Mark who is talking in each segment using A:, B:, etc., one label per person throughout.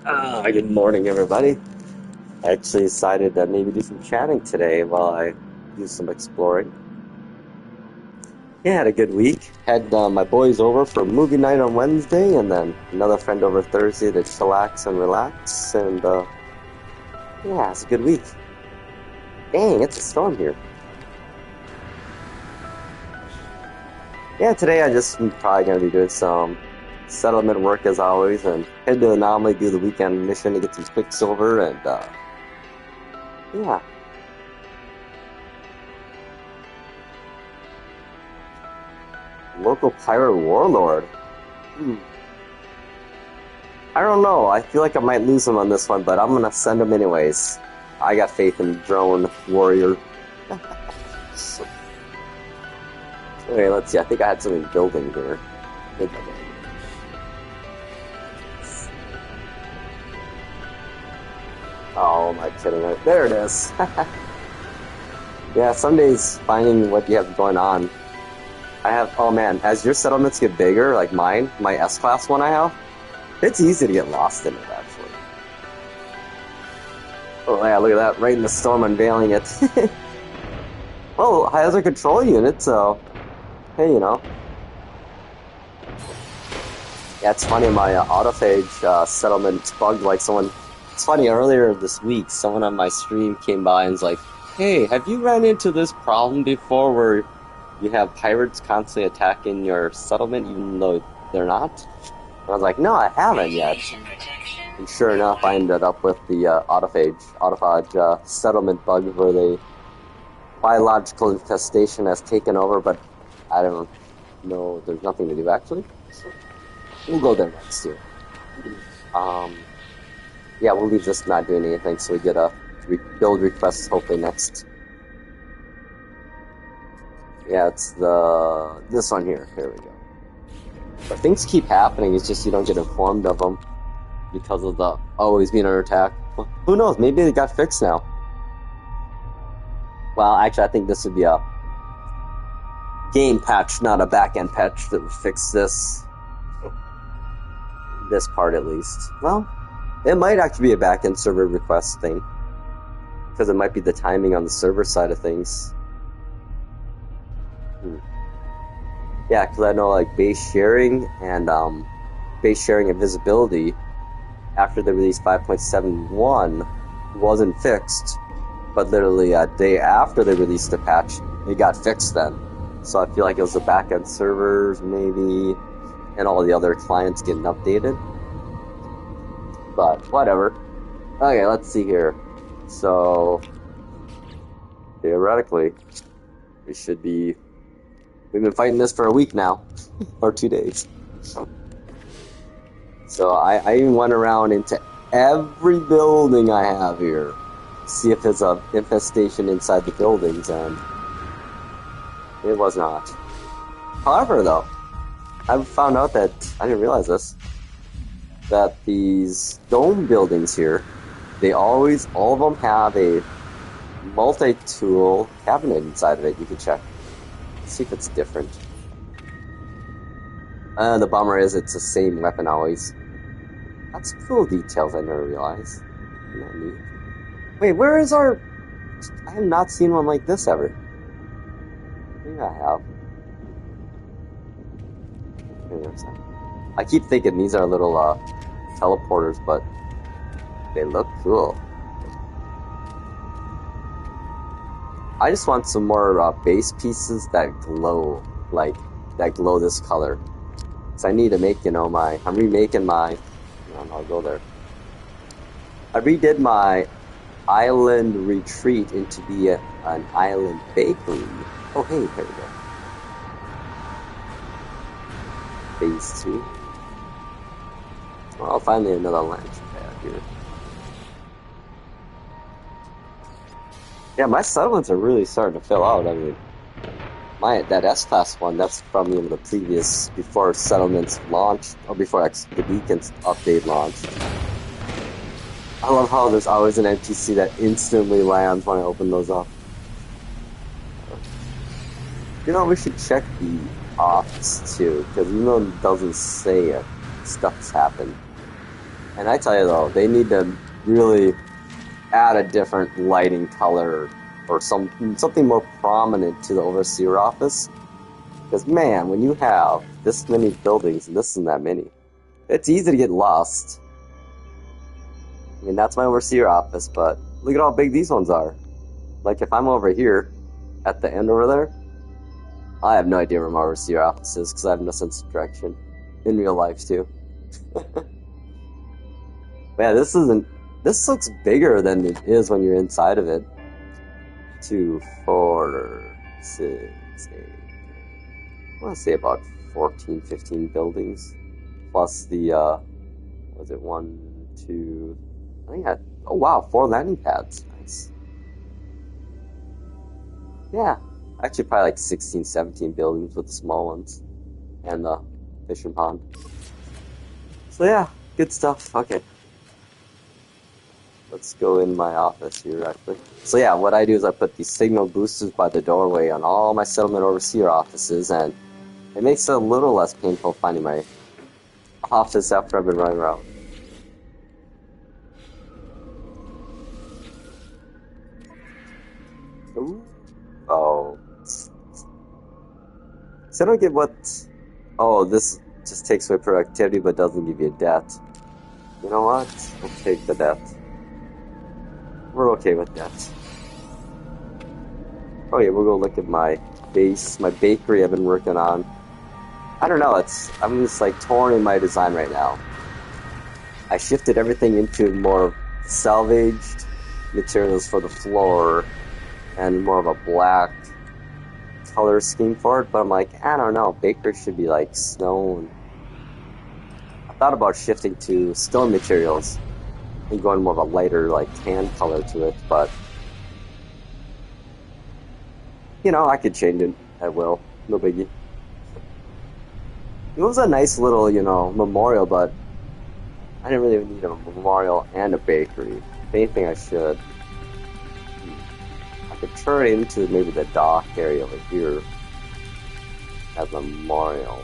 A: Good morning, everybody. I actually decided to maybe do some chatting today while I do some exploring. Yeah, had a good week. Had my boys over for movie night on Wednesday, and then another friend over Thursday to chillax and relax. And yeah, it's a good week. Dang, it's a storm here. Yeah, today I just am probably gonna be doing some settlement work as always, and head to Anomaly, do the weekend mission to get some Quicksilver, and yeah. Local pirate warlord. Hmm. I don't know. I feel like I might lose him on this one, but I'm gonna send him anyways. I got faith in drone warrior. Okay, let's see. I think I had something building here. Maybe I did. Oh, am I kidding? There it is. Yeah, some days finding what you have going on. I have. Oh man, as your settlements get bigger, like mine, my S-class one I have, it's easy to get lost in it actually. Oh yeah, look at that! Right in the storm, unveiling it. Well, has a control unit, so hey, you know. Yeah, it's funny, my autophage settlement's bugged like someone... It's funny, earlier this week, someone on my stream came by and was like, hey, have you ran into this problem before where you have pirates constantly attacking your settlement even though they're not? And I was like, no, I haven't yet. And sure enough, I ended up with the autophage settlement bug where the biological infestation has taken over, but I don't know, there's nothing to do actually. We'll go there next year. Yeah, we'll leave this not doing anything, so we get a build request hopefully next. Yeah, it's this one here. Here we go. But things keep happening. It's just you don't get informed of them because of the always being under attack. Well, who knows? Maybe they got fixed now. Well, actually, I think this would be a game patch, not a back-end patch that would fix this part at least. Well, it might actually be a back-end server request thing, because it might be the timing on the server side of things. Yeah, because I know like base sharing and visibility after they released 5.71 wasn't fixed, but literally a day after they released the patch, it got fixed then. So I feel like it was the back-end servers maybe, and all the other clients getting updated. But whatever. Okay, let's see here. So theoretically, we should be... We've been fighting this for a week now, or 2 days. So I even went around into every building I have here, see if there's a infestation inside the buildings, and it was not. However, though, I found out that, I didn't realize this, that these dome buildings here, all of them have a multi-tool cabinet inside of it. You can check. See if it's different. The bummer is it's the same weapon always. That's cool details I never realized. Isn't that neat? Wait, where is our... I have not seen one like this ever. Maybe I have. I keep thinking these are little teleporters, but they look cool. I just want some more base pieces that glow, this color. So I need to make, I'm remaking my, I'll go there. I redid my island retreat into be an island bakery. Oh, hey, here we go. Phase 2. Well, finally another launch pad here. Yeah, my settlements are really starting to fill out. I mean, that S-Class one, that's from the previous, before settlements launched, or before the Beacons update launched. I love how there's always an NPC that instantly lands when I open those up. We should check the offs too, because even though it doesn't say it, stuff's happened. And I tell you though, they need to really add a different lighting color or something more prominent to the overseer office. Because man, when you have this many buildings and this and that many, it's easy to get lost. I mean, that's my overseer office, but look at how big these ones are. Like if I'm over here at the end over there, I have no idea where my overseer office is because I have no sense of direction in real life too. Man, this looks bigger than it is when you're inside of it. 2, 4, 6, 8. I want to say about 14, 15 buildings. Plus the, was it 1, 2, I think I had, oh wow, 4 landing pads. Nice. Yeah, actually probably like 16, 17 buildings with the small ones. And the fishing pond. So yeah, good stuff. Okay. Let's go in my office here, actually. So yeah, what I do is I put these signal boosters by the doorway on all my settlement overseer offices, and it makes it a little less painful finding my office after I've been running around. Ooh. Oh. So I don't get what... Oh, this just takes away productivity but doesn't give you a debt. You know what? We'll take the debt. We're okay with that. Okay, we'll go look at my base, my bakery I've been working on. I don't know, I'm just like torn in my design right now. I shifted everything into more salvaged materials for the floor and more of a black color scheme for it, but I'm like, I don't know, bakery should be like stone. I thought about shifting to stone materials and going more of a lighter, like tan color to it, but you know, I could change it at will, no biggie. It was a nice little, you know, memorial, but I didn't really need a memorial and a bakery. If anything, I should. I could turn it into maybe the dock area over here as a memorial.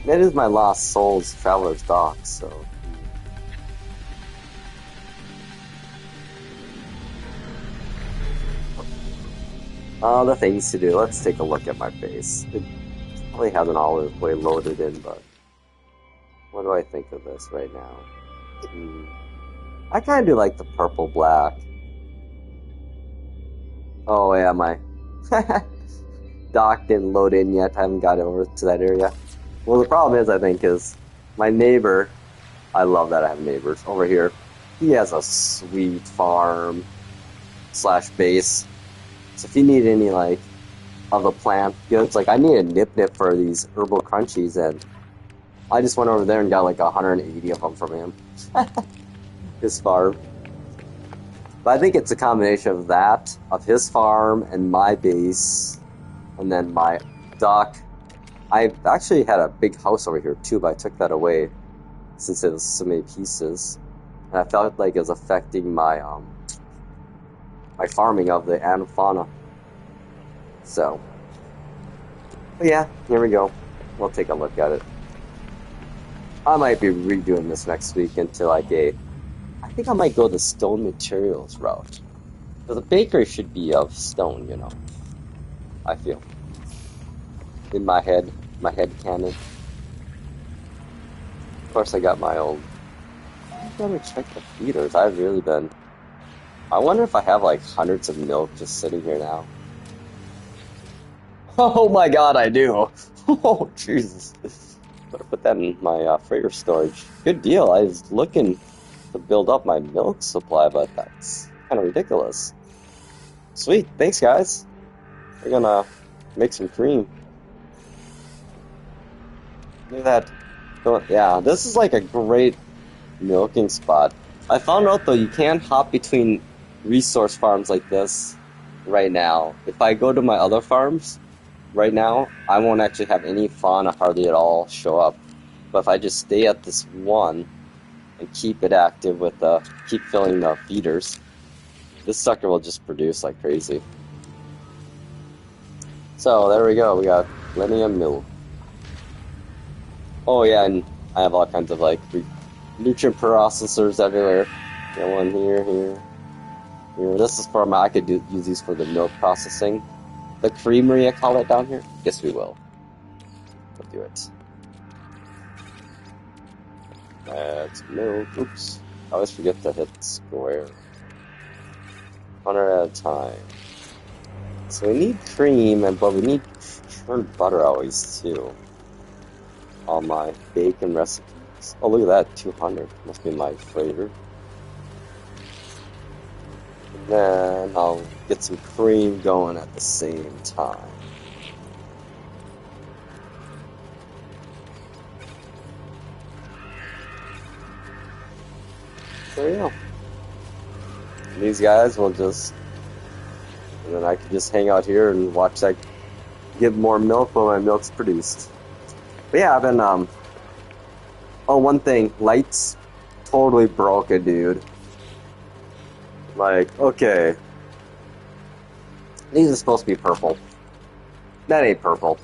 A: That is my Lost Souls Traveler's Dock, so... the things to do. Let's take a look at my base. It probably hasn't all the way loaded in, but... What do I think of this right now? I kind of do like the purple-black. Oh yeah, my dock didn't load in yet. I haven't got it over to that area. Well, the problem is, I think, is my neighbor... I love that I have neighbors over here. He has a sweet farm / base. So if you need any, like, of the plant goods, like, I need a nip for these herbal crunchies, and I just went over there and got, like, 180 of them from him. His farm. But I think it's a combination of that, of his farm, and my base, and then my dock. I've actually had a big house over here, too, but I took that away since it was so many pieces. And I felt like it was affecting my, my farming of the animal fauna. So, but yeah, here we go. We'll take a look at it. I might be redoing this next week into like I think I might go the stone materials route. Because the bakery should be of stone, you know. I feel. In my head canon. Of course I got my old... I gotta check the feeders. I've really been... I wonder if I have like hundreds of milk just sitting here now. Oh my god, I do! Oh, Jesus. Better put that in my freighter storage. Good deal. I was looking to build up my milk supply, but that's kind of ridiculous. Sweet. Thanks, guys. We're gonna make some cream. Look at that. Oh, yeah, this is like a great milking spot. I found out, though, you can't hop between resource farms like this right now. If I go to my other farms right now, I won't actually have any fauna hardly at all show up. But if I just stay at this one and keep it active with keep filling the feeders, this sucker will just produce like crazy. So there we go. We got plenty of milk. Oh yeah, and I have all kinds of like nutrient processors everywhere. Got one here, here, here. This is for my. I could use these for the milk processing. The creamery, I call it down here. Guess we will. We'll do it. That's milk. Oops. I always forget to hit square. 100 at a time. So we need cream, but we need churned butter always too. All my bacon recipes. Oh, look at that, 200. Must be my flavor. And then I'll get some cream going at the same time. There you go. And these guys will just, and then I can just hang out here and watch that give more milk when my milk's produced. But yeah, I've been, oh, one thing, lights totally broken, dude. Like, okay. These are supposed to be purple. That ain't purple.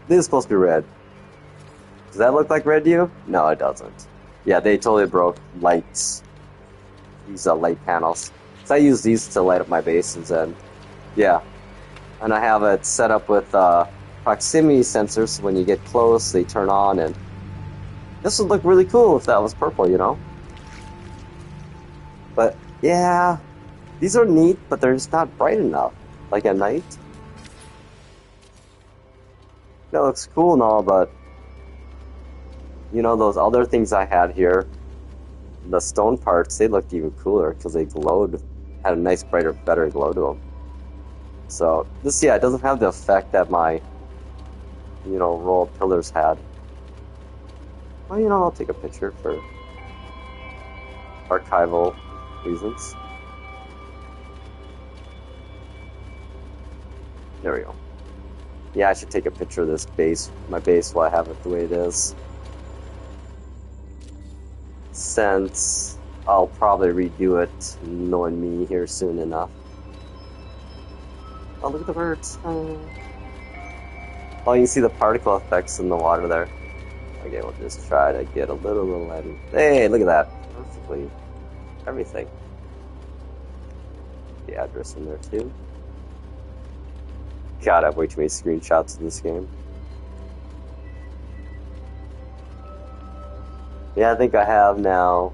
A: These are supposed to be red. Does that look like red to you? No, it doesn't. Yeah, they totally broke lights. These light panels. So I use these to light up my bases, and yeah. And I have it set up with proximity sensors, so when you get close, they turn on, and this would look really cool if that was purple, you know? But yeah, these are neat, but they're just not bright enough. Like at night. That looks cool and all, but you know, those other things I had here, the stone parts, they looked even cooler because they glowed, had a nice, brighter, better glow to them. So this, yeah, it doesn't have the effect that my, you know, row of pillars had. Well, you know, I'll take a picture for archival reasons. There we go. Yeah, I should take a picture of this base, my base, while I have it the way it is. Since I'll probably redo it, knowing me, here soon enough. Oh, look at the birds. Oh, you can see the particle effects in the water there. Okay, we'll just try to get a little lighter. Hey, look at that. Perfectly. Everything. The address in there, too. God, I have way too many screenshots of this game. Yeah, I think I have now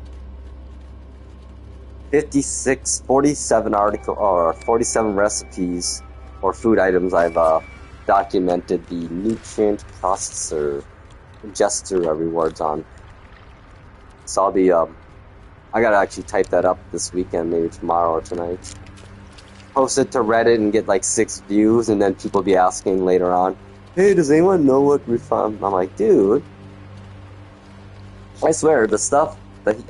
A: 47 or 47 recipes or food items I've documented the nutrient processor ingester rewards on. So I'll be, I gotta actually type that up this weekend, maybe tomorrow or tonight. Post it to Reddit and get like 6 views, and then people be asking later on, hey, does anyone know what we found? I'm like, dude, I swear, the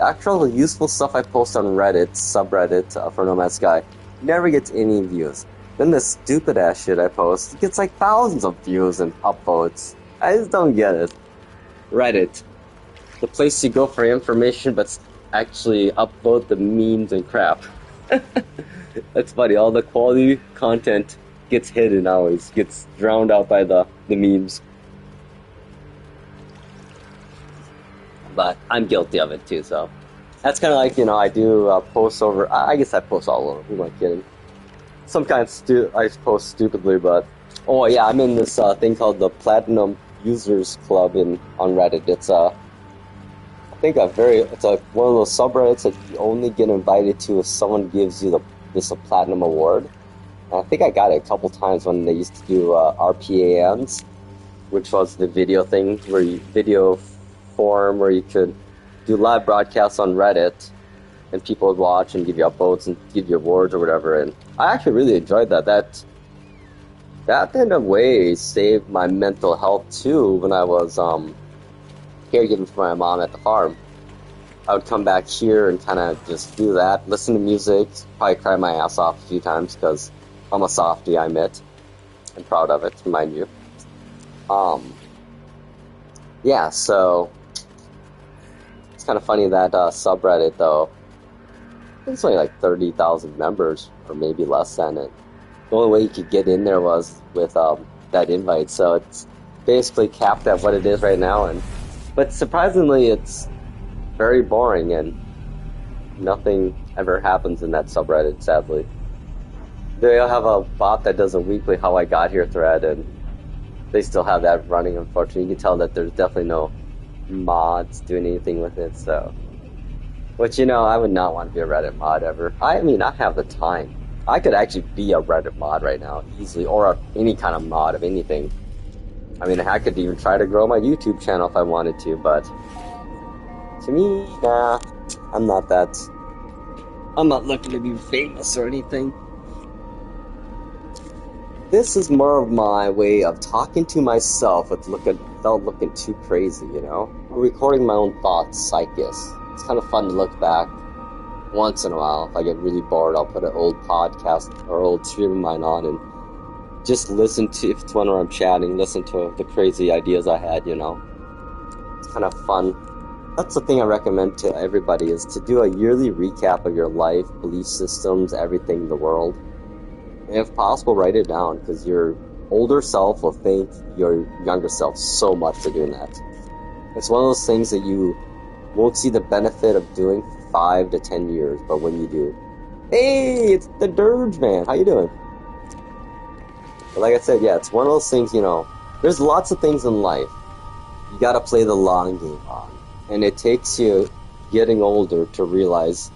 A: actual useful stuff I post on Reddit, subreddit for No Man's Sky, never gets any views. Then the stupid ass shit I post gets like thousands of views and upvotes. I just don't get it. Reddit, the place you go for information, but actually upvote the memes and crap. That's funny. All the quality content gets hidden always, gets drowned out by the memes. But I'm guilty of it too, so that's kind of like, you know, I do posts over. I guess I post all over. Who am I kidding? Sometimes I post stupidly, but oh yeah, I'm in this thing called the Platinum Users Club on Reddit. It's I think it's like one of those subreddits that you only get invited to if someone gives you this platinum award. And I think I got it a couple times when they used to do RPAMs, which was the video thing video forum where you could do live broadcasts on Reddit, and people would watch and give you upvotes and give you awards or whatever. And I actually really enjoyed that. That in a way saved my mental health too when I was caregiving for my mom at the farm. I would come back here and kind of just do that, listen to music, probably cry my ass off a few times because I'm a softie, I admit. I'm proud of it, mind you. Yeah, so it's kind of funny that subreddit, though, it's only like 30,000 members, or maybe less than it. The only way you could get in there was with that invite, so it's basically capped at what it is right now, and But surprisingly, it's very boring and nothing ever happens in that subreddit, sadly. They have a bot that does a weekly How I Got Here thread, and they still have that running, unfortunately. You can tell that there's definitely no mods doing anything with it, so. Which, I would not want to be a Reddit mod ever. I mean, I have the time. I could actually be a Reddit mod right now, easily, or any kind of mod of anything. I mean, I could even try to grow my YouTube channel if I wanted to, but to me, nah, I'm not looking to be famous or anything. This is more of my way of talking to myself without looking too crazy, recording my own thoughts, I guess. It's kind of fun to look back once in a while. If I get really bored, I'll put an old podcast or old stream of mine on and just listen to, if it's one where I'm chatting, listen to the crazy ideas I had, It's kind of fun. That's the thing I recommend to everybody, is to do a yearly recap of your life, belief systems, everything in the world. And if possible, write it down, because your older self will thank your younger self so much for doing that. It's one of those things that you won't see the benefit of doing for 5 to 10 years, but when you do, hey, it's the Dirge Man, how you doing? But like I said, yeah, it's one of those things, there's lots of things in life you gotta play the long game on, and it takes you getting older to realize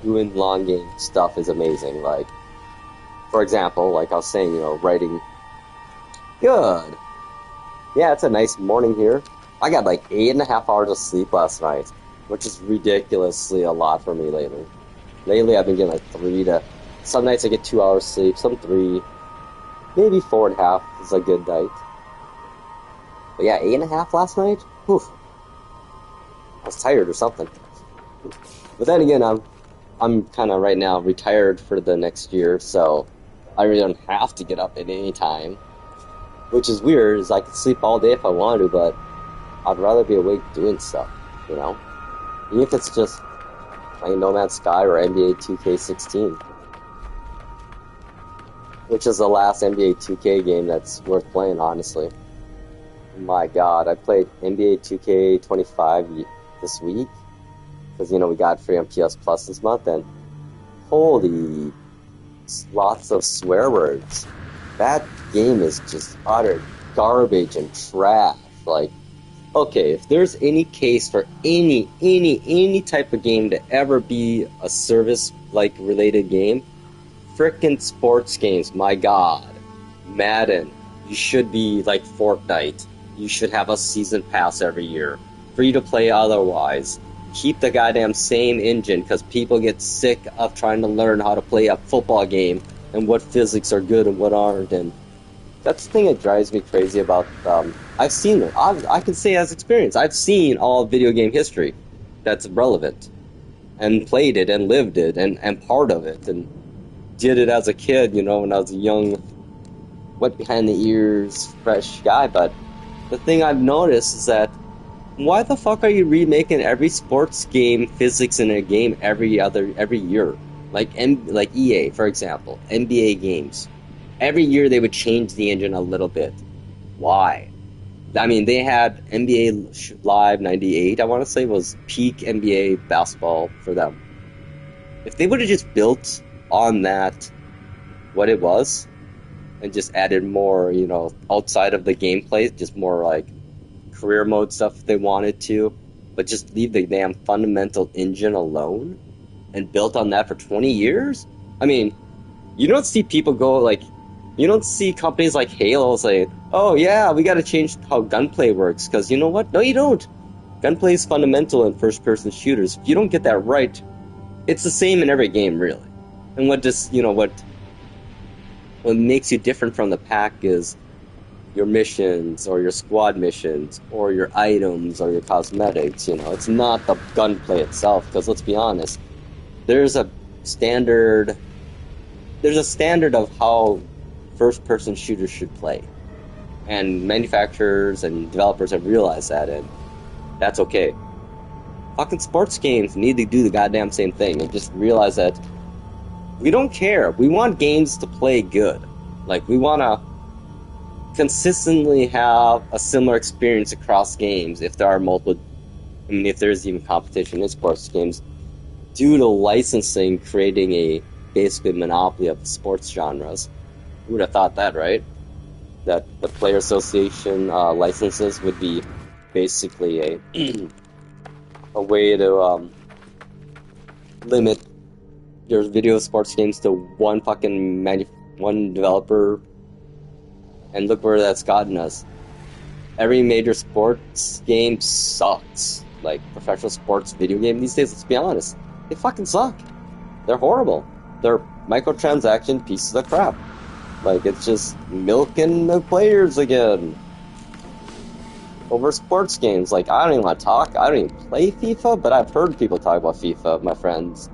A: doing long game stuff is amazing. Like, for example, like I was saying, writing. Good. Yeah, it's a nice morning here. I got like 8.5 hours of sleep last night, which is ridiculously a lot for me lately. Lately, I've been getting like some nights I get 2 hours sleep, some 3, maybe 4.5 is a good night. But yeah, 8.5 last night? Whew. I was tired or something. But then again, I'm kind of right now retired for the next year, so I really don't have to get up at any time. Which is weird, is I could sleep all day if I wanted to, but I'd rather be awake doing stuff, Even if it's just playing No Man's Sky or NBA 2K16. Which is the last NBA 2K game that's worth playing, honestly. My god, I played NBA 2K25 this week, because, we got free on PS Plus this month, and holy, lots of swear words. That game is just utter garbage and trash. Like, okay, if there's any case for any type of game to ever be a service-like related game, frickin' sports games, my god. Madden, you should be like Fortnite. You should have a season pass every year. Free to play otherwise. Keep the goddamn same engine, because people get sick of trying to learn how to play a football game and what physics are good and what aren't, and that's the thing that drives me crazy about, I've seen it. I can say as experience, I've seen all video game history that's relevant, and played it, and lived it, and part of it, and did it as a kid, when I was a young, wet behind the ears, fresh guy. But the thing I've noticed is that, why the fuck are you remaking every sports game physics in a game every year? Like EA, for example, NBA games. Every year they would change the engine a little bit. Why? I mean, they had NBA Live 98, I want to say, was peak NBA basketball for them. If they would have just built on that, what it was, and just added more, outside of the gameplay, just more like career mode stuff if they wanted to, but just leave the damn fundamental engine alone, and built on that for 20 years? I mean, you don't see people go you don't see companies like Halo say, oh yeah, we gotta change how gunplay works, because you know what? No, you don't. Gunplay is fundamental in first-person shooters. If you don't get that right, it's the same in every game, really. And what makes you different from the pack is your missions, or your squad missions, or your items, or your cosmetics, It's not the gunplay itself, because let's be honest, there's a standard of how first-person shooters should play. And manufacturers and developers have realized that, and that's okay. Fucking sports games need to do the goddamn same thing, and just realize that we don't care. We want games to play good. Like, we want to consistently have a similar experience across games if there are multiple. I mean, if there's even competition in sports games, due to licensing creating a basically monopoly of sports genres. Who would have thought that, right? That the player association licenses would be basically a way to limit your video sports games to one fucking one developer, and look where that's gotten us. Every major sports game sucks. Like professional sports video game these days, let's be honest, they fucking suck. They're horrible. They're microtransaction pieces of crap. Like, it's just milking the players again over sports games. Like, I don't even want to talk. I don't even play FIFA, but I've heard people talk about FIFA, my friends.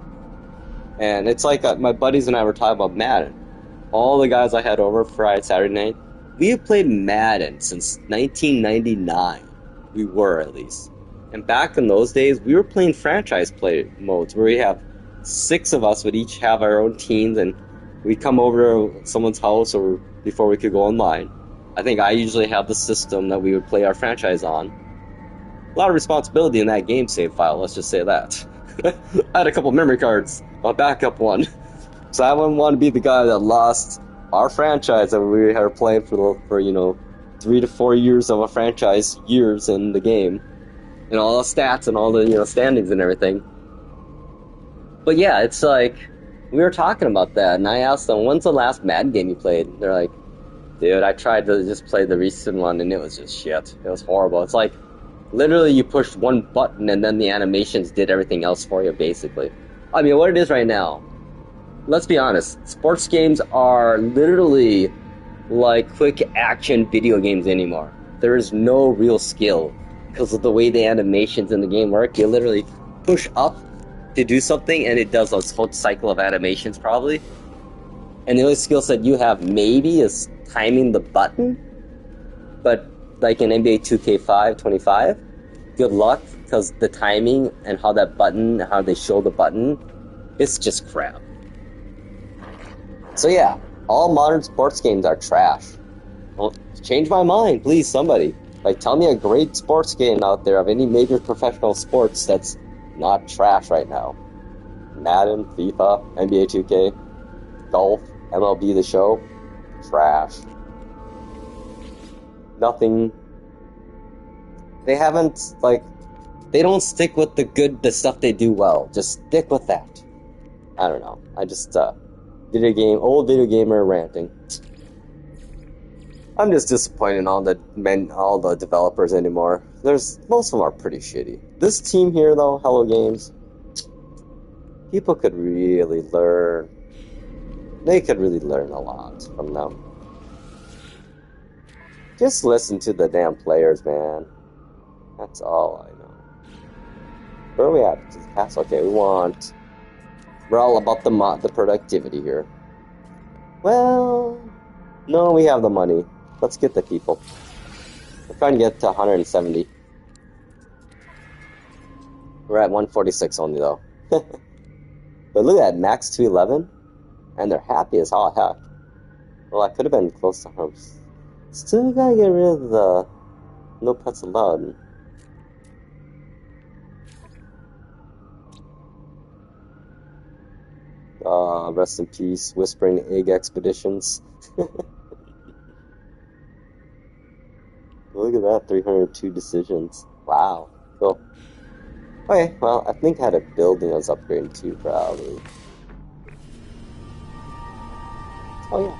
A: And it's like my buddies and I were talking about Madden. All the guys I had over Friday, Saturday night, we have played Madden since 1999. We were, at least. And back in those days, we were playing franchise play modes where we have 6 of us would each have our own teams, and we'd come over to someone's house or before we could go online. I think I usually have the system that we would play our franchise on. A lot of responsibility in that game save file, let's just say that. I had a couple memory cards, a backup one. So I wouldn't want to be the guy that lost our franchise that we were playing for 3 to 4 years of a franchise years in the game. And all the stats and all the standings and everything. But yeah, it's like, we were talking about that, and I asked them, when's the last Madden game you played? They're like, dude, I tried to just play the recent one, and it was just shit. It was horrible. It's like, literally you pushed one button, and then the animations did everything else for you, basically. I mean, what it is right now, let's be honest, sports games are literally like quick action video games anymore. There is no real skill, because of the way the animations in the game work. You literally push up to do something, and it does a whole cycle of animations, probably. And the only skill set you have, maybe, is timing the button. But, like in NBA 2K25, good luck, because the timing and how that button, how they show the button, it's just crap. So yeah, all modern sports games are trash. Well, change my mind, please, somebody. Like, tell me a great sports game out there of any major professional sports that's not trash right now. Madden, FIFA, NBA 2K, golf, MLB The Show, trash. Nothing. They haven't, like, they don't stick with the stuff they do well. Just stick with that. I don't know. I just, old video gamer ranting. I'm just disappointed in all the developers anymore. Most of them are pretty shitty. This team here, though, Hello Games, people could really learn. They could really learn a lot from them. Just listen to the damn players, man. That's all I know. Where are we at? Pass. Okay, we're all about the productivity here. Well, no, we have the money. Let's get the people. We're trying to get to 170. We're at 146 only, though. But look at that, max 211, and they're happy as all heck. Well, I could have been close to home. Still gotta get rid of the no pets allowed. Rest in peace, Whispering Egg Expeditions. Look at that, 302 decisions. Wow, cool. Okay, well, I think I had a building I was upgrading to, probably. Oh, yeah.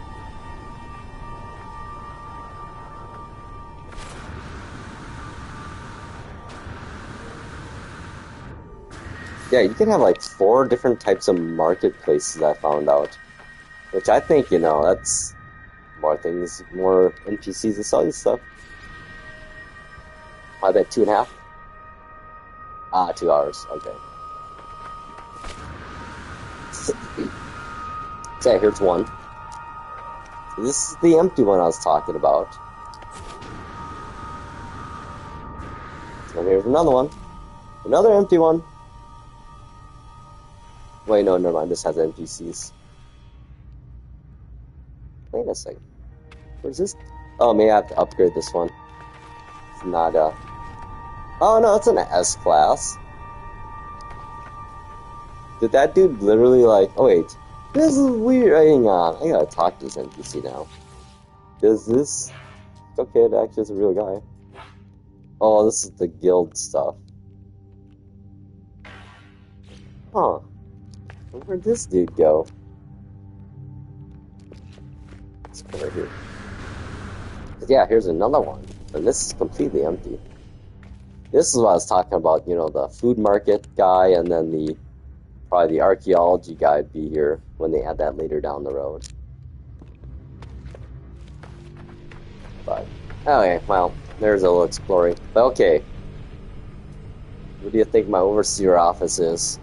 A: Yeah, you can have like 4 different types of marketplaces, I found out. Which I think, that's more things, more NPCs to sell you stuff. I bet 2.5? 2 hours, okay. So yeah, here's one. So this is the empty one I was talking about. And here's another one. Another empty one. Wait, no, never mind. This has NPCs. Wait a second. Where's this? Oh, may I have to upgrade this one. It's not a... Oh, no, it's an S-Class. Did that dude literally, like... Oh, wait. This is weird. Hang on. I gotta talk to this NPC now. Does this... Okay, it actually is a real guy. Oh, this is the guild stuff. Huh. Where'd this dude go? Let's come right here. Yeah, here's another one. And this is completely empty. This is what I was talking about, you know, the food market guy and then the... Probably the archaeology guy would be here when they add that later down the road. But, okay, well, there's a little exploring. But okay. What do you think my overseer office is?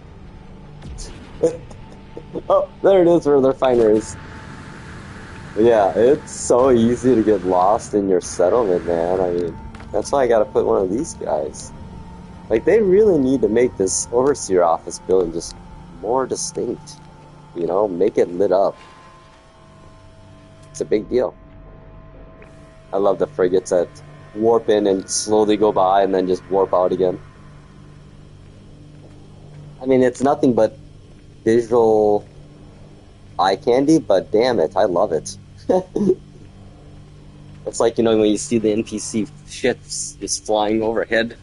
A: Oh, there it is where their refineries. Yeah, it's so easy to get lost in your settlement, man. I mean, that's why I gotta put one of these guys. Like, they really need to make this overseer office building just more distinct. You know, make it lit up. It's a big deal. I love the frigates that warp in and slowly go by and then just warp out again. I mean, it's nothing but visual eye candy, but damn it, I love it. It's like, you know, when you see the NPC ships just flying overhead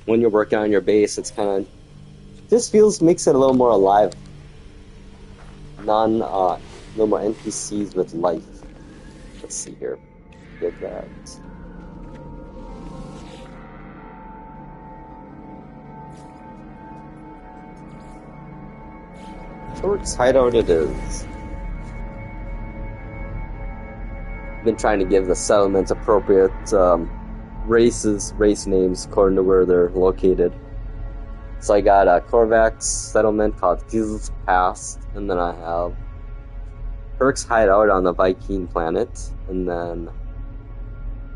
A: when you're working on your base, it's kind of... This makes it a little more alive. No more NPCs with life. Let's see here. Get that. Orc's hideout it is. Been trying to give the settlements appropriate race names according to where they're located. So I got a Korvax settlement called Giz's Pass, and then I have Herc's hideout on the Viking planet, and then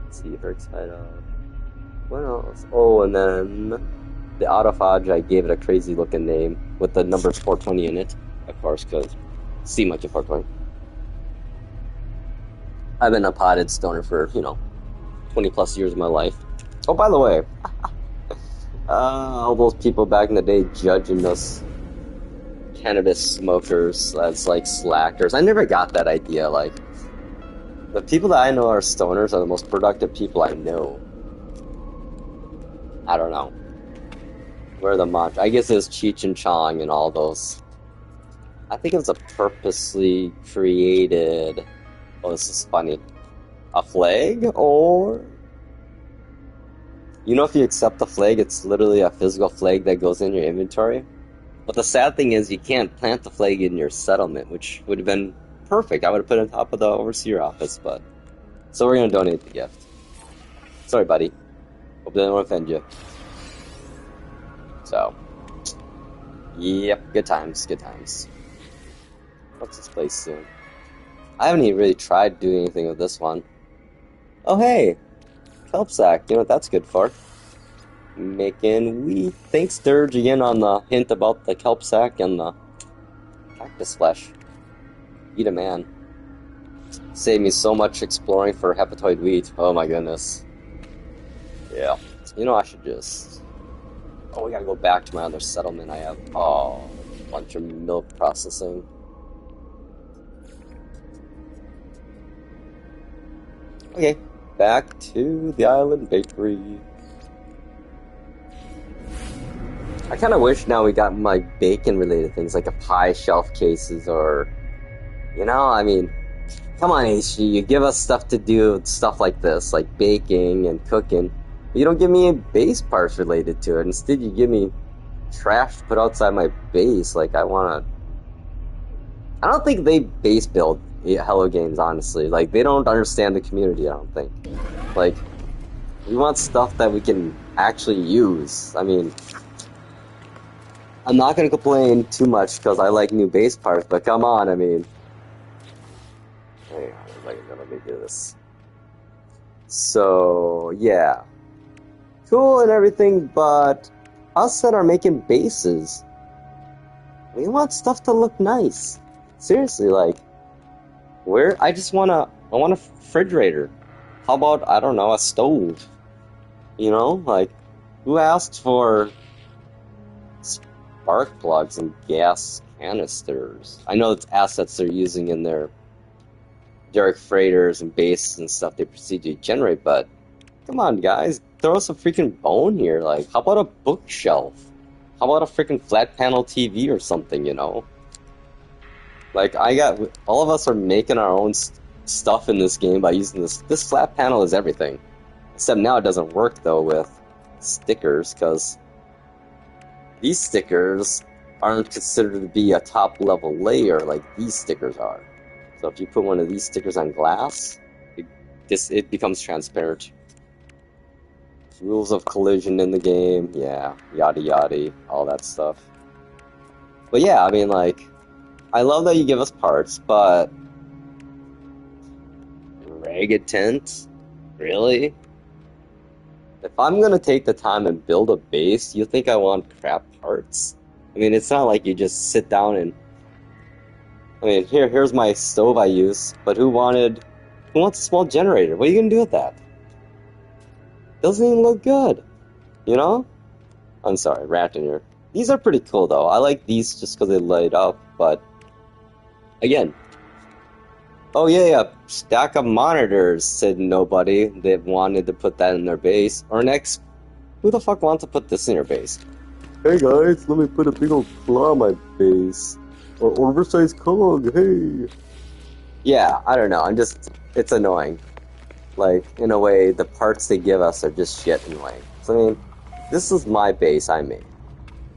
A: let's see, Herc's hideout. What else? Oh, and then the Autophage, I gave it a crazy looking name with the number 420 in it, of course, because see much of 420. I've been a potted stoner for, you know, 20 plus years of my life. Oh, by the way, all those people back in the day judging us cannabis smokers as like slackers. I never got that idea. Like, the people that I know are stoners are the most productive people I know. I don't know. Where the mantra? I guess it was Cheech and Chong and all those. I think it was a purposely created... Oh, this is funny. A flag? Or... You know, if you accept the flag, it's literally a physical flag that goes in your inventory. But the sad thing is, you can't plant the flag in your settlement, which would have been perfect. I would have put it on top of the overseer office, but... So we're going to donate the gift. Sorry, buddy. Hope they don't offend you. So... Yep, good times, good times. What's this place soon? I haven't even really tried doing anything with this one. Oh, hey! Kelp sack, you know what that's good for? Making wheat. Thanks, Dirge, again on the hint about the kelp sack and the cactus flesh. Eat a man. Saved me so much exploring for hepatoid wheat. Oh my goodness. Yeah. You know, I should just... Oh, we gotta go back to my other settlement I have. Oh, a bunch of milk processing. Okay. Back to the island bakery. I kind of wish now we got like bacon related things like a pie shelf cases or, you know, I mean, come on HG, you give us stuff to do, stuff like this, like baking and cooking. But you don't give me base parts related to it. Instead you give me trash to put outside my base. Like I don't think they base build Hello Games, honestly. Like, they don't understand the community, I don't think. Like, we want stuff that we can actually use. I mean, I'm not going to complain too much because I like new base parts, but come on, I mean. Hang on, let me do this. So, yeah. Cool and everything, but us that are making bases, we want stuff to look nice. Seriously, like, I want a refrigerator How about, I don't know, a stove? You know, like, who asked for spark plugs and gas canisters? I know it's assets they're using in their derrick freighters and bases and stuff they proceed to generate, but come on, guys, throw us a freaking bone here. Like, how about a bookshelf? How about a freaking flat panel TV or something, you know? Like, all of us are making our own stuff in this game by using this. This flat panel is everything. Except now it doesn't work, though, with stickers, because these stickers aren't considered to be a top-level layer like these stickers are. So if you put one of these stickers on glass, it becomes transparent. Rules of collision in the game, yeah, yada yada, all that stuff. But yeah, I mean, like, I love that you give us parts, but ragged tint? Really? If I'm gonna take the time and build a base, you think I want crap parts? I mean, it's not like you just sit down and... I mean, here's my stove I use, but who wants a small generator? What are you gonna do with that? Doesn't even look good, you know? I'm sorry, ranting here. These are pretty cool, though. I like these just because they light up, but... Again. Oh, yeah, stack of monitors, said nobody. They wanted to put that in their base. Or next, who the fuck wants to put this in your base? Hey, guys, let me put a big old claw on my base. Or oversized cog, hey. Yeah, I don't know. It's annoying. Like, in a way, the parts they give us are just shit in a way. So, I mean, this is my base I made.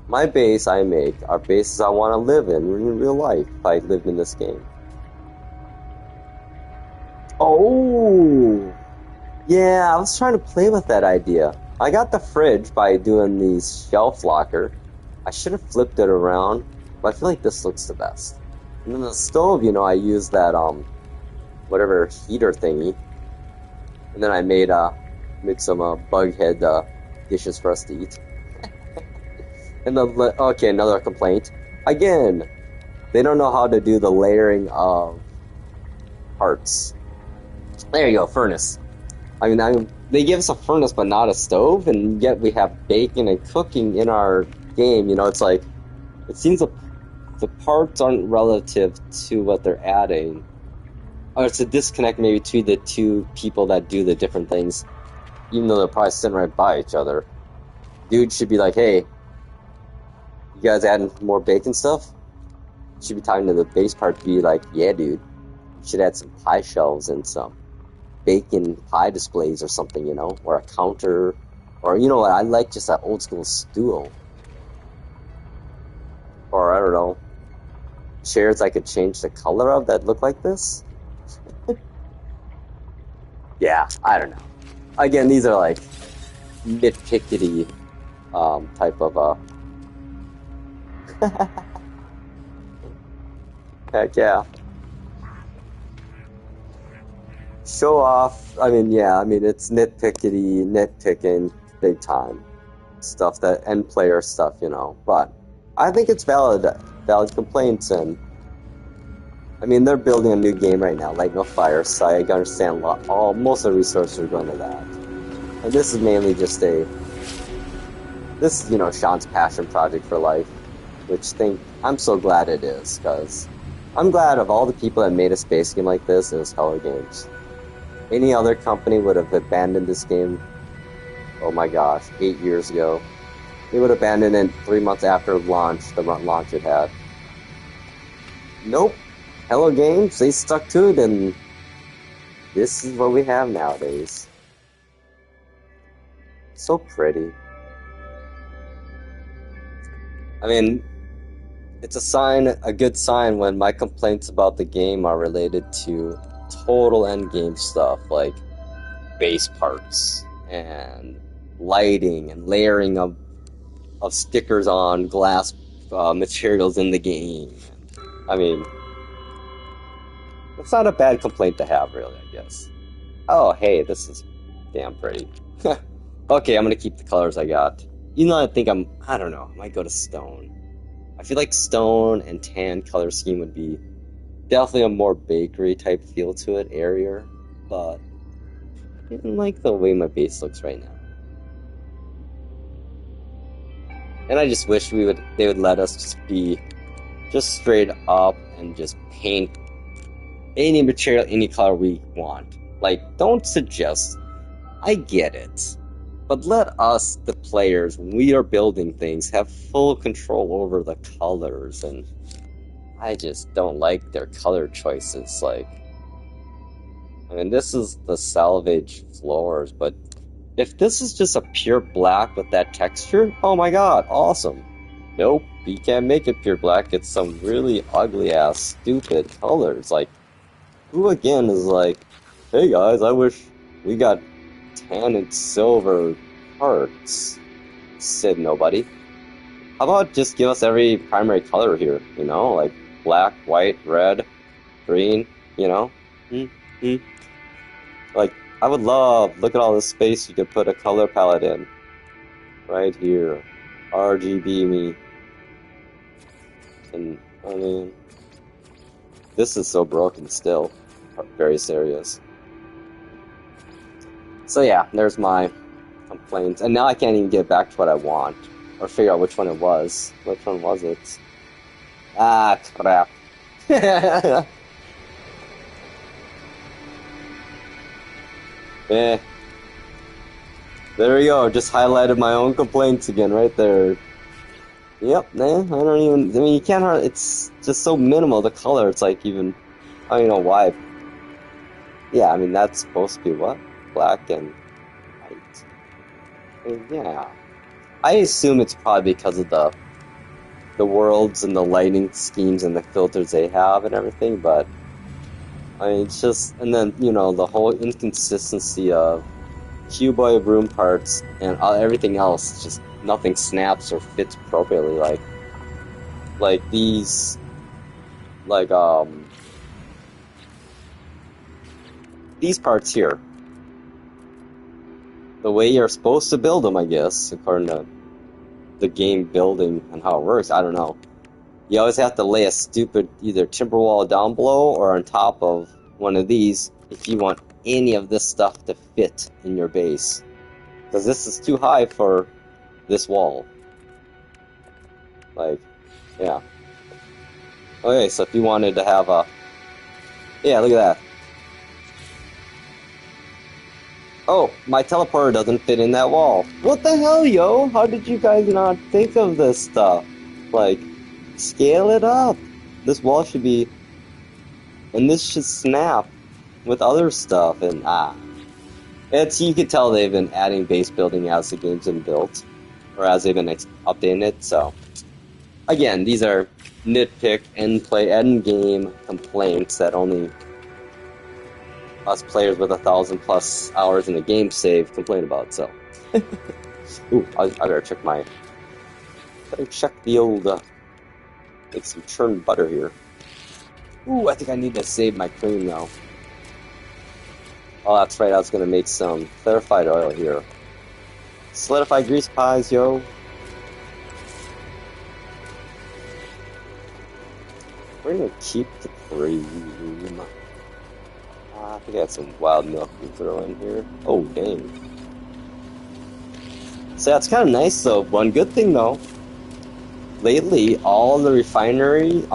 A: My base I make are bases I want to live in real life if I lived in this game. Oh! Yeah, I was trying to play with that idea. I got the fridge by doing the shelf locker. I should have flipped it around, but I feel like this looks the best. And then the stove, you know, I used that, whatever heater thingy. And then I made some bug head dishes for us to eat. And okay, another complaint. Again, they don't know how to do the layering of parts. There you go, furnace. I mean, they give us a furnace but not a stove, and yet we have bacon and cooking in our game. You know, it's like, it seems the parts aren't relative to what they're adding. Or it's a disconnect maybe between the two people that do the different things, even though they're probably sitting right by each other. Dude should be like, hey, you guys adding more bacon stuff? Should be talking to the base part to be like, yeah, dude, you should add some pie shelves and some bacon pie displays or something, you know, or a counter, or you know what, I like just that old school stool. Or I don't know, chairs I could change the color of that look like this. Yeah, I don't know. Again, these are like nitpickety type of heck yeah. Show off. I mean, yeah. I mean, it's nitpicking big time stuff, that end player stuff, you know. But I think it's valid complaints, and I mean, they're building a new game right now, Light No Fire, so I understand most of the resources are going to that. And this is mainly just this is, you know, Sean's passion project for life, which I'm so glad it is, because I'm glad of all the people that made a space game like this, it was Hello Games. Any other company would have abandoned this game, oh my gosh, 8 years ago. They would have abandoned it 3 months after launch, the launch it had. Nope. Hello Games, they stuck to it, and this is what we have nowadays. So pretty. I mean, it's a good sign when my complaints about the game are related to total endgame stuff, like base parts, and lighting, and layering of stickers on glass materials in the game. I mean, it's not a bad complaint to have, really, I guess. Oh, hey, this is damn pretty. Okay, I'm gonna keep the colors I got. You know, I don't know, I might go to stone. I feel like stone and tan color scheme would be definitely a more bakery type feel to it, airier, but didn't like the way my base looks right now. And I just wish they would let us just be just straight up and just paint any material, any color we want. Like, don't suggest. I get it. But let us, the players, when we are building things, have full control over the colors. And I just don't like their color choices. Like, I mean, this is the salvage floors, but if this is just a pure black with that texture, oh my god, awesome. Nope, you can't make it pure black. It's some really ugly ass, stupid colors. Like, who again is like, hey guys, I wish we got tan and silver hearts? Said nobody. How about just give us every primary color here, you know? Like black, white, red, green, you know? Like, I would love, look at all this space you could put a color palette in. Right here. RGB me. And, I mean, this is so broken still. Various areas. So yeah, there's my complaints. And now I can't even get back to what I want. Or figure out which one it was. Which one was it? Ah, crap. Eh. There we go, just highlighted my own complaints again right there. Yep, man, I don't even, I mean, you can't hardly, it's just so minimal, the color, it's like even, I don't even know why. Yeah, I mean, that's supposed to be what? Black and white. I mean, yeah. I assume it's probably because of the worlds and the lighting schemes and the filters they have and everything, but I mean, it's just, and then, you know, the whole inconsistency of cuboid room parts and everything else, just nothing snaps or fits appropriately. Like these, like these parts here. The way you're supposed to build them, I guess, according to the game building and how it works, I don't know. You always have to lay a stupid either timber wall down below or on top of one of these if you want any of this stuff to fit in your base. Because this is too high for this wall. Like, yeah. Okay, so if you wanted to have a... Yeah, look at that. Oh, my teleporter doesn't fit in that wall. What the hell, yo? How did you guys not think of this stuff? Like, scale it up. This wall should be... And this should snap with other stuff, and it's, you could tell they've been adding base building as the game's been built, or as they've been updating it, so. Again, these are nitpick, end game complaints that only us players with 1,000+ hours in the game save complain about, so. Ooh, I better check the old, make some churned butter here. Ooh, I think I need to save my cream now. Oh, that's right, I was gonna make some clarified oil here. Solidified grease pies, yo. We're gonna keep the cream. I think I have some wild milk to throw in here. Oh, dang. So that's kind of nice, though. One good thing, though. Lately, all the refiners,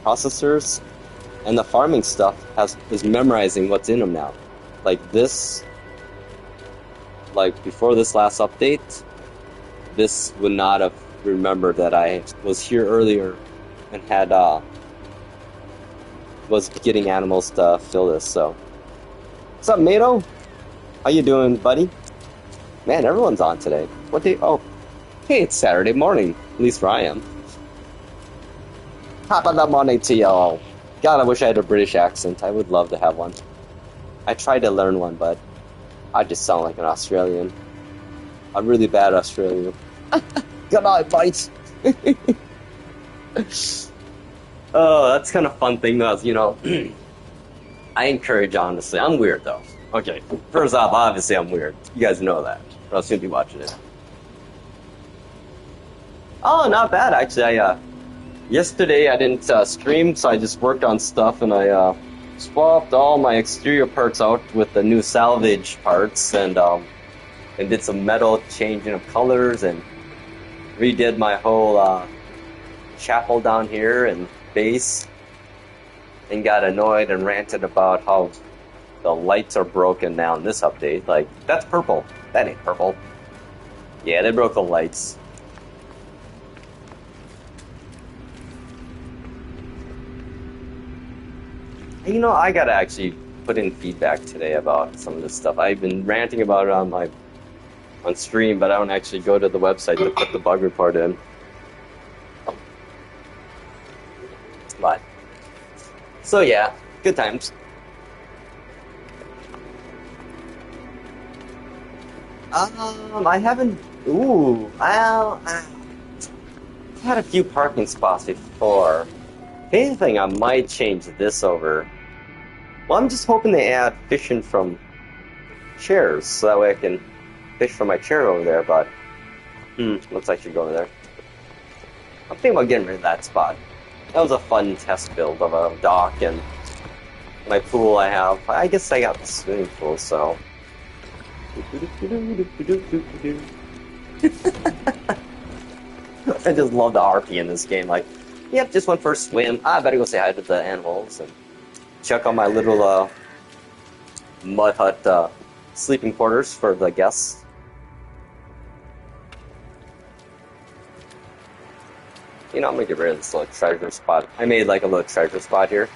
A: processors, and the farming stuff is memorizing what's in them now. Like this, like before this last update, this would not have remembered that I was here earlier and had was getting animals to fill this. So, what's up, Mato? How you doing, buddy? Man, everyone's on today. What day? Oh, hey, it's Saturday morning. At least where I am. Top of the morning to y'all. God, I wish I had a British accent. I would love to have one. I tried to learn one, but I just sound like an Australian. A really bad Australian. Good night, mate. Oh, that's kind of fun thing, though. You know, I encourage, honestly. I'm weird, though. Okay, first off, obviously I'm weird. You guys know that. Or else you'll be watching it. Oh, not bad, actually. Yesterday I didn't stream, so I just worked on stuff, and I swapped all my exterior parts out with the new salvage parts, and did some metal changing of colors, and redid my whole chapel down here and base, and got annoyed and ranted about how the lights are broken now in this update. Like, that's purple. That ain't purple. Yeah, they broke the lights. You know, I gotta actually put in feedback today about some of this stuff. I've been ranting about it on stream, but I don't actually go to the website to put the bug report in. But so yeah, good times. I haven't. Ooh, well, I've had a few parking spots before. If anything, I might change this over. Well, I'm just hoping they add fishing from chairs, so that way I can fish from my chair over there, but looks like I should go over there. I'm thinking about getting rid of that spot. That was a fun test build of a dock and my pool I have. I guess I got the swimming pool, so... I just love the RP in this game. Like, yep, just went for a swim. I better go say hi to the animals and check on my little mud hut sleeping quarters for the guests. You know, I'm gonna get rid of this little treasure spot. I made like a little treasure spot here.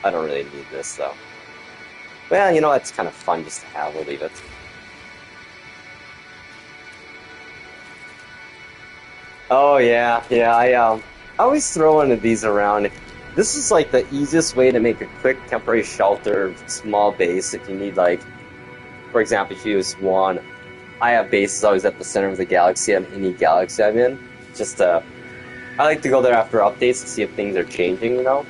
A: I don't really need this though. Well, you know, it's kind of fun just to have. We'll leave it. Oh yeah, yeah. I always throw one of these around. This is like the easiest way to make a quick temporary shelter, small base. If you need, like, for example, if you use one, I have bases always at the center of the galaxy, of any galaxy I'm in. Just I like to go there after updates to see if things are changing. You know,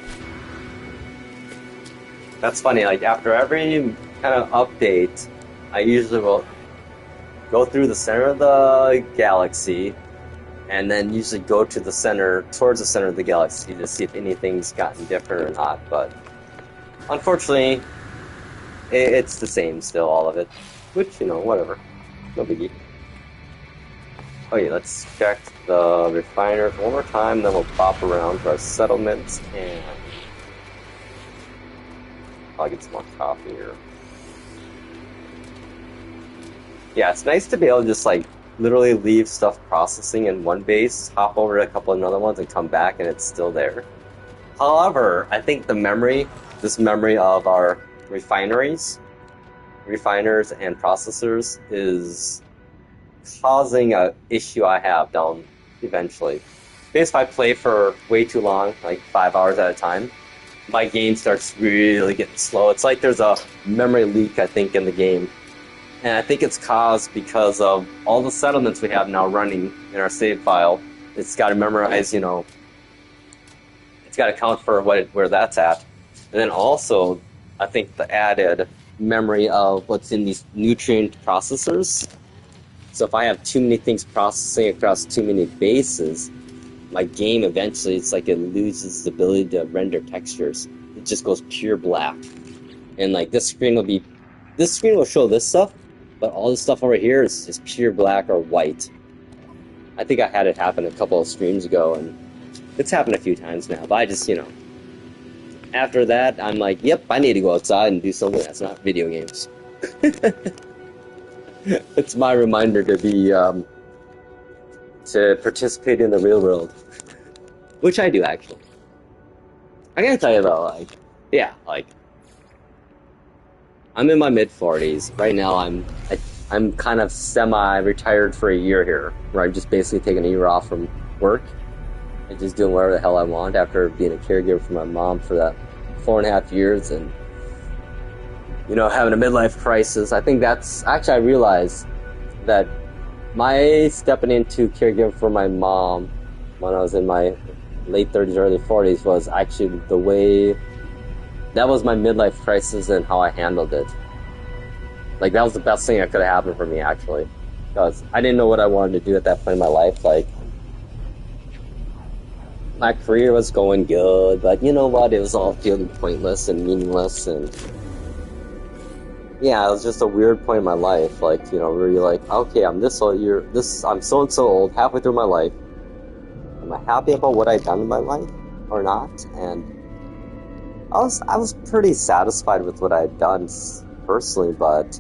A: that's funny. Like after every kind of update, I usually will go through the center of the galaxy, and then usually go to the center, towards the center of the galaxy to see if anything's gotten different or not. But unfortunately, it's the same still, all of it. Which, you know, whatever. No biggie. Okay, let's check the refiners one more time, then we'll pop around to our settlements, and I'll get some more coffee here. Yeah, it's nice to be able to just, like, literally leave stuff processing in one base, hop over to a couple of other ones, and come back, and it's still there. However, I think this memory of our refiners and processors is causing a issue I have down eventually. Because if I play for way too long, like 5 hours at a time, my game starts really getting slow. It's like there's a memory leak, I think, in the game. And I think it's caused because of all the settlements we have now running in our save file. It's got to memorize, you know, it's got to count for where that's at. And then also, I think the added memory of what's in these nutrient processors. So if I have too many things processing across too many bases, my game eventually, it's like it loses the ability to render textures. It just goes pure black. And like this screen will show this stuff, but all this stuff over here is just pure black or white. I think I had it happen a couple of streams ago, and it's happened a few times now, but I just, you know, after that, I'm like, yep, I need to go outside and do something that's not video games. It's my reminder to be, to participate in the real world. Which I do, actually. I gotta tell you though, like, yeah, like, I'm in my mid-40s. Right now, I'm kind of semi-retired for a year here, where I'm just basically taking a year off from work and just doing whatever the hell I want after being a caregiver for my mom for that 4.5 years and, you know, having a midlife crisis. I think that's, actually I realized that my stepping into caregiving for my mom when I was in my late 30s, early 40s was actually the way, that was my midlife crisis and how I handled it. Like, that was the best thing that could have happened for me, actually. Because I didn't know what I wanted to do at that point in my life. Like, my career was going good, but you know what? It was all feeling pointless and meaningless, and yeah, it was just a weird point in my life. Like, you know, where you're like, okay, I'm this old, I'm so and so old, halfway through my life. Am I happy about what I've done in my life or not? And I was pretty satisfied with what I'd done personally, but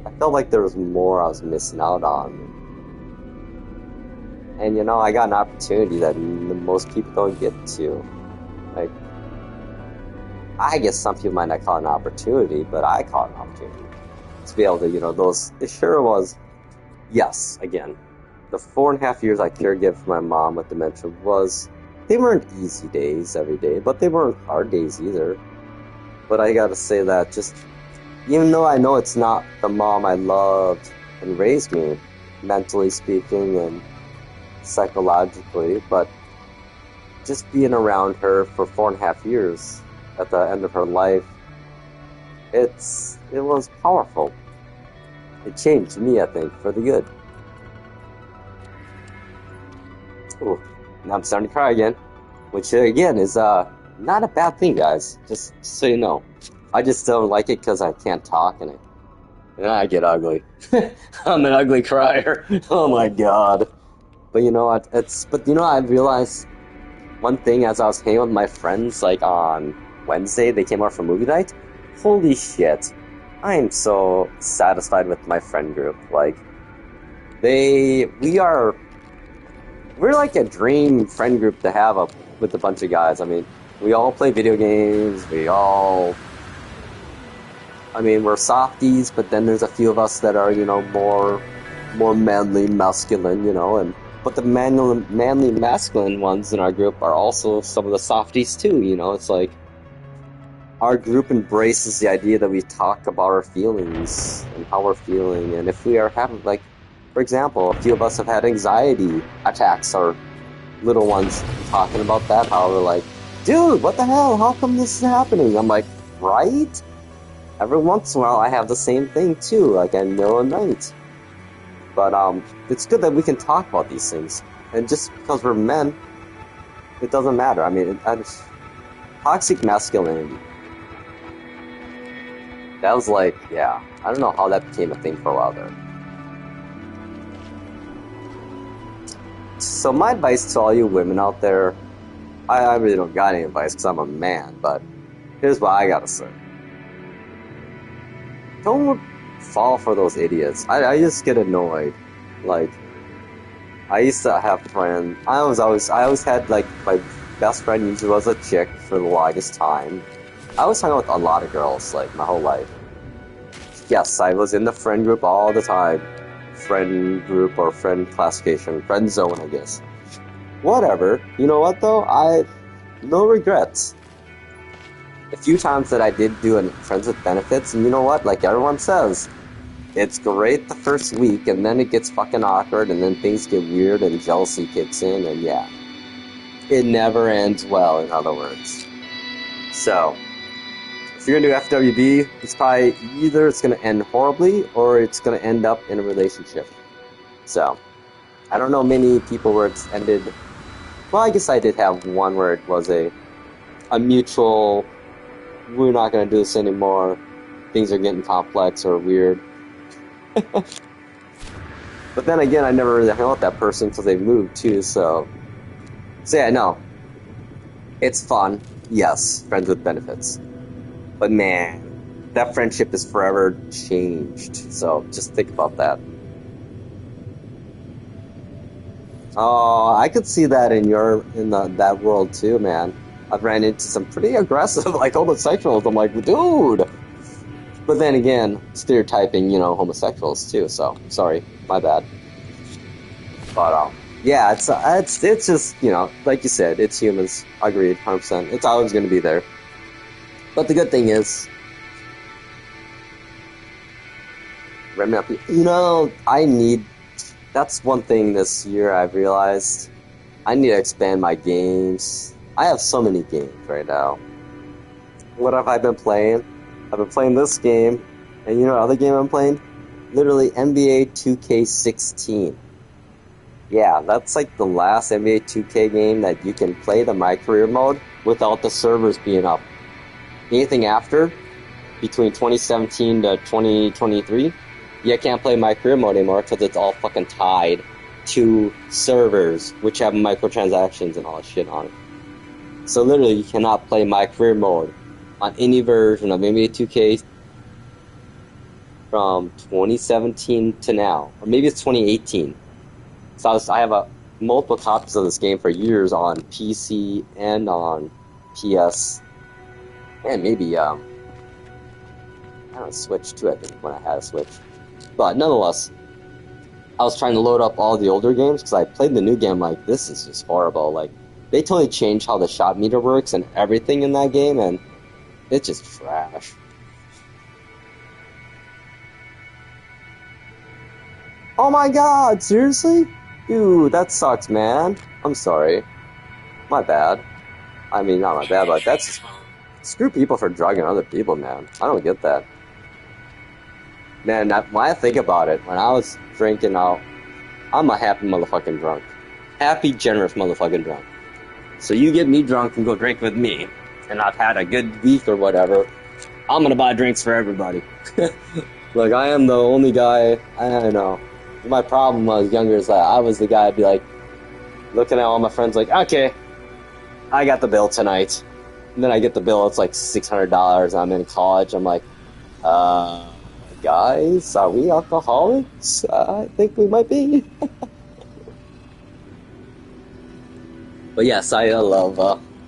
A: I felt like there was more I was missing out on. And you know, I got an opportunity that most people don't get to. Like, I guess some people might not call it an opportunity, but I call it an opportunity to be able to, you know, it sure was. Yes, again, the 4.5 years I caregave for my mom with dementia they weren't easy days every day, but they weren't hard days either. But I gotta say that even though I know it's not the mom I loved and raised me, mentally speaking and psychologically, but just being around her for 4.5 years at the end of her life, it was powerful. It changed me, I think, for the good. Ooh, now I'm starting to cry again, which again is not a bad thing, guys. Just so you know, I just don't like it because I can't talk and I get ugly. I'm an ugly crier. Oh my god. But you know what? I realized one thing as I was hanging with my friends, like on Wednesday, they came out for movie night. Holy shit. I am so satisfied with my friend group. Like, we're like a dream friend group to have up with a bunch of guys. I mean, we all play video games, we're softies, but then there's a few of us that are, you know, more manly, masculine, you know, but the manly, masculine ones in our group are also some of the softies too, you know. It's like our group embraces the idea that we talk about our feelings and how we're feeling, and if we are having, like, for example, a few of us have had anxiety attacks, or little ones talking about that, how they're like, dude, what the hell, how come this is happening? I'm like, right? Every once in a while I have the same thing too, like in the middle of the night. But it's good that we can talk about these things. And just because we're men, it doesn't matter. I mean, toxic masculinity. That was like, yeah, I don't know how that became a thing for a while there. So my advice to all you women out there, I really don't got any advice because I'm a man, but here's what I gotta say. Don't fall for those idiots. I just get annoyed. Like, I used to have friends. I always had, like, my best friend usually was a chick for the longest time. I was hanging out with a lot of girls, like, my whole life. Yes, I was in the friend group all the time. Friend group or friend classification. Friend zone, I guess. Whatever. You know what, though? No regrets. A few times that I did do a Friends with Benefits, and you know what? Like everyone says, it's great the first week, and then it gets fucking awkward, and then things get weird, and jealousy kicks in, and yeah. It never ends well, in other words. So, if you're gonna do FWB, it's probably either it's gonna end horribly, or it's gonna end up in a relationship. So, I don't know many people where it's ended. Well, I guess I did have one where it was a mutual, we're not going to do this anymore, things are getting complex or weird. But then again, I never really hung out with that person until they moved too, so yeah, no. It's fun, yes, friends with benefits. But man, that friendship is forever changed, so just think about that. Oh, I could see that in that world too, man. I've ran into some pretty aggressive, like, homosexuals. I'm like, dude. But then again, stereotyping, you know, homosexuals too. So sorry, my bad. But yeah, it's just, you know, like you said, it's humans. Agreed, 100%. It's always going to be there. But the good thing is, you know, that's one thing this year I've realized. I need to expand my games. I have so many games right now. What have I been playing? I've been playing this game, and you know what other game I'm playing? Literally NBA 2K16. Yeah, that's like the last NBA 2K game that you can play the My Career mode without the servers being up. Anything after, between 2017 to 2023, you can't play My Career mode anymore because it's all fucking tied to servers, which have microtransactions and all that shit on it. So literally, you cannot play My Career mode on any version of NBA 2K from 2017 to now, or maybe it's 2018. So I have multiple copies of this game for years on PC and on PS, and maybe I don't know, Switch too. I think when I had a Switch, but nonetheless, I was trying to load up all the older games because I played the new game. Like, this is just horrible. Like, they totally changed how the shot meter works and everything in that game, and it's just trash. Oh my god, seriously? Dude, that sucks, man. I'm sorry. My bad. I mean, not my bad, but that's just... Screw people for drugging other people, man. I don't get that. Man, when I think about it, when I was drinking out, I'm a happy motherfucking drunk. Happy, generous motherfucking drunk. So you get me drunk and go drink with me, and I've had a good week or whatever, I'm gonna buy drinks for everybody. Like, I am the only guy, I don't know. My problem was younger is that I was the guy I'd be like, looking at all my friends like, okay, I got the bill tonight. And then I get the bill, it's like $600, I'm in college, I'm like, guys, are we alcoholics? I think we might be. But yes, I love,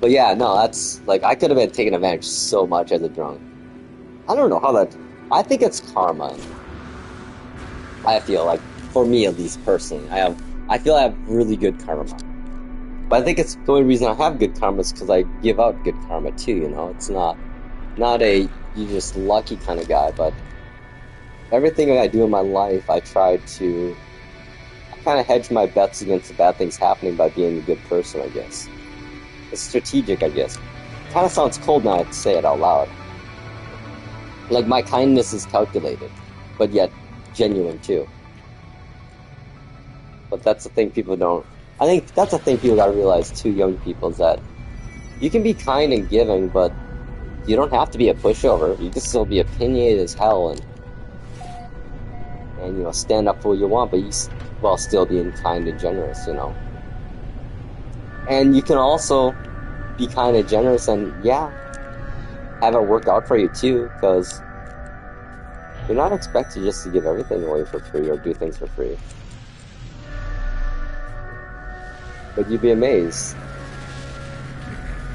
A: but yeah, no, that's, like, I could have been taken advantage so much as a drunk. I don't know how that, I think it's karma. I feel like, for me at least, personally, I feel I have really good karma. But I think it's the only reason I have good karma is because I give out good karma too, you know? It's not a, you're just lucky kind of guy, but everything I do in my life, I try to kind of hedge my bets against the bad things happening by being a good person, I guess. It's strategic, I guess. It kind of sounds cold now to say it out loud. Like, my kindness is calculated, but yet genuine too. But that's the thing people don't... I think that's the thing people gotta realize too, young people, is that you can be kind and giving, but you don't have to be a pushover. You can still be opinionated as hell and you know, stand up for what you want, but you while still being kind and generous, you know. And you can also be kind and generous and, yeah, have it work out for you too, because you're not expected just to give everything away for free or do things for free. But you'd be amazed.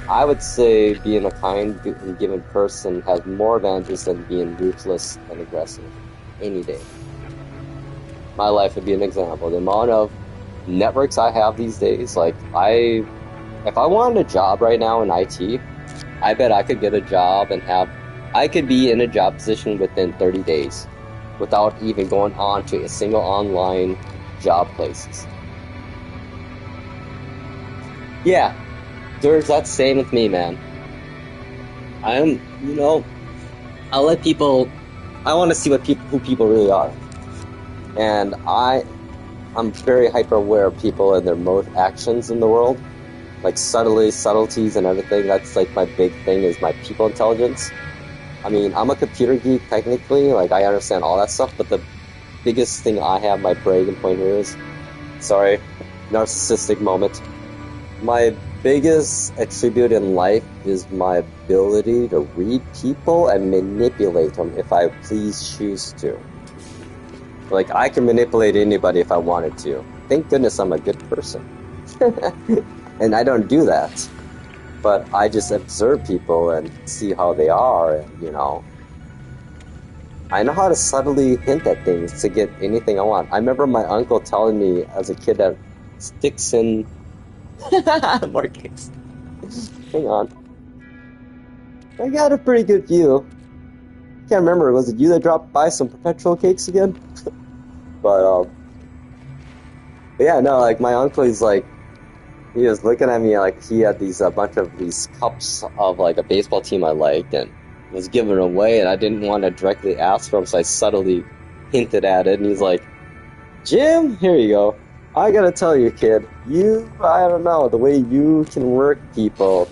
A: I would say being a kind and giving person has more advantages than being ruthless and aggressive any day. My life would be an example. The amount of networks I have these days, like, if I wanted a job right now in IT, I bet I could get a job and I could be in a job position within 30 days without even going on to a single online job places. Yeah, there's that same with me, man. You know, I want to see who people really are. And I'm very hyper aware of people and their actions in the world. Like subtleties and everything. That's like my big thing is my people intelligence. I mean, I'm a computer geek technically, like I understand all that stuff, but the biggest thing I have, my bragging point here is, sorry, narcissistic moment. My biggest attribute in life is my ability to read people and manipulate them if I choose to. Like, I can manipulate anybody if I wanted to. Thank goodness I'm a good person. And I don't do that. But I just observe people and see how they are, and, you know. I know how to subtly hint at things to get anything I want. I remember my uncle telling me as a kid that sticks in... More cakes. Hang on. I got a pretty good view. Can't remember, was it you that dropped by some perpetual cakes again? But yeah, no, like, my uncle, he was looking at me like he had a bunch of these cups of, like, a baseball team I liked and was giving it away, and I didn't want to directly ask for him, so I subtly hinted at it, and he's like, Jim, here you go. I gotta tell you, kid, I don't know, the way you can work people,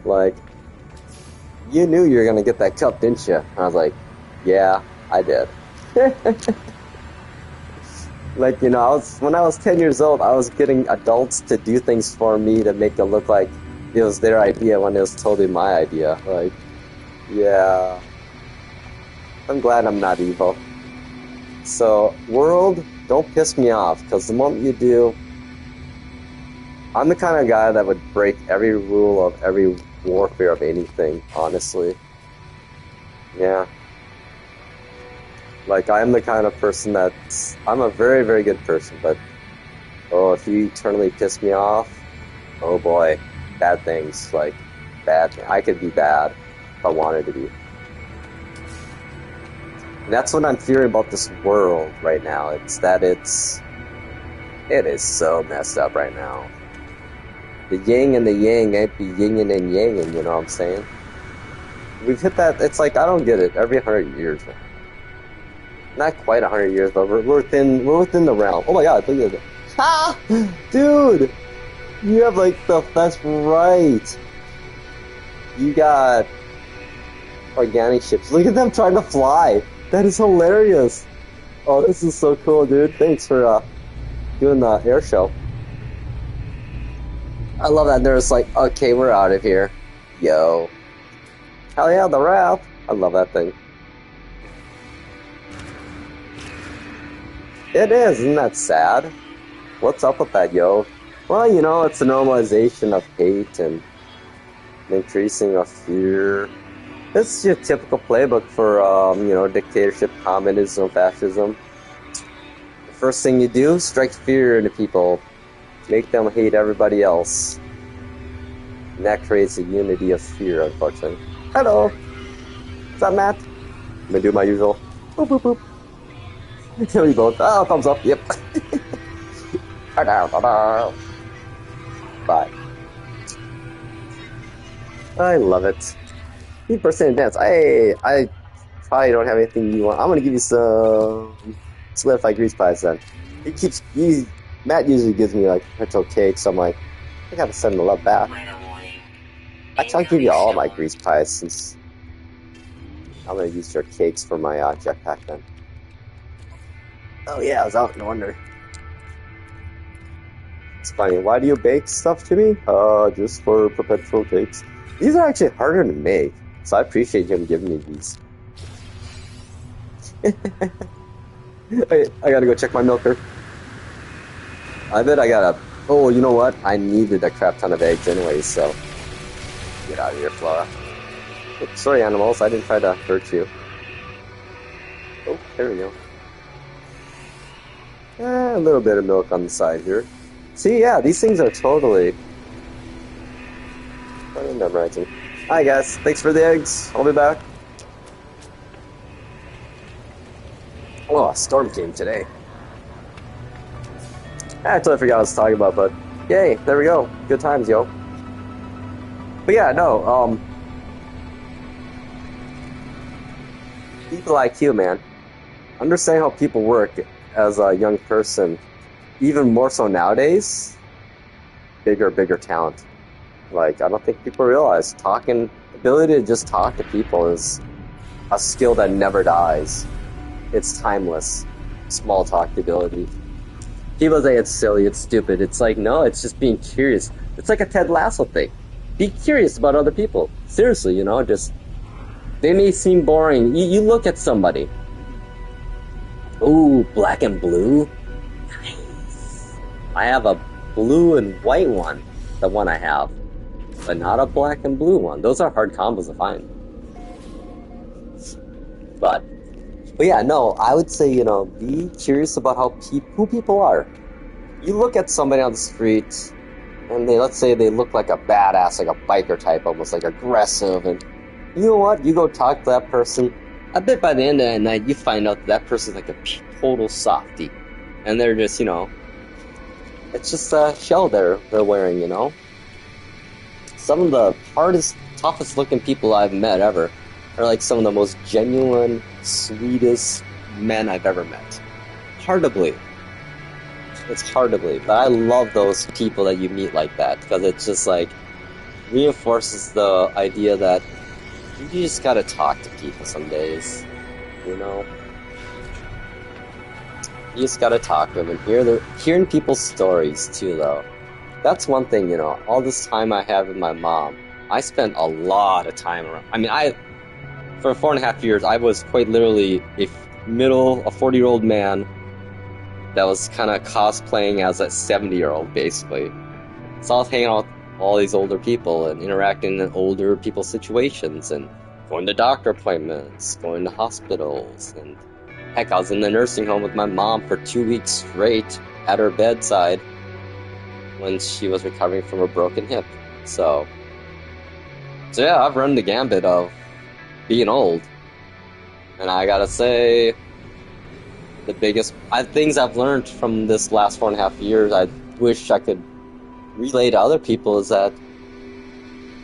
A: like, you knew you were gonna get that cup, didn't you? And I was like, yeah, I did. Like, when I was 10 years old, I was getting adults to do things for me to make it look like it was their idea when it was totally my idea. Like, yeah, I'm glad I'm not evil. So, world, don't piss me off, because the moment you do, I'm the kind of guy that would break every rule of every warfare of anything, honestly. Yeah. Like, I'm the kind of person I'm a very, very good person, but, oh, if you eternally piss me off, oh boy, bad things, like, I could be bad if I wanted to be. And that's what I'm fearing about this world right now. It is so messed up right now. The yin and the yang ain't be yinging and yanging, you know what I'm saying? We've hit that, it's like, I don't get it, every 100 years. Not quite 100 years, but we're within the realm. Oh my god, look at it. Ha! Dude! You have that's right. You got organic ships. Look at them trying to fly. That is hilarious. Oh, this is so cool, dude. Thanks for doing the air show. I love that they're just like, okay, we're out of here. Yo. Hell yeah, the Wrath. I love that thing. It is, isn't that sad? What's up with that, yo? Well, it's the normalization of hate and increasing of fear. It's your typical playbook for, dictatorship, communism, fascism. The first thing you do, strike fear into people. Make them hate everybody else. And that creates a unity of fear, unfortunately. Hello! What's up, Matt? I'm gonna do my usual. Boop, boop, boop. We both. Oh, thumbs up, yep. Bye. I love it. 8% advance. I probably don't have anything you want. I'm gonna give you some solidified grease pies then. Matt usually gives me petrol cakes, so I'm like, I gotta send him the love back. Actually, I'll give you all my grease pies since I'm gonna use your cakes for my jetpack then. Oh yeah, I was out in wonder. It's funny. Why do you bake stuff to me? Just for perpetual cakes. These are actually harder to make, so I appreciate him giving me these. I gotta go check my milker. I bet I gotta... Oh, you know what? I needed a crap ton of eggs anyway, so... Get out of here, Flora. Oops, sorry, animals. I didn't try to hurt you. Oh, there we go. A little bit of milk on the side here. See, yeah, these things are totally memorizing. Hi, guys. Thanks for the eggs. I'll be back. Oh, a storm came today. I totally forgot what I was talking about, but yay, there we go. Good times, yo. But yeah, no, people IQ, man. Understanding how people work as a young person, even more so nowadays, bigger talent. Like, I don't think people realize ability to just talk to people is a skill that never dies. It's timeless. Small talk ability. People say it's silly, it's stupid. It's like, no, it's just being curious. It's like a Ted Lasso thing. Be curious about other people. Seriously, they may seem boring. You look at somebody. Ooh, black and blue? Nice. I have a blue and white one, the one I have. But not a black and blue one. Those are hard combos to find. But yeah, no, I would say, be curious about who people are. You look at somebody on the street, and let's say they look like a badass, like a biker type, almost like aggressive, and you know what? You go talk to that person. I bet by the end of the night, you find out that person's like a total softie. And they're just, it's just a shell they're wearing, Some of the hardest, toughest looking people I've met ever are like some of the most genuine, sweetest men I've ever met. Hard to believe. it's hard to believe. But I love those people that you meet like that, because it's just like reinforces the idea that you just gotta talk to people some days, you know? You just gotta talk to them and hearing people's stories too, though. That's one thing, you know, all this time I have with my mom, I spent a lot of time around. I mean, for 4.5 years, I was quite literally a 40-year-old man that was kind of cosplaying as a 70-year-old, basically. So I was hanging out with all these older people and interacting in older people's situations and going to doctor appointments, going to hospitals, and heck, I was in the nursing home with my mom for 2 weeks straight at her bedside when she was recovering from her broken hip. So yeah, I've run the gambit of being old. And I gotta say, the biggest things I've learned from this last 4.5 years, I wish I could relay to other people, is that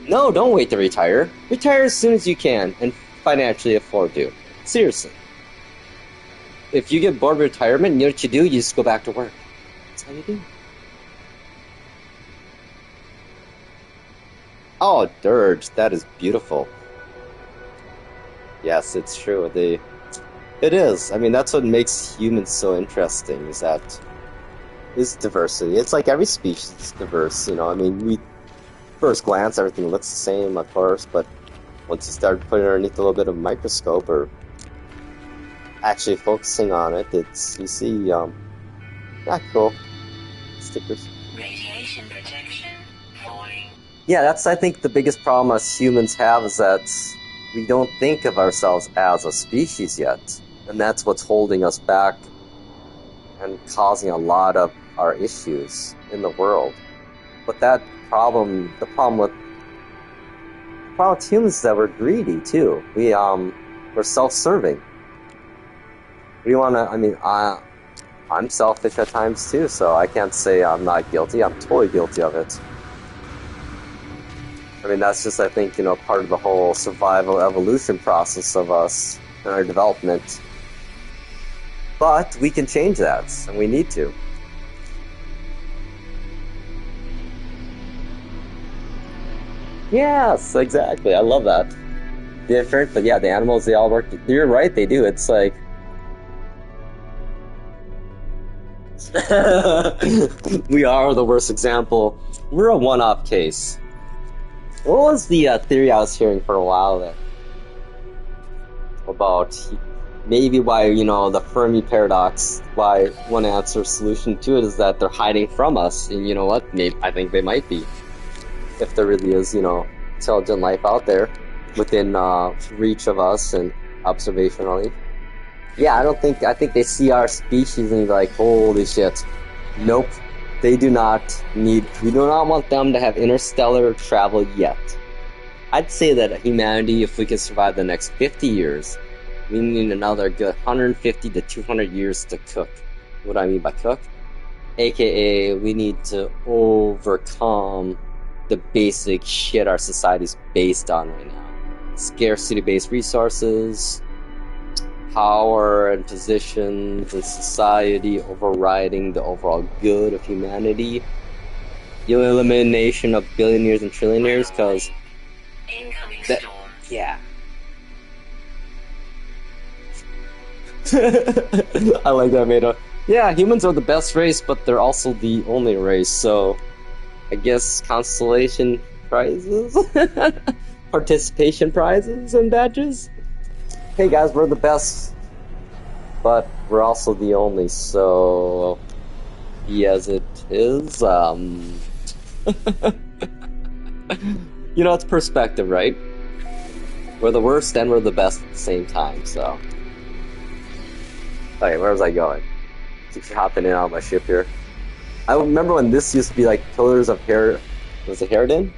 A: no, don't wait to retire. Retire as soon as you can and financially afford to. Seriously. If you get bored of retirement, you know what you do? You just go back to work. That's how you do. Oh, dirge, that is beautiful. Yes, it's true. It is. I mean, that's what makes humans so interesting, is diversity. It's like every species is diverse, you know. I mean, first glance, everything looks the same, of course, but once you start putting it underneath a little bit of a microscope or actually focusing on it, you see, yeah, cool. Stickers. Radiation protection falling. Yeah, that's, I think, the biggest problem us humans have, is that we don't think of ourselves as a species yet. And that's what's holding us back and causing a lot of our issues in the world. But the problem with humans is that we're greedy too. We're self-serving. We wanna, I mean, I'm selfish at times too, so I can't say I'm not guilty. I'm totally guilty of it. I mean, that's just, I think, you know, part of the whole survival evolution process of us and our development. But we can change that, and we need to. Yes, exactly. I love that. Different, but yeah, the animals, they all work. You're right, they do. It's like... we are the worst example. We're a one-off case. What was the theory I was hearing for a while there? About maybe why, you know, the Fermi paradox, why one answer solution to it is that they're hiding from us. And you know what? Maybe, I think they might be. If there really is, you know, intelligent life out there within reach of us and observationally. Yeah, I think they see our species and they're like, holy shit. Nope. They do not need, we do not want them to have interstellar travel yet. I'd say that humanity, if we can survive the next 50 years, we need another good 150 to 200 years to cook. What do I mean by cook? AKA, we need to overcome the basic shit our society's based on right now. Scarcity-based resources, power and positions in society overriding the overall good of humanity, the elimination of billionaires and trillionaires, because yeah. I like that, Meta. Yeah, humans are the best race, but they're also the only race, so I guess constellation prizes? Participation prizes and badges? Hey guys, we're the best, but we're also the only, so be as it is. You know, it's perspective, right? We're the worst and we're the best at the same time, so. Okay, where was I going? Keep hopping in and out of my ship here. I remember when this used to be like pillars of hair. Was it Harridan?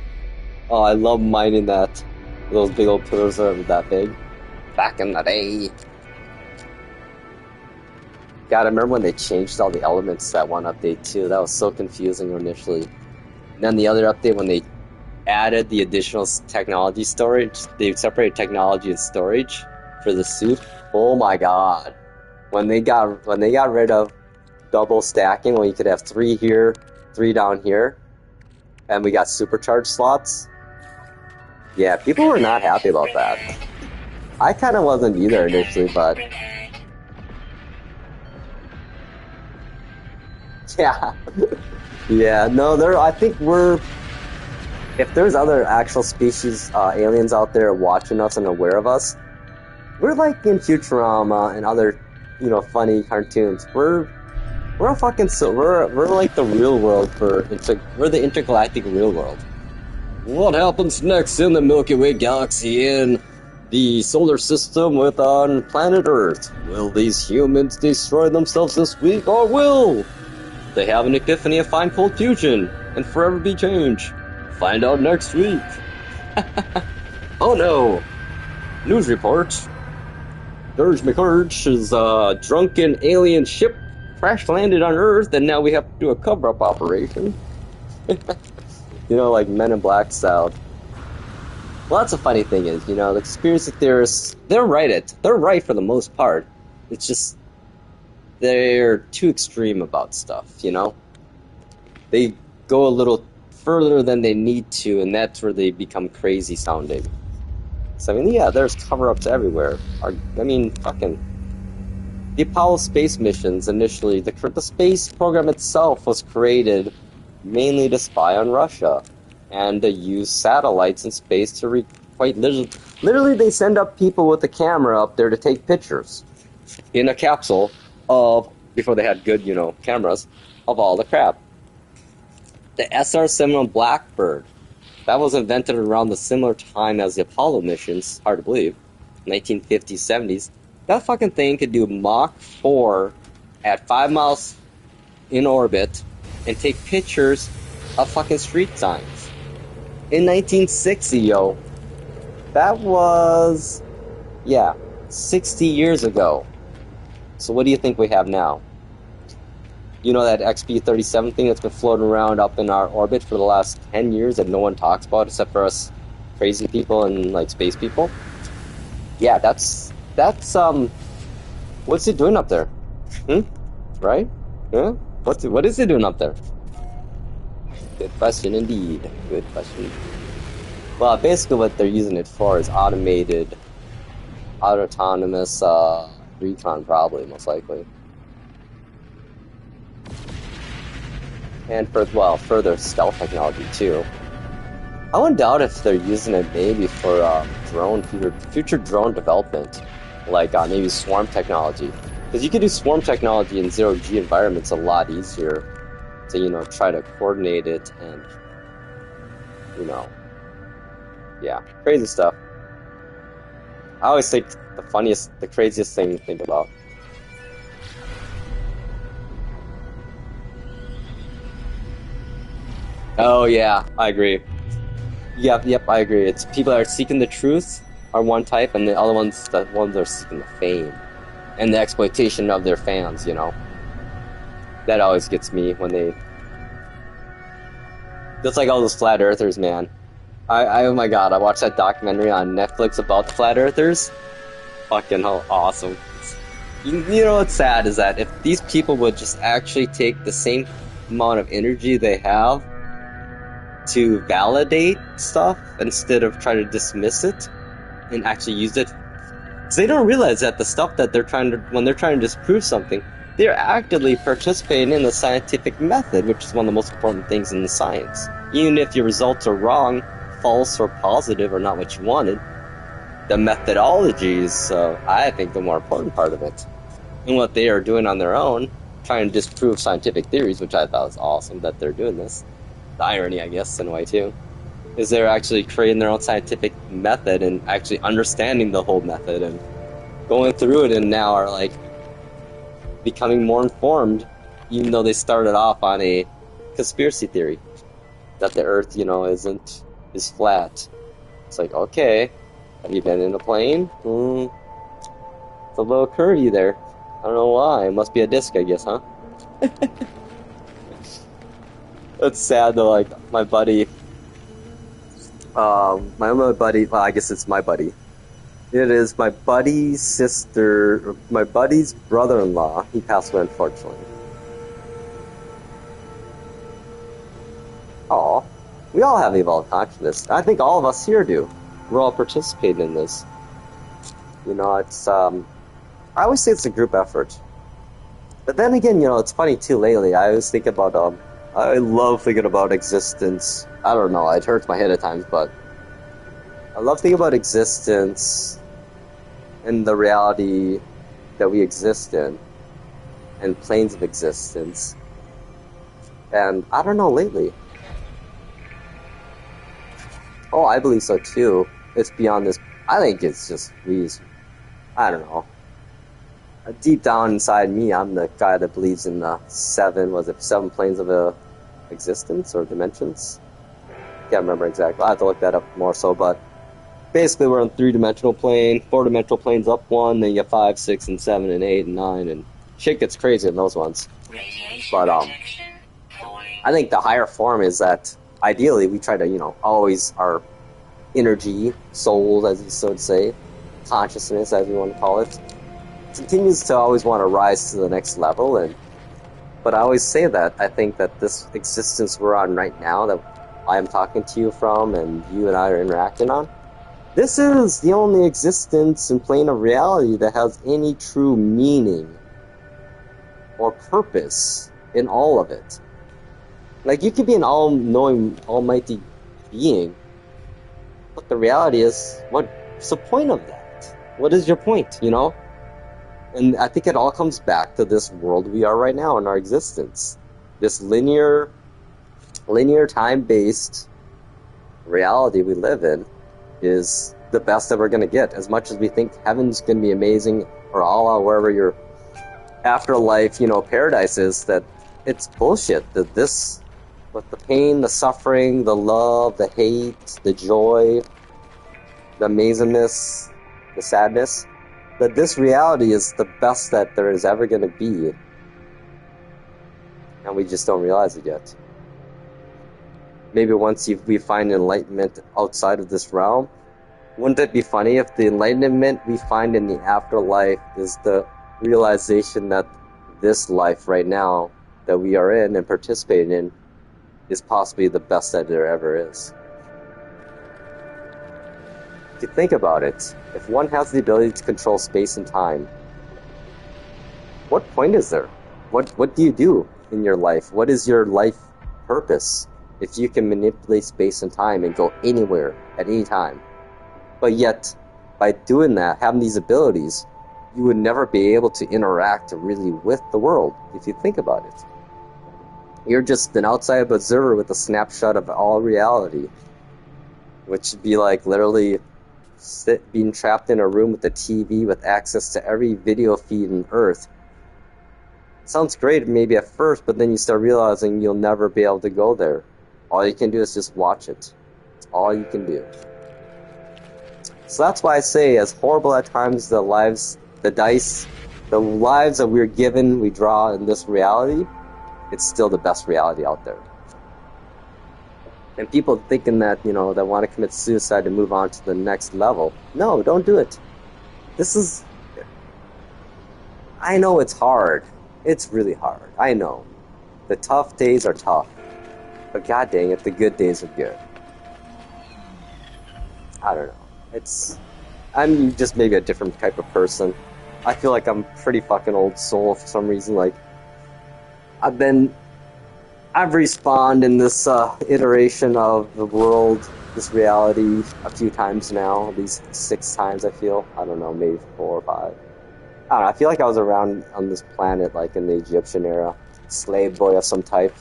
A: Oh, I love mining that. Those big old pillars that are that big. Back in the day. God, I remember when they changed all the elements that one update too. That was so confusing initially. And then the other update, when they added the additional technology storage, they separated technology and storage for the suit. Oh my god. When they got rid of double stacking when you could have 3 here, 3 down here, and we got supercharged slots. Yeah, people were not happy about that. I kind of wasn't either initially, but yeah, yeah. No, I think we're. If there's other actual species, aliens out there watching us and aware of us, we're like in Futurama and other, funny cartoons. We're a fucking we're like the real world we're the intergalactic real world. What happens next in the Milky Way galaxy in the solar system on planet Earth? Will these humans destroy themselves this week, or will they have an epiphany and find cold fusion and forever be changed? Find out next week. Oh no! News report. Dirge McCurge drunken alien ship crash landed on Earth, and now we have to do a cover-up operation. Like Men in Black style. Well, that's a funny thing is, the conspiracy theorists, they're right for the most part. It's just, they're too extreme about stuff, They go a little further than they need to, and that's where they become crazy sounding. So, yeah, there's cover-ups everywhere. Fucking... The Apollo space missions, initially, the space program itself was created mainly to spy on Russia, and to use satellites in space to quite literally, they send up people with a camera up there to take pictures in a capsule before they had good, cameras, of all the crap. The SR-71 Blackbird, that was invented around the similar time as the Apollo missions, hard to believe, 1950s, 70s. That fucking thing could do Mach 4 at 5 miles in orbit and take pictures of fucking street signs. In 1960, yo. That was, 60 years ago. So what do you think we have now? That XB-37 thing that's been floating around up in our orbit for the last 10 years that no one talks about except for us crazy people and, space people? Yeah, that's, what's it doing up there? Right? Yeah? What is it doing up there? Good question indeed. Good question. Well, basically what they're using it for is autonomous recon, probably, most likely. And further stealth technology too. I wouldn't doubt if they're using it maybe for future drone development, like maybe swarm technology. Because you can do swarm technology in zero-G environments a lot easier to, try to coordinate it and, crazy stuff. I always think the craziest thing to think about. Oh yeah, I agree. Yep, I agree. It's people that are seeking the truth are one type, and the other ones are seeking the fame and the exploitation of their fans. That always gets me when they. Just like all those flat earthers, man. Oh my god, I watched that documentary on Netflix about the flat earthers. Fucking hell, awesome. What's sad is that if these people would just actually take the same amount of energy they have to validate stuff instead of try to dismiss it and actually use it. So they don't realize that the stuff that when they're trying to disprove something, they're actively participating in the scientific method, which is one of the most important things in the science. Even if your results are wrong, false, or positive, or not what you wanted, the methodology is, I think, the more important part of it. And what they are doing on their own, trying to disprove scientific theories, which I thought was awesome that they're doing this. The irony, I guess, in a way, too, is they're actually creating their own scientific method and actually understanding the whole method and going through it, and now are, becoming more informed, even though they started off on a conspiracy theory that the Earth, is flat. It's like, okay, have you been in a plane? It's a little curvy there. I don't know why. It must be a disc, I guess, huh? It's sad though, my buddy, my other buddy, well, I guess it's my buddy. It is my buddy's brother-in-law. He passed away, unfortunately. We all have evolved consciousness. I think all of us here do. We're all participating in this. You know, it's I always say it's a group effort. But then again, you know, it's funny too lately. I always think about I love thinking about existence. I don't know, it hurts my head at times, but I love thinking about existence and the reality that we exist in and planes of existence. And I don't know lately. Oh, I believe so too. It's beyond this. I think it's just I don't know. Deep down inside me, I'm the guy that believes in the seven planes of existence or dimensions? Can't remember exactly. I have to look that up more so, but basically we're on 3-dimensional plane, 4-dimensional planes up one, then you have 5, 6, and 7, and 8, and 9, and shit gets crazy in those ones. But I think the higher form is that ideally we try to, you know, always our energy, souls, as you so would say, consciousness, as you want to call it, continues to always want to rise to the next level. But I always say that I think that this existence we're on right now, that I am talking to you from and you and I are interacting on, this is the only existence and plane of reality that has any true meaning or purpose in all of it. Like, you could be an all-knowing, almighty being, but the reality is, what's the point of that? What is your point, you know? And I think it all comes back to this world we are right now in our existence. This linear time-based reality we live in is the best that we're going to get. As much as we think heaven's going to be amazing, or Allah, wherever your afterlife, you know, paradise is, that it's bullshit. That this, with the pain, the suffering, the love, the hate, the joy, the amazingness, the sadness, that this reality is the best that there is ever going to be. And we just don't realize it yet. Maybe once we find enlightenment outside of this realm, wouldn't it be funny if the enlightenment we find in the afterlife is the realization that this life right now that we are in and participating in is possibly the best that there ever is? If you think about it, if one has the ability to control space and time, what point is there? What do you do in your life? What is your life purpose if you can manipulate space and time and go anywhere at any time? But yet, by doing that, having these abilities, you would never be able to interact really with the world, if you think about it. You're just an outside observer with a snapshot of all reality, which would be like literally being trapped in a room with a TV with access to every video feed on Earth. Sounds great maybe at first, but then you start realizing you'll never be able to go there. All you can do is just watch it. It's all you can do. So that's why I say, as horrible at times the lives that we're given, we draw in this reality, it's still the best reality out there. And people thinking that, you know, that want to commit suicide to move on to the next level. No, don't do it. I know it's hard. It's really hard. I know. The tough days are tough. But god dang it, the good days are good. I don't know. I'm just maybe a different type of person. I feel like I'm pretty fucking old soul for some reason. Like, I've respawned in this iteration of the world, this reality, a few times now. At least 6 times, I feel. I don't know, maybe 4 or 5. I don't know, I feel like I was around on this planet, like, in the Egyptian era. Slave boy of some type.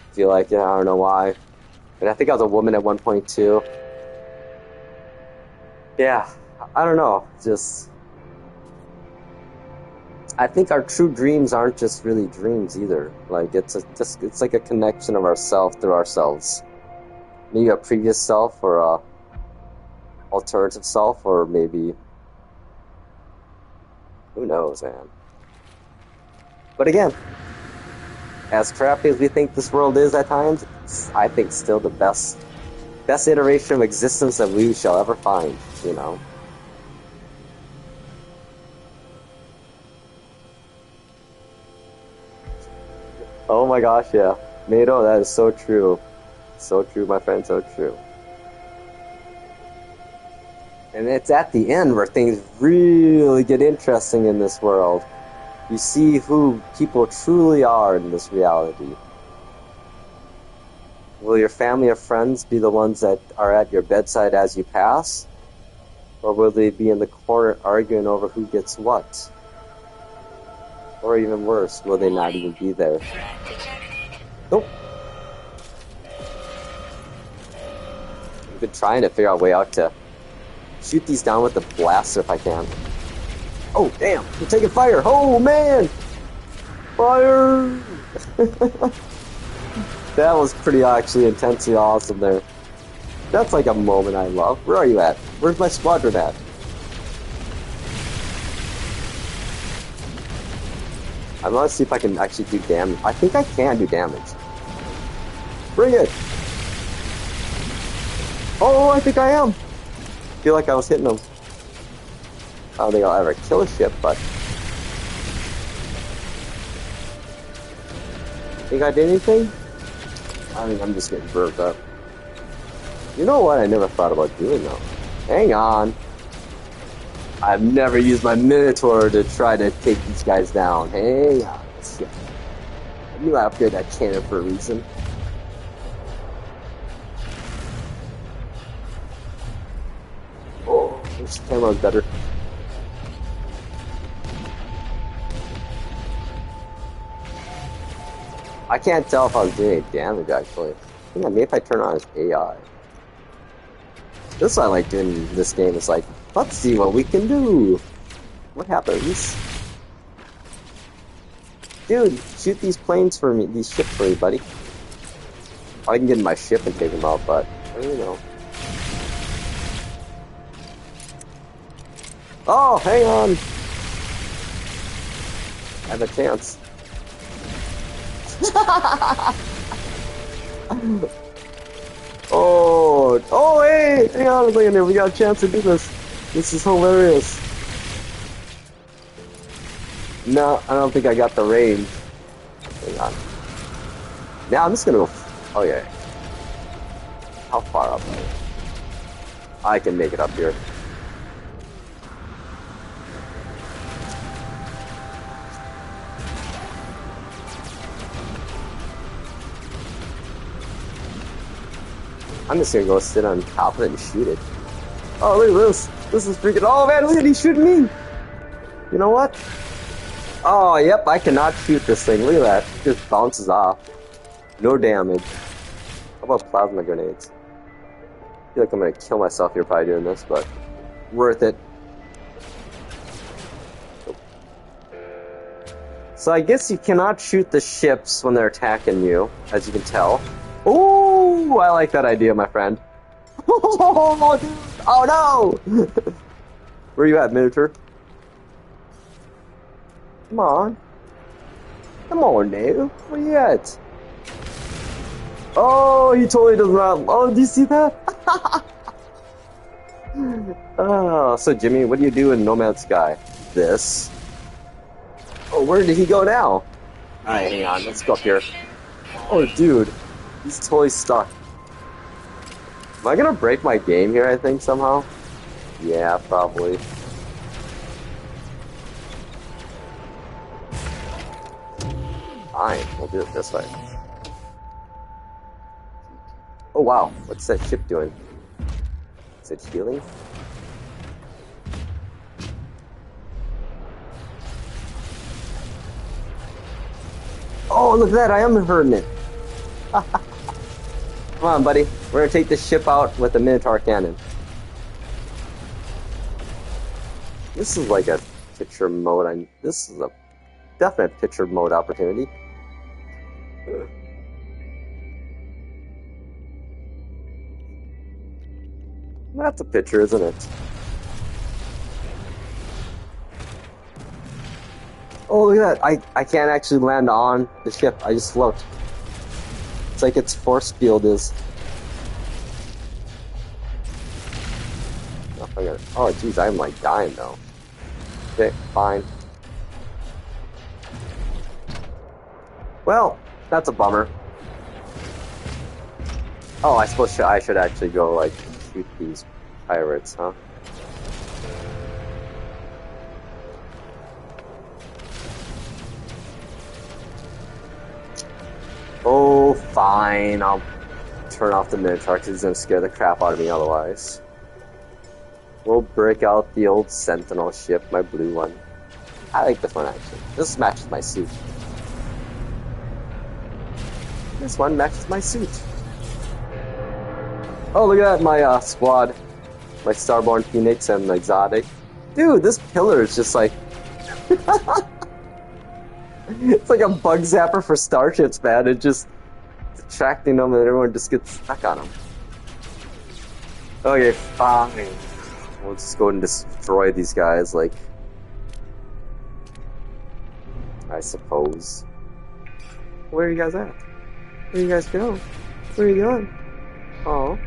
A: I feel like, yeah, I don't know why. And I think I was a woman at one point, too. Yeah, I don't know, I think our true dreams aren't just really dreams either. Like, it's like a connection of ourselves through ourselves. Maybe a previous self or a alternative self, or maybe, who knows, man. But again, as crappy as we think this world is at times, I think still the best iteration of existence that we shall ever find, you know. Oh my gosh, yeah. NATO, that is so true. So true, my friend, so true. And it's at the end where things really get interesting in this world. You see who people truly are in this reality. Will your family or friends be the ones that are at your bedside as you pass? Or will they be in the corner arguing over who gets what? Or even worse, will they not even be there? Nope. I've been trying to figure out a way out to shoot these down with the blaster if I can. Oh, damn! They're taking fire! Oh, man! Fire! That was pretty actually intensely awesome there. That's like a moment I love. Where are you at? Where's my squadron at? I want to see if I can actually do damage. I think I can do damage. Bring it! Oh, I think I am! I feel like I was hitting them. I don't think I'll ever kill a ship, but... Think I did anything? I think I'm just getting burnt up. You know what I never thought about doing though? Hang on. I've never used my Minotaur to try to take these guys down. Hang on. I knew I upgraded that cannon for a reason. Oh, this camera's better. I can't tell if I was doing any damage actually. I think maybe if I turn on his AI. This is what I like doing in this game. It's like, let's see what we can do. What happens? Dude, shoot these planes for me, these ships for me, buddy. I can get in my ship and take them out, but, you know. Oh, hang on! I have a chance. Oh, hey! Hang on a second here, we got a chance to do this. This is hilarious. No, I don't think I got the range. Hang on. Now I'm just gonna go. Oh, yeah. How far up? I can make it up here. I'm just gonna go sit on top of it and shoot it. Oh, look at this. This is freaking. Oh, man, look at he's shooting me. You know what? Oh, yep, I cannot shoot this thing. Look at that. It just bounces off. No damage. How about plasma grenades? I feel like I'm gonna kill myself here probably doing this, but worth it. So I guess you cannot shoot the ships when they're attacking you, as you can tell. Ooh, I like that idea, my friend. Oh, dude. Oh no! Where you at, Minotaur? Come on. Come on, now. Where you at? Oh, he totally does not. Oh, do you see that? Oh, so Jimmy, what do you do in No Man's Sky? This. Oh, where did he go now? Alright, hang on. Let's go up here. Oh, dude. He's totally stuck. Am I gonna break my game here, I think, somehow? Yeah, probably. Fine, we'll do it this way. Oh wow, what's that ship doing? Is it healing? Oh, look at that, I am hurting it. Come on, buddy. We're gonna take this ship out with a Minotaur cannon. This is like a picture mode. This is a definite picture mode opportunity. That's a picture, isn't it? Oh, look at that. I can't actually land on the ship. I just float. It's like its force field is. Oh, jeez, I'm like dying though. Okay, fine. Well, that's a bummer. Oh, I suppose I should actually go, like, shoot these pirates, huh? Oh, fine. I'll turn off the Minotaur because he's gonna scare the crap out of me otherwise. We'll break out the old Sentinel ship, my blue one. I like this one, actually. This matches my suit. This one matches my suit. Oh, look at that, my squad. My Starborn Phoenix and Exotic. Dude, this pillar is just like... it's like a bug zapper for starships, man. It just... attracting them and everyone just gets stuck on them. Okay, fine. We'll just go and destroy these guys, like... I suppose. Where are you guys at? Where you guys go? Where are you going? Oh.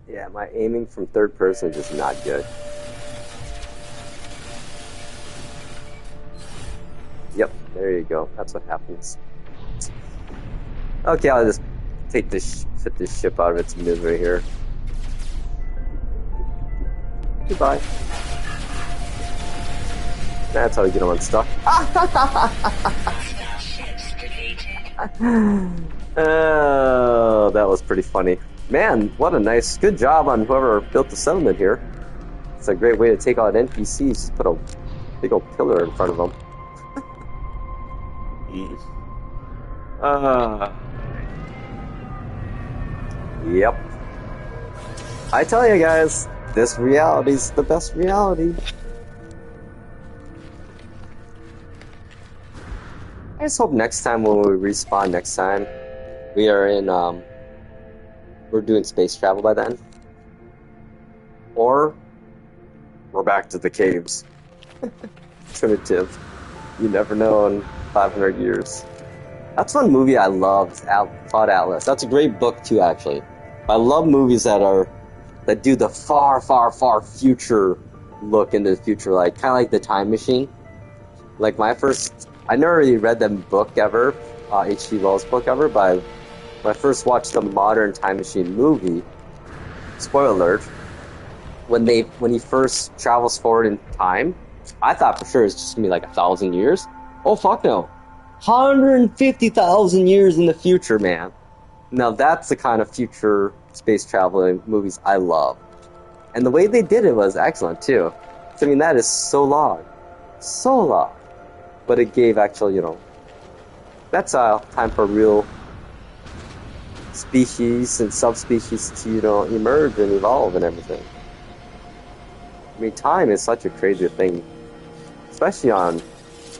A: Yeah, my aiming from third person is just not good. Yep, there you go. That's what happens. Okay, I'll just take this, fit this ship out of its misery here. Goodbye. That's how you get them unstuck. Oh, that was pretty funny. Man, what a nice, good job on whoever built the settlement here. It's a great way to take out NPCs. Just put a big old pillar in front of them. Yep. I tell you guys, this reality's the best reality. I just hope next time when we respawn next time, we are in, we're doing space travel by then. Or, we're back to the caves. Primitive. You never know in 500 years. That's one movie I loved, Cloud Atlas. That's a great book too, actually. I love movies that do the far, far, far future look into the future, like kind of like The Time Machine. Like I never really read the book ever, H.G. Wells' book ever, but when I first watched the modern Time Machine movie, spoiler alert, when he first travels forward in time, I thought for sure it's just gonna be like 1,000 years. Oh fuck no, 150,000 years in the future, man. Now that's the kind of future space traveling movies I love, and the way they did it was excellent too. I mean, that is so long, but it gave actual, that's time for real species and subspecies to emerge and evolve and everything. I mean, time is such a crazy thing, especially on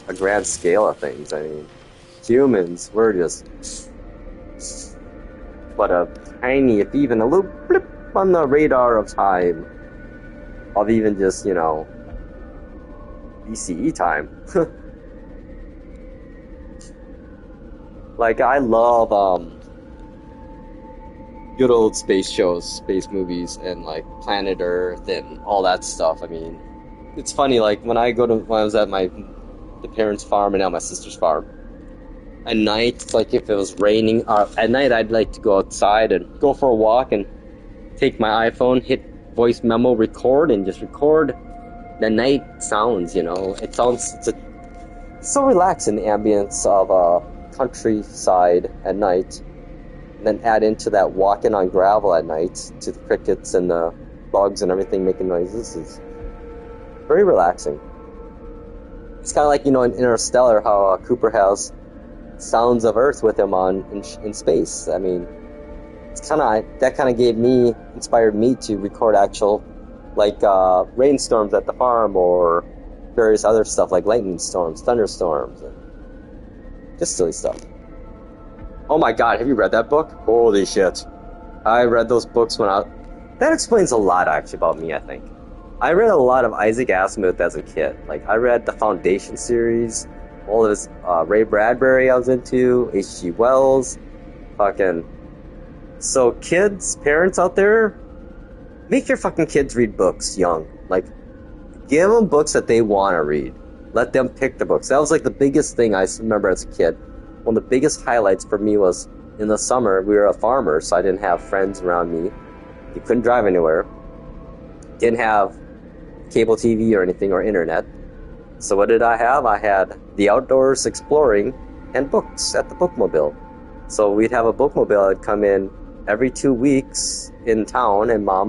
A: a grand scale of things. I mean, humans, we're just but a tiny, if even a little blip on the radar of time, of even just, BCE time. Like, I love, good old space shows, space movies, and, like, Planet Earth and all that stuff. I mean, it's funny, like, when I was at the parents' farm and now my sister's farm, at night, like if it was raining, at night I'd like to go outside and go for a walk and take my iPhone, hit voice memo, record, and just record the night sounds, It's so relaxing, the ambience of countryside at night, and then add into that walking on gravel at night to the crickets and the bugs and everything making noises is very relaxing. It's kind of like, in Interstellar, how Cooper has sounds of Earth with him in space. I mean, it's that kind of inspired me to record actual, like, rainstorms at the farm or various other stuff like lightning storms, thunderstorms, and just silly stuff. Oh my god, have you read that book? Holy shit. I read those books that explains a lot actually about me, I think. I read a lot of Isaac Asimov as a kid. Like, I read the Foundation series, all of his Ray Bradbury I was into, H.G. Wells, So kids, parents out there, make your fucking kids read books young. Like, Give them books that they want to read. Let them pick the books. That was like the biggest thing I remember as a kid. One of the biggest highlights for me was in the summer, we were a farmer, so I didn't have friends around me. You couldn't drive anywhere. Didn't have cable TV or anything or internet. So what did I have? I had the outdoors exploring and books at the bookmobile. So we'd have a bookmobile that'd come in every 2 weeks in town, and my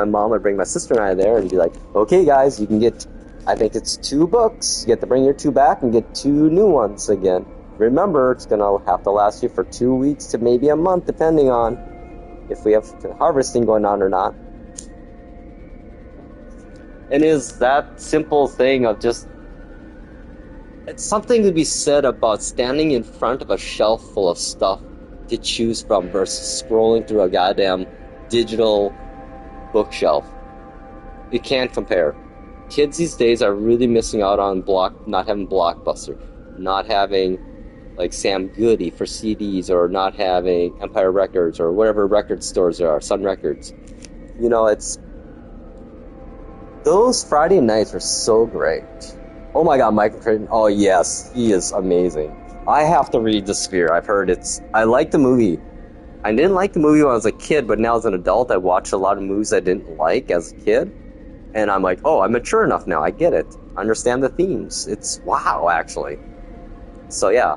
A: mom would bring my sister and I there and be like, okay guys, you can get, I think it's 2 books. You get to bring your 2 back and get 2 new ones again. Remember, it's going to have to last you for 2 weeks to maybe a month, depending on if we have harvesting going on or not. And is that simple thing of just, it's something to be said about standing in front of a shelf full of stuff to choose from versus scrolling through a goddamn digital bookshelf. You can't compare. Kids these days are really missing out on not having Blockbuster, not having like Sam Goody for CDs, or not having Empire Records or whatever record stores there are, Sun Records. You know, those Friday nights are so great. Oh my god, Michael Crichton. Oh yes, he is amazing. I have to read The Sphere. I've heard I like the movie. I didn't like the movie when I was a kid, but now as an adult, I watched a lot of movies I didn't like as a kid. And I'm like, oh, I'm mature enough now. I get it. I understand the themes. It's wow, actually. So yeah,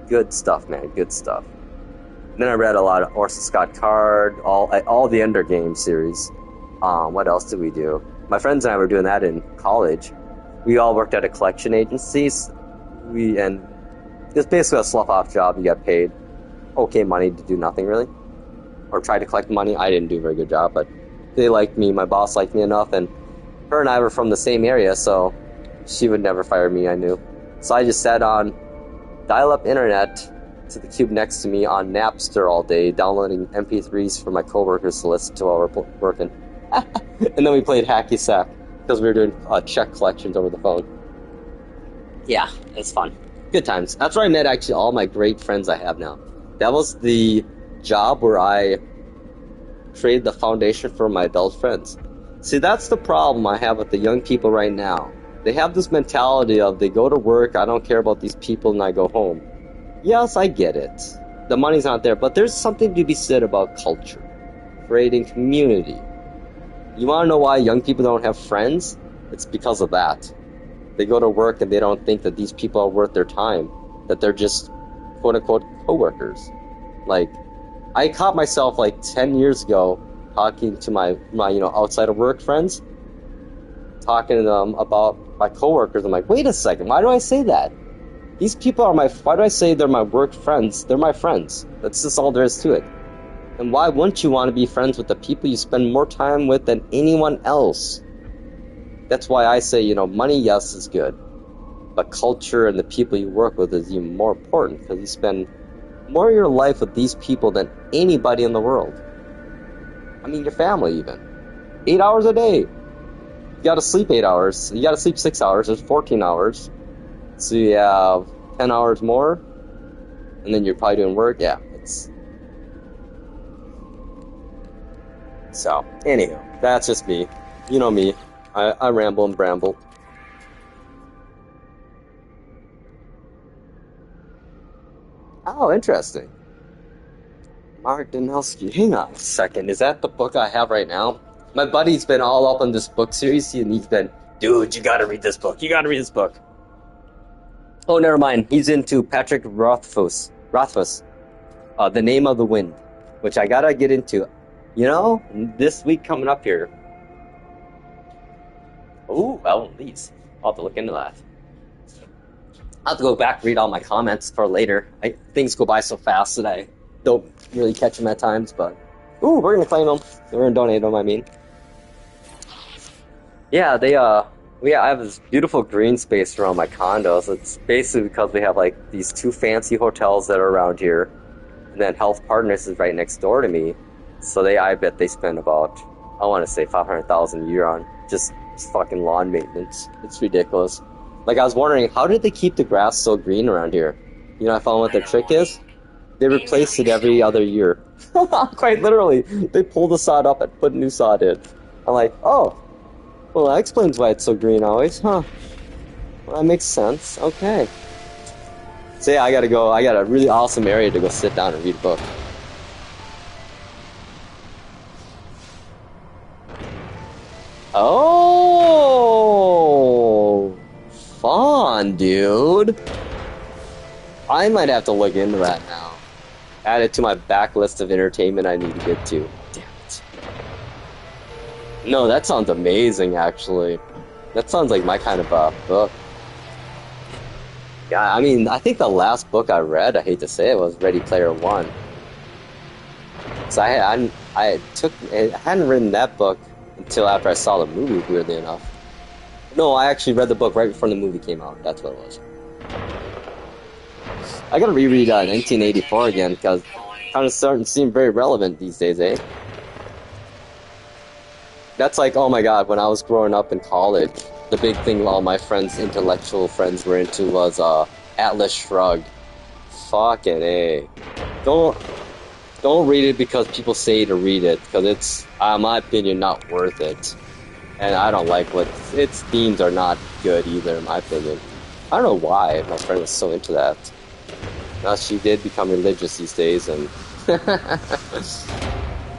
A: good stuff, man. Good stuff. Then I read a lot of Orson Scott Card, all the Ender Games series. What else did we do? My friends and I were doing that in college. We all worked at a collection agency. And it's basically a slough-off job. You got paid okay money to do nothing, really. Or try to collect money. I didn't do a very good job, but they liked me. My boss liked me enough, and her and I were from the same area, so she would never fire me, I knew. So I just sat on dial-up internet to the cube next to me on Napster all day, downloading MP3s for my coworkers to listen to while we're working. And then we played hacky sack because we were doing check collections over the phone. Yeah, it's fun. Good times. That's where I met actually all my great friends I have now. That was the job where I created the foundation for my adult friends. See, that's the problem I have with the young people right now. They have this mentality of they go to work, I don't care about these people, and I go home. Yes, I get it. The money's not there, but there's something to be said about culture, creating community. You want to know why young people don't have friends? It's because of that. They go to work and they don't think that these people are worth their time, that they're just quote-unquote coworkers. Like, I caught myself like 10 years ago talking to my outside of work friends, talking to them about my coworkers. I'm like, wait a second, why do I say that? These people are why do I say they're my work friends? They're my friends. That's just all there is to it. And why wouldn't you want to be friends with the people you spend more time with than anyone else? That's why I say, money, yes, is good. But culture and the people you work with is even more important, because you spend more of your life with these people than anybody in the world. I mean, your family even. 8 hours a day. You gotta sleep 8 hours. You gotta sleep 6 hours. There's 14 hours. So you have 10 hours more. And then you're probably doing work. Yeah, So, anywho, that's just me. You know me. I ramble and bramble. Oh, interesting. Mark Danelski. Hang on a second. Is that the book I have right now? My buddy's been all up on this book series, and he's been, dude, you gotta read this book. You gotta read this book. Oh, never mind. He's into Patrick Rothfuss. The Name of the Wind, which I gotta get into. This week coming up here. Ooh, well, these. I'll have to look into that. I'll have to go back and read all my comments for later. Things go by so fast that I don't really catch them at times, but... Ooh, we're gonna claim them. We're gonna donate them, I mean. Yeah, I have this beautiful green space around my condos. It's basically because we have, like, these 2 fancy hotels that are around here. And then Health Partners is right next door to me. So I bet they spend about, I want to say $500,000 a year on just fucking lawn maintenance. It's ridiculous. Like, I was wondering, how did they keep the grass so green around here? I found what their trick is? They replace it every other year. Quite literally. They pull the sod up and put new sod in. I'm like, oh, Well, that explains why it's so green always, huh? Well, that makes sense. Okay. So yeah, I gotta go. I got a really awesome area to go sit down and read a book. Oh, fun, dude. I might have to look into that now. Add it to my backlist of entertainment I need to get to. Damn it. No, that sounds amazing, actually. That sounds like my kind of book. Yeah, I mean, I think the last book I read, I hate to say it, was Ready Player One. So I hadn't written that book until after I saw the movie, weirdly enough. No, I actually read the book right before the movie came out. That's what it was. I gotta reread 1984 again, because it's kind of starting to seem very relevant these days, eh? That's like, oh my god, when I was growing up in college, the big thing all my friends, intellectual friends, were into was Atlas Shrugged. Fucking A. Don't read it because people say to read it, because it's, in my opinion, not worth it. And I don't like what its themes are not good either, in my opinion. I don't know why my friend was so into that. Now she did become religious these days, and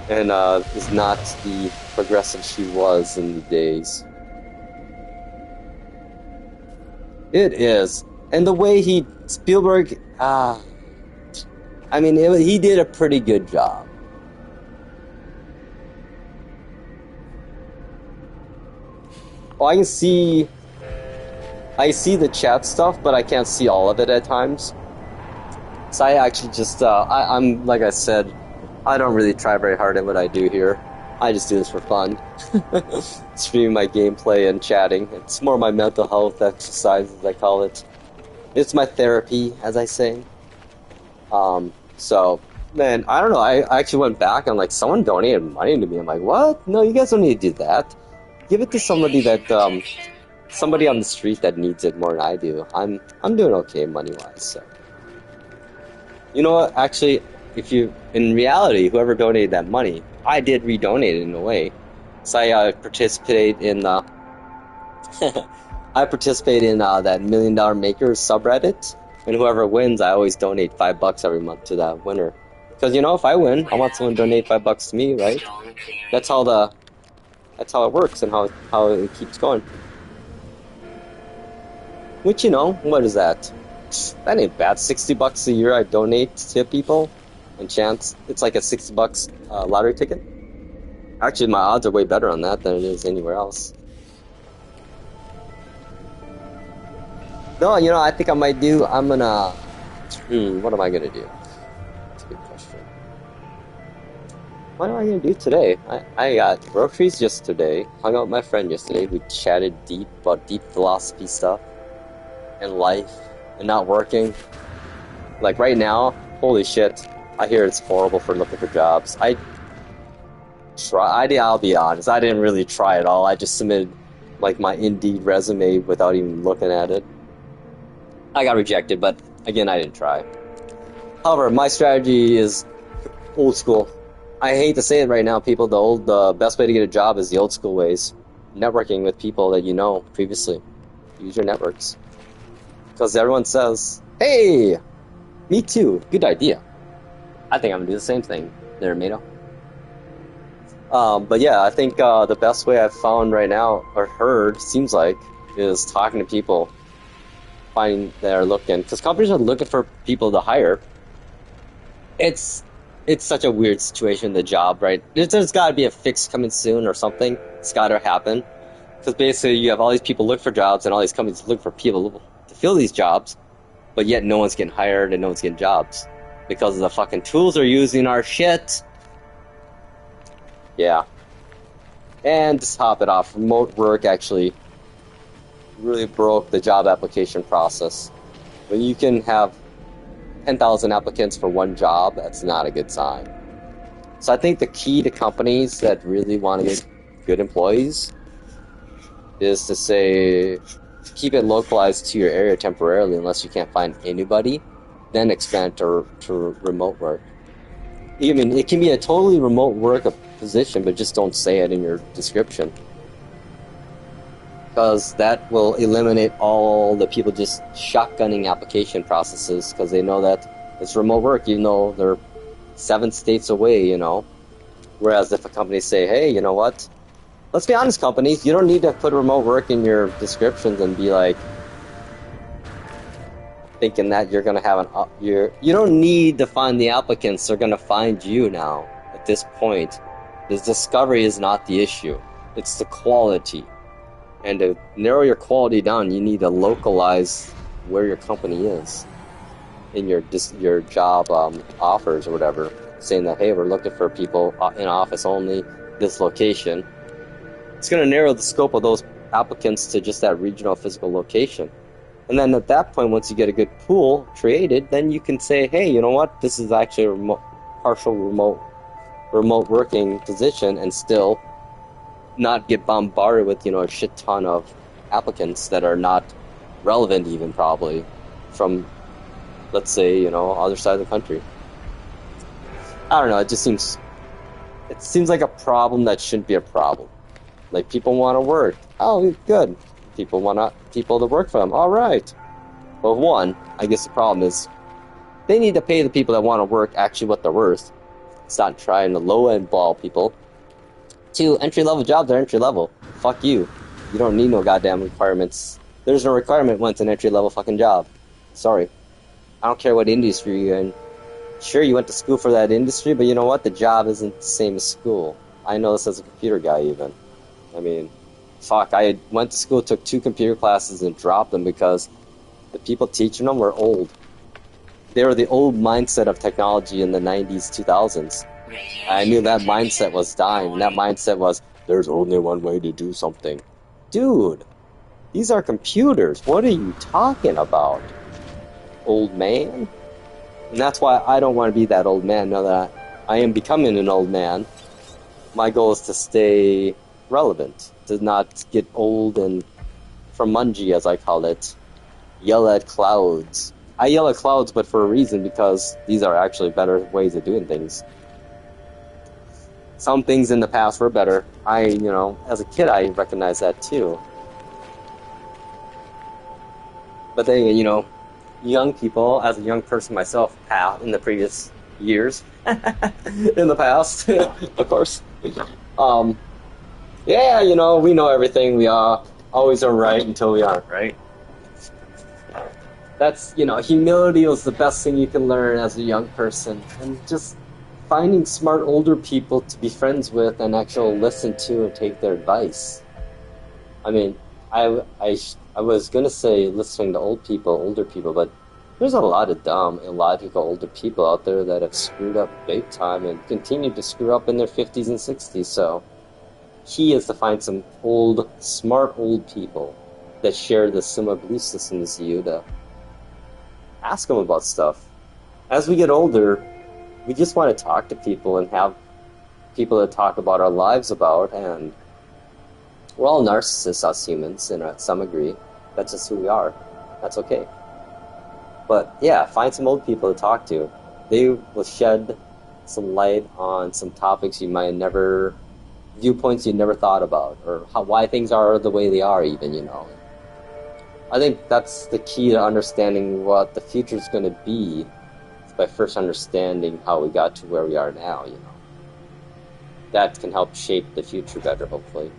A: and is not the progressive she was in the days. It is, and the way Spielberg, I mean, he did a pretty good job. Well, I see the chat stuff, but I can't see all of it at times. So I actually just, I'm, like I said, I don't really try very hard at what I do here. I just do this for fun. Streaming my gameplay and chatting. It's more my mental health exercise, as I call it. It's my therapy, as I say. So, man, I don't know, I actually went back and, like, someone donated money to me. I'm like, what? No, you guys don't need to do that. Give it to somebody that, somebody on the street that needs it more than I do. I'm doing okay money-wise, so. You know what, actually, in reality, whoever donated that money, I did redonate it in a way. So I participate in, I participate in that $1 Million Makers subreddit, and whoever wins, I always donate $5 every month to that winner. Because, you know, if I win, I want someone to donate $5 to me, right? That's how it works and how it keeps going. Which, you know, what is that? That ain't bad. $60 a year I donate to people, and chance it's like a $60 lottery ticket. Actually, my odds are way better on that than it is anywhere else. No, you know, I think I might do. I'm gonna. What am I gonna do? That's a good question. What am I gonna do today? I got groceries yesterday. Hung out with my friend yesterday. We chatted deep about deep philosophy stuff and life. And not working. Like right now, holy shit, I hear it's horrible for looking for jobs. I'll be honest, I didn't really try at all. I just submitted like my Indeed resume without even looking at it. I got rejected, but again, I didn't try. However, my strategy is old school. I hate to say it right now, people, the best way to get a job is the old school ways. Networking with people that you know previously. Use your networks. Because everyone says, hey, me too, good idea. I think I'm going to do the same thing there, Mato. But yeah, I think the best way I've found right now, or heard, seems like, is talking to people, finding they're looking. Because companies are looking for people to hire. It's such a weird situation, the job, right? There's got to be a fix coming soon or something. It's got to happen. Because basically you have all these people look for jobs and all these companies look for people to fill these jobs, but yet no one's getting hired and no one's getting jobs because of the fucking tools they're using our shit. Yeah. And just top it off, remote work actually really broke the job application process. When you can have 10,000 applicants for one job, that's not a good sign. So I think the key to companies that really want to get good employees is to say, keep it localized to your area temporarily unless you can't find anybody, then expand to remote work. I mean, it can be a totally remote work position, but just don't say it in your description. because that will eliminate all the people just shotgunning application processes because they know that it's remote work, even though they're 7 states away, you know. Whereas if a company say, hey, you know what? Let's be honest, companies, you don't need to put remote work in your descriptions and be like, thinking that you're going to have you don't need to find the applicants, they're going to find you now at this point. The discovery is not the issue, it's the quality. And to narrow your quality down, you need to localize where your company is in your job offers or whatever, saying that, hey, we're looking for people in office only, this location. It's going to narrow the scope of those applicants to just that regional physical location. And then at that point, once you get a good pool created, then you can say, hey, you know what? This is actually a partial remote working position, and still not get bombarded with, you know, a shit ton of applicants that are not relevant even, probably, from, let's say, you know, other side of the country. I don't know, it seems like a problem that shouldn't be a problem. Like, people want to work. Oh, good. People want people to work for them. All right. Well, one, I guess the problem is they need to pay the people that want to work actually what they're worth. It's not trying to low-end ball people. 2, entry-level jobs are entry-level. Fuck you. You don't need no goddamn requirements. There's no requirement when it's an entry-level fucking job. Sorry. I don't care what industry you're in. Sure, you went to school for that industry, but you know what? The job isn't the same as school. I know this as a computer guy, even. I mean, fuck, I went to school, took 2 computer classes, and dropped them because the people teaching them were old. They were the old mindset of technology in the 90s, 2000s. I knew that mindset was dying, and that mindset was, there's only one way to do something. Dude, these are computers. What are you talking about, old man? And that's why I don't want to be that old man, now that I am becoming an old man. My goal is to stay relevant, to not get old and frumungy, as I call it, yell at clouds. I yell at clouds, but for a reason, because these are actually better ways of doing things. Some things in the past were better. You know, as a kid, I recognized that too. But then, you know, young people, as a young person myself, in the previous years, in the past, of course, yeah, you know, we know everything. We always are right until we aren't, right? That's, you know, humility is the best thing you can learn as a young person. And just finding smart older people to be friends with and actually listen to and take their advice. I mean, I was going to say listening to older people, but there's a lot of dumb, illogical older people out there that have screwed up big time and continue to screw up in their 50s and 60s, so key is to find some smart old people that share the similar belief systems as you, to ask them about stuff. As we get older, we just want to talk to people and have people to talk about our lives about, and we're all narcissists, us humans, in some degree. That's just who we are. That's okay. But yeah, find some old people to talk to. They will shed some light on some topics you might never, viewpoints you never thought about, or why things are the way they are, even, you know. I think that's the key to understanding what the future is going to be, by first understanding how we got to where we are now, you know. That can help shape the future better, hopefully.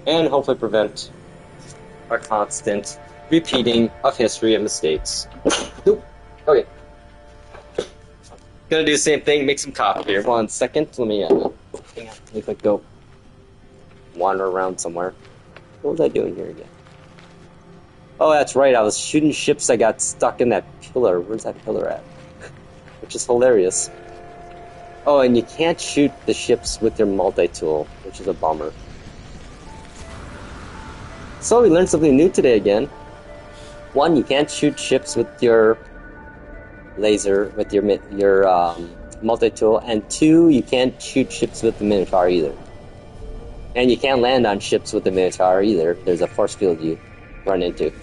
A: And hopefully prevent our constant repeating of history and mistakes. Nope. Okay. Gonna do the same thing, make some coffee here. 1 second, let me hang on, let me go wander around somewhere. What was I doing here again? Oh, that's right, I was shooting ships that got stuck in that pillar. Where's that pillar at? Which is hilarious. Oh, and you can't shoot the ships with your multi-tool, which is a bummer. So we learned something new today again. 1, you can't shoot ships with your laser, with your multi-tool, and 2, you can't shoot ships with the Minotaur either. And you can't land on ships with the Minotaur either. There's a force field you run into.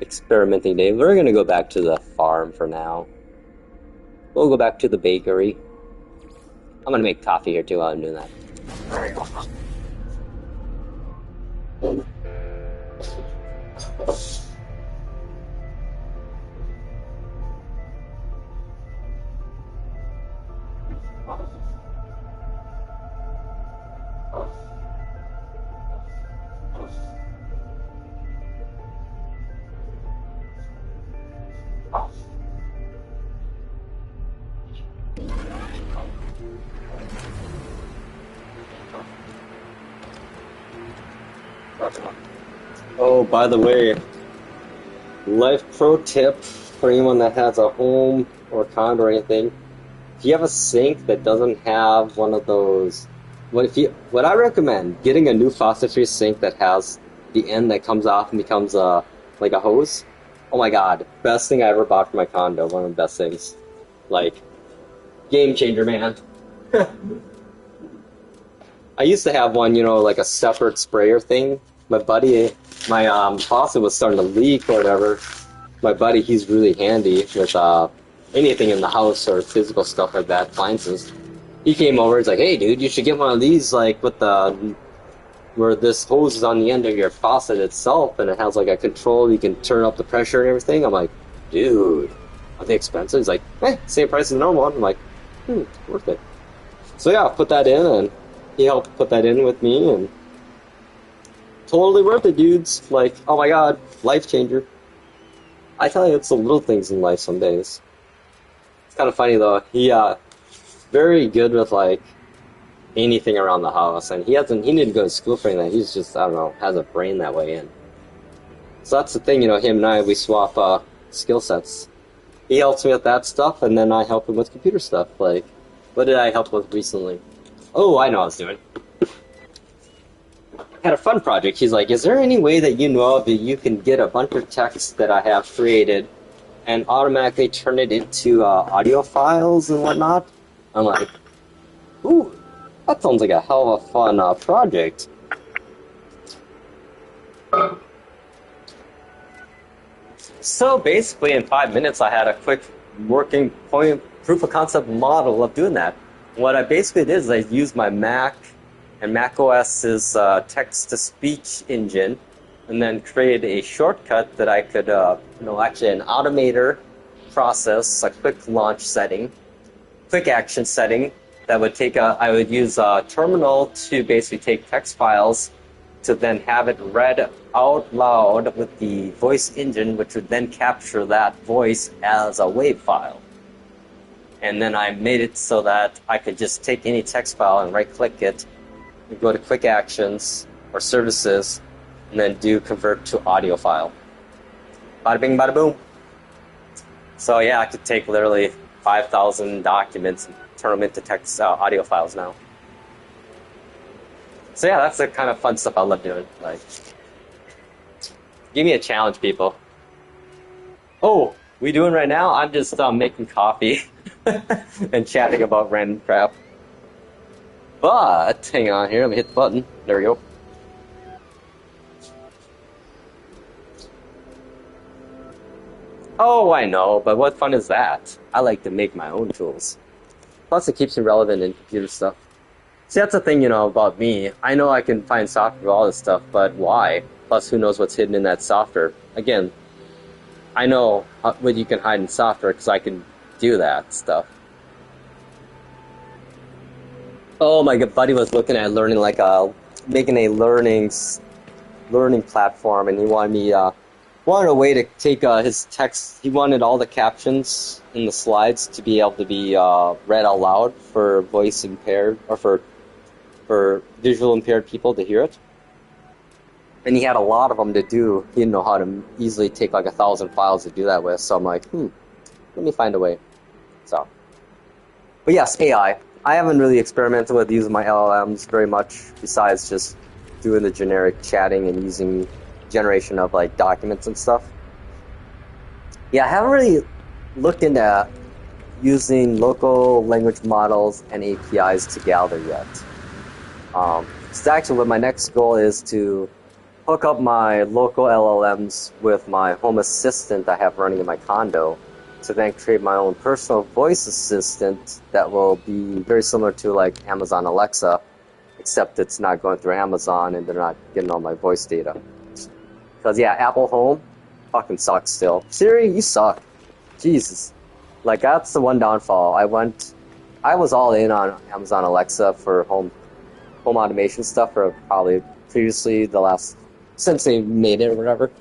A: Experimenting day. We're gonna go back to the farm for now. We'll go back to the bakery. I'm gonna make coffee here too while I'm doing that. Oh, by the way, life pro tip for anyone that has a home or condo or anything: if you have a sink that doesn't have one of those, what I recommend getting a new faucet-free sink that has the end that comes off and becomes like a hose. Oh my god, best thing I ever bought for my condo. One of the best things, like game changer, man. I used to have one, like a separate sprayer thing. My buddy, my faucet was starting to leak or whatever. My buddy, he's really handy with anything in the house or physical stuff like that, appliances. He came over, he's like, "Hey, dude, you should get one of these, like with the where this hose is on the end of your faucet itself, and it has like a control. You can turn up the pressure and everything." I'm like, "Dude, are they expensive?" He's like, "Same price as the normal one." I'm like, worth it. So yeah, I put that in, and he helped put that in with me, and totally worth it, dudes. Like, oh my god, life changer. I tell you, it's the little things in life some days. It's kind of funny though. He very good with like anything around the house, and he didn't go to school for anything. He's just, I don't know, has a brain that way in. So that's the thing, him and I, we swap skill sets. He helps me with that stuff, and then I help him with computer stuff. Like, what did I help with recently? Oh, I know what I was doing. Had a fun project. He's like, "Is there any way that you know of that you can get a bunch of text that I have created and automatically turn it into audio files and whatnot?" I'm like, "Ooh, that sounds like a hell of a fun project." So basically, in 5 minutes, I had a quick working point proof of concept model of doing that. What I basically did is I used my Mac and Mac OS's text-to-speech engine, and then created a shortcut that I could, actually an automator process, a quick launch setting, quick action setting that would I would use a terminal to basically take text files to then have it read out loud with the voice engine, which would then capture that voice as a WAV file. And then I made it so that I could just take any text file and right-click it, and go to Quick Actions or Services, and then do Convert to Audio File. Bada bing, bada boom. So yeah, I could take literally 5,000 documents and turn them into text audio files now. So yeah, that's the kind of fun stuff I love doing. Like, give me a challenge, people. Oh, we doing right now? I'm just making coffee and chatting about random crap. But, hang on here, let me hit the button. There we go. Oh, I know, but what fun is that? I like to make my own tools. Plus, it keeps me relevant in computer stuff. See, that's the thing, about me. I know I can find software for all this stuff, but why? Plus, who knows what's hidden in that software? Again, I know what you can hide in software because I can do that stuff. Oh, my buddy was looking at learning, like making a learning platform, and he wanted a way to take his text. He wanted all the captions in the slides to be able to be read out loud for voice impaired or for visual impaired people to hear it. And he had a lot of them to do. He didn't know how to easily take like 1,000 files to do that with. So I'm like, let me find a way. So, but yes, AI. I haven't really experimented with using my LLMs very much, besides just doing the generic chatting and using generation of like documents and stuff. Yeah, I haven't really looked into using local language models and APIs together yet. So actually, what my next goal is to hook up my local LLMs with my home assistant I have running in my condo, to then create my own personal voice assistant that will be very similar to like Amazon Alexa, except it's not going through Amazon and they're not getting all my voice data. Because, yeah, Apple Home fucking sucks still. Siri, you suck. Jesus. Like, that's the one downfall. I was all in on Amazon Alexa for home automation stuff for probably previously since they made it or whatever.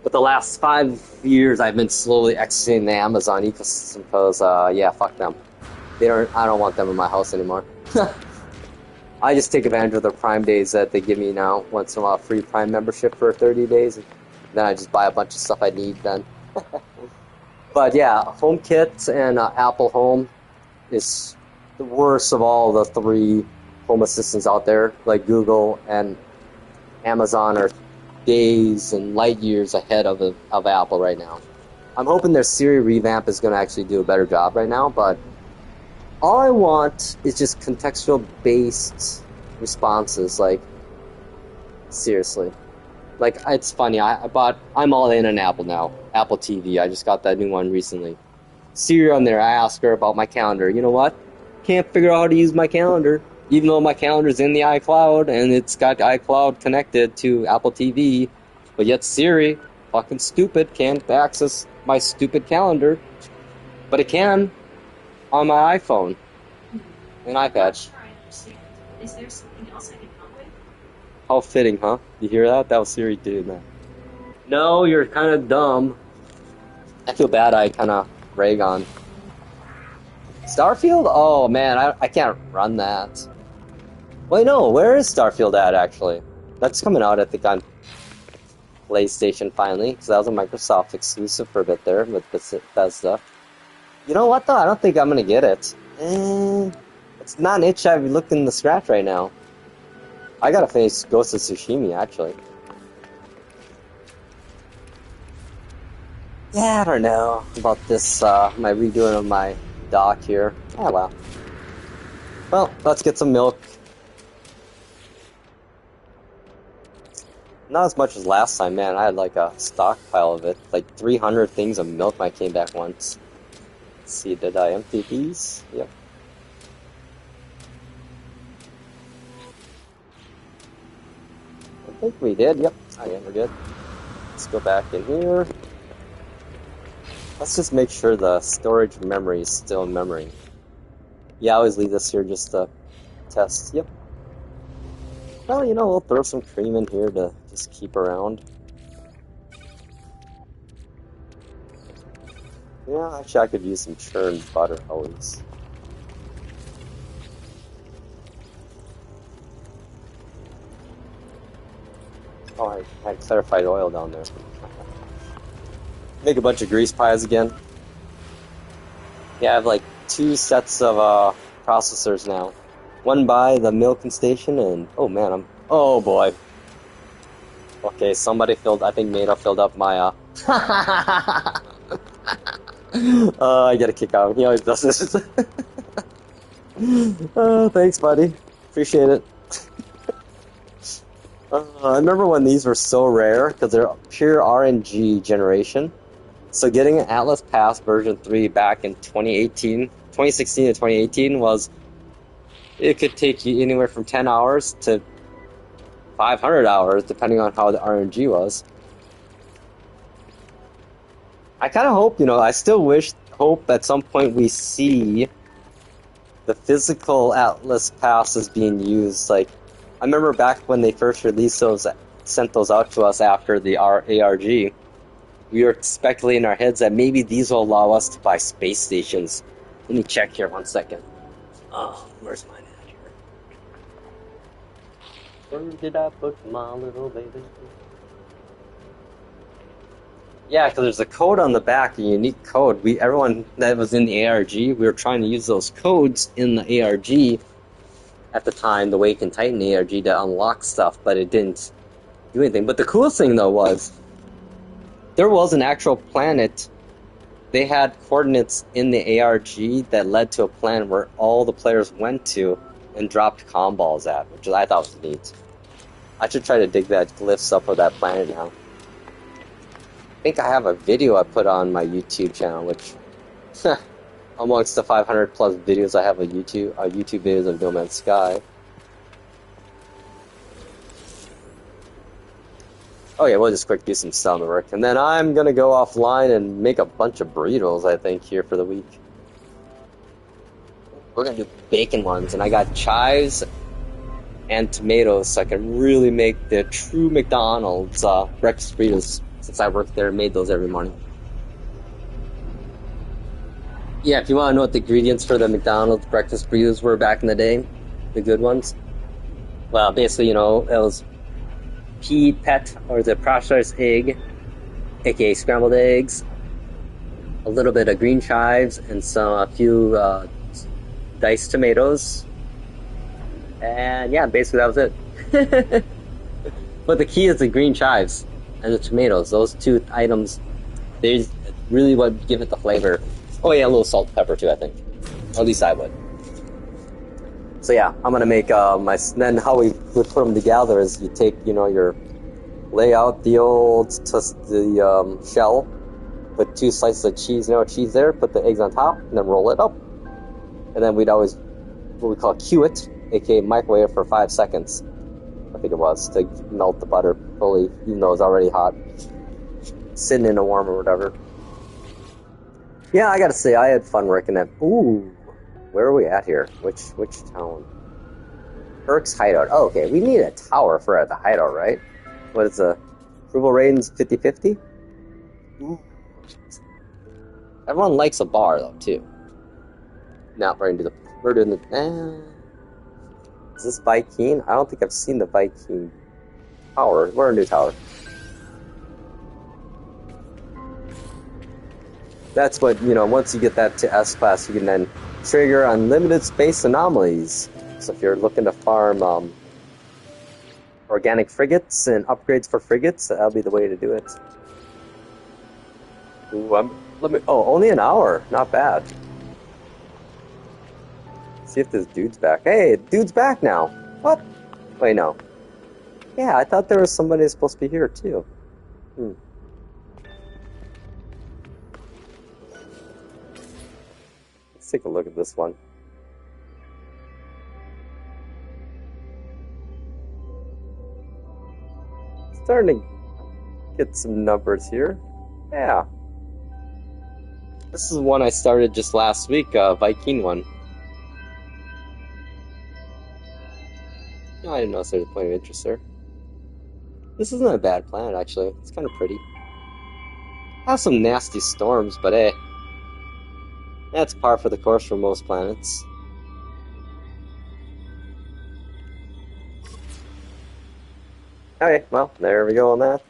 A: But the last 5 years, I've been slowly exiting the Amazon ecosystem because, yeah, fuck them. I don't want them in my house anymore. I just take advantage of the Prime days that they give me now. Once in a while, free Prime membership for 30 days. And then I just buy a bunch of stuff I need then. But yeah, HomeKit and Apple Home is the worst of all the 3 home assistants out there. Like Google and Amazon are days and light years ahead of Apple right now. I'm hoping their Siri revamp is going to actually do a better job right now, but all I want is just contextual-based responses, like, seriously. Like, it's funny, I'm all in on Apple now. Apple TV, I just got that new one recently. Siri on there, I asked her about my calendar. You know what? Can't figure out how to use my calendar. Even though my calendar's in the iCloud, and it's got iCloud connected to Apple TV. But yet Siri, fucking stupid, can't access my stupid calendar. But it can on my iPhone and iPad.
B: Is there something else I can help with?
A: How fitting, huh? You hear that? That was Siri doing that. No, you're kind of dumb. I feel bad I kind of rag on. Starfield? Oh man, I can't run that. Wait, no, where is Starfield at actually? That's coming out, I think, on PlayStation finally, because that was a Microsoft exclusive for a bit there with Bethesda. You know what though? I don't think I'm gonna get it. It's not an itch I've looked in the scratch right now. I gotta finish Ghost of Tsushima actually. Yeah, I don't know about this, my redoing of my dock here. Oh well. Well, let's get some milk. Not as much as last time, man. I had like a stockpile of it. Like 300 things of milk when I came back once. Let's see, did I empty these? Yep. I think we did, yep. Okay, we're good. Let's go back in here. Let's just make sure the storage memory is still in memory. Yeah, I always leave this here just to test, yep. Well, you know, we'll throw some cream in here to just keep around. Yeah, actually I could use some churned butter always. Oh, I had clarified oil down there. Make a bunch of grease pies again. Yeah, I have like 2 sets of processors now. One by the milking station and oh man, oh boy. Okay, somebody I think Mato filled up my I get a kick out of him. He always does this. Thanks buddy. Appreciate it. I remember when these were so rare because they're pure RNG generation. So getting an Atlas Pass version 3 back in 2016 to 2018 was, it could take you anywhere from 10 hours to 500 hours, depending on how the RNG was. I kind of hope, I still hope at some point we see the physical Atlas passes being used. Like, I remember back when they first released those, sent those out to us after the ARG, we were speculating in our heads that maybe these will allow us to buy space stations. Let me check here 1 second. Oh, where's mine at here? Where did I put my little baby? Yeah, because there's a code on the back, a unique code. Everyone that was in the ARG, we were trying to use those codes in the ARG at the time, the Wake and Titan ARG, to unlock stuff, but it didn't do anything. But the coolest thing, though, was there was an actual planet. They had coordinates in the ARG that led to a planet where all the players went to and dropped comm balls at, which I thought was neat. I should try to dig that glyphs up of that planet now. I think I have a video I put on my YouTube channel, which amongst the 500 plus videos I have YouTube videos of No Man's Sky. Oh yeah, we'll just quick do some settlement work, and then I'm gonna go offline and make a bunch of burritos, I think, here for the week. We're gonna do bacon ones, and I got chives and tomatoes, so I can really make the true McDonald's breakfast burritos, since I worked there and made those every morning. Yeah, if you want to know what the ingredients for the McDonald's breakfast burritos were back in the day, the good ones, well, basically, it was pet, or the processed egg, aka scrambled eggs, a little bit of green chives, and a few diced tomatoes, and yeah, basically that was it. But the key is the green chives and the tomatoes. Those two items, they really what give it the flavor. Oh yeah, a little salt and pepper too, I think. Or at least I would. So yeah, I'm gonna make then how we would put them together is you take, lay out the shell, put 2 slices of cheese there, put the eggs on top, and then roll it up. And then we'd always, what we call cue it, aka microwave for 5 seconds, I think it was, to melt the butter fully, even though it's already hot, sitting in a warm or whatever. Yeah, I gotta say, I had fun working that. Ooh, where are we at here? Which town? Eric's hideout. Oh, okay, we need a tower for the hideout, right? What is the approval ratings? 50-50? Ooh. Everyone likes a bar though too. Now we're doing the. Is this Viking? I don't think I've seen the Viking tower. We're a new tower. That's what, once you get that to S class, you can then trigger unlimited space anomalies. So if you're looking to farm organic frigates and upgrades for frigates, that'll be the way to do it. Ooh, only an hour. Not bad. See if this dude's back. Hey, dude's back now. What? Wait, no. Yeah, I thought there was somebody supposed to be here too. Let's take a look at this one. Starting to get some numbers here. Yeah. This is one I started just last week, Viking one. No, I didn't notice there was a point of interest there. This isn't a bad planet, actually. It's kind of pretty. Has some nasty storms, but hey. That's par for the course for most planets. Okay, well, there we go on that.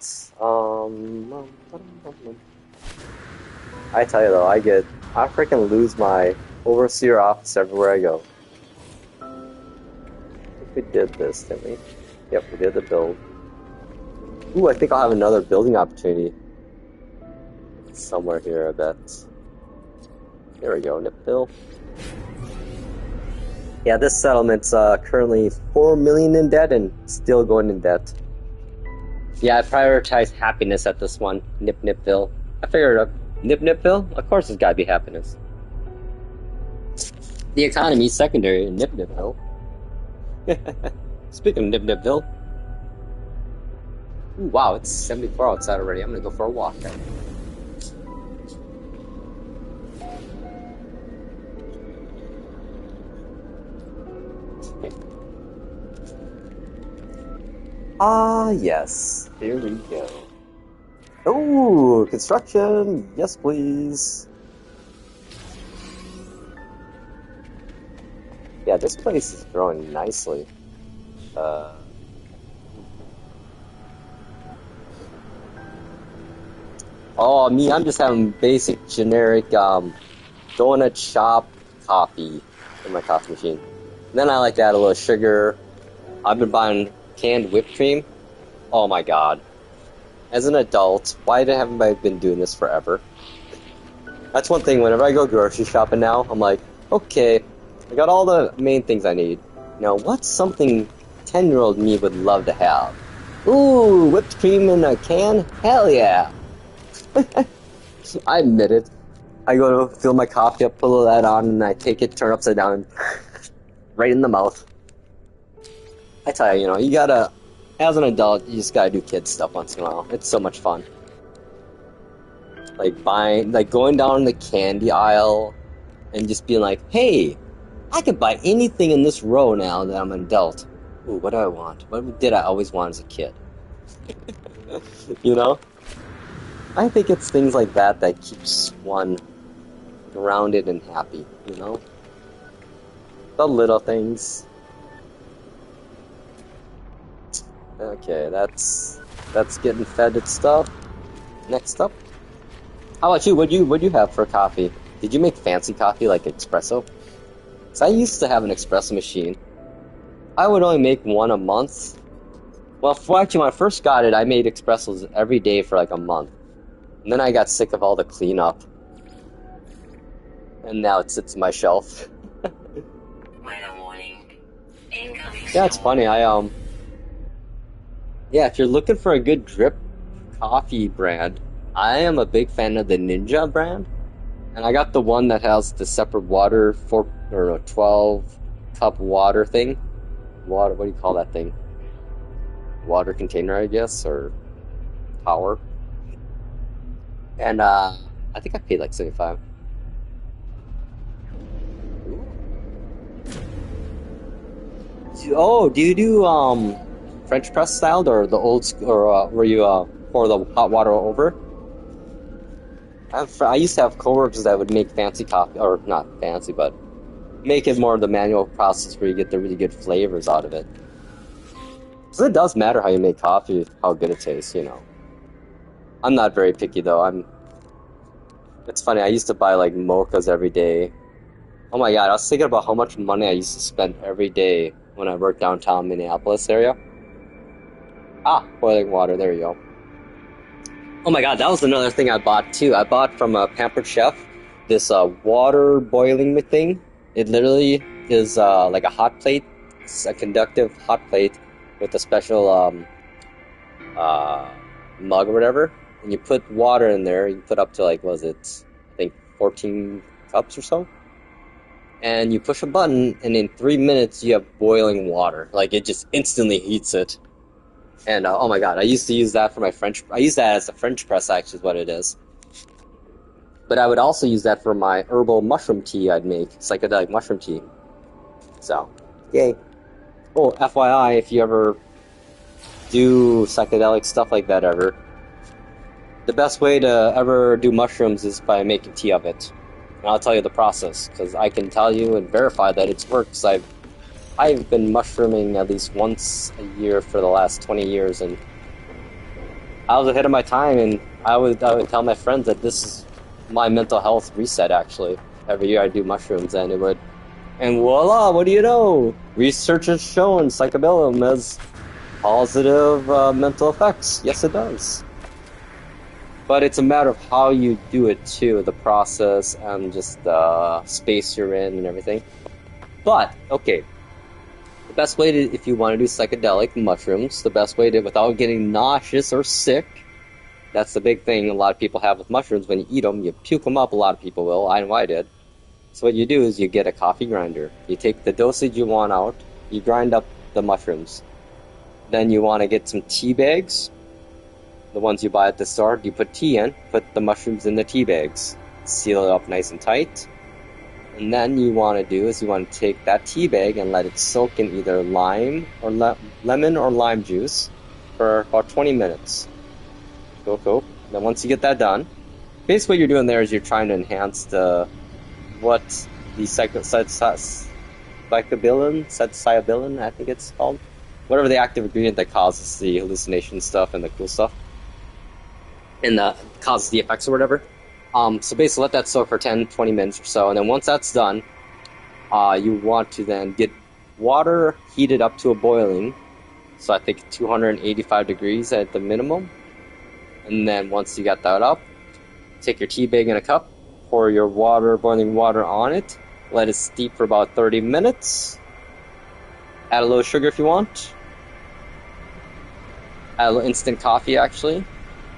A: I tell you though, I freaking lose my overseer office everywhere I go. I think we did this, didn't we? Yep, we did the build. Ooh, I think I'll have another building opportunity. Somewhere here, I bet. There we go, Nipville. Yeah, this settlement's currently 4 million in debt and still going in debt. Yeah, I prioritize happiness at this one, Nipville. I figured Nipville? Of course it's gotta be happiness. The economy's secondary in Nipville. Speaking of Nipville. Ooh, wow, it's 74 outside already. I'm gonna go for a walk. Ah, yes. Here we go. Oh, construction. Yes, please. Yeah, this place is growing nicely. Oh, me, I'm just having basic, generic, donut shop coffee in my coffee machine. And then I like to add a little sugar. I've been buying canned whipped cream. Oh my god. As an adult, why haven't I been doing this forever? That's one thing, whenever I go grocery shopping now, I'm like, okay, I got all the main things I need. Now, what's something 10-year-old me would love to have? Ooh, whipped cream in a can? Hell yeah! I admit it. I go to fill my coffee up, put that on, and I take it, turn it upside down, right in the mouth. I tell you, you gotta As an adult, you just gotta do kid stuff once in a while. It's so much fun. Like buying, like going down the candy aisle and just being like, hey, I can buy anything in this row now that I'm an adult. Ooh, what do I want? What did I always want as a kid? You know? I think it's things like that that keeps one grounded and happy, you know? The little things. Okay, that's getting fed its stuff. Next up. How about you? What'd you have for coffee? Did you make fancy coffee like espresso? 'Cause I used to have an espresso machine. I would only make one a month. Well, actually, when I first got it, I made espressos every day for like a month. And then I got sick of all the cleanup. And now it sits on my shelf.
B: Weather warning. Incoming
A: Yeah, it's funny. Yeah, if you're looking for a good drip coffee brand, I am a big fan of the Ninja brand. And I got the one that has the separate water, 12 cup water thing. Water, what do you call that thing? Water container, I guess, or tower. And I think I paid like 75. Oh, do you do French press styled or the old or where you pour the hot water over? I used to have coworkers that would make fancy coffee, or not fancy, but make it more of the manual process where you get the really good flavors out of it. So it does matter how you make coffee, how good it tastes, you know. I'm not very picky though. It's funny, I used to buy like mochas every day. Oh my god, I was thinking about how much money I used to spend every day when I worked downtown Minneapolis area. Ah, boiling water, there you go. Oh my god, that was another thing I bought too. I bought from a Pampered Chef this water boiling thing. It literally is like a hot plate. It's a conductive hot plate with a special mug or whatever. And you put water in there. You put up to like, was it, I think 14 cups or so. And you push a button, and in 3 minutes you have boiling water. Like it just instantly heats it. And oh my god, I used to use that for my French. I use that as a French press, actually, is what it is. But I would also use that for my herbal mushroom tea I'd make, psychedelic mushroom tea. So, yay. Oh, FYI, if you ever do psychedelic stuff like that ever, the best way to ever do mushrooms is by making tea of it. And I'll tell you the process, because I can tell you and verify that it's works. I've been mushrooming at least once a year for the last 20 years, and I was ahead of my time, and I would tell my friends that this is my mental health reset, actually. Every year I do mushrooms, and voila, what do you know? Research has shown psychedelic has positive mental effects. Yes, it does. But it's a matter of how you do it, too, the process, and just the space you're in and everything. But, okay. The best way to, if you want to do psychedelic mushrooms, the best way to, without getting nauseous or sick, that's the big thing a lot of people have with mushrooms. When you eat them, you puke them up. A lot of people will. I know I did. So what you do is you get a coffee grinder. You take the dosage you want out. You grind up the mushrooms. Then you want to get some tea bags. The ones you buy at the store. You put tea in. Put the mushrooms in the tea bags. Seal it up nice and tight. And then you want to do is you want to take that tea bag and let it soak in either lime or lemon or lime juice for about 20 minutes. Cool. Then once you get that done, basically what you're doing there is you're trying to enhance the psilocybin, I think it's called, whatever the active ingredient that causes the hallucination stuff and the cool stuff, and causes the effects or whatever. So basically let that soak for 10-20 minutes or so, and then once that's done, you want to then get water heated up to a boiling, so I think 285 degrees at the minimum. And then once you got that up, take your tea bag in a cup, pour your boiling water on it, let it steep for about 30 minutes, add a little sugar if you want, add a little instant coffee actually.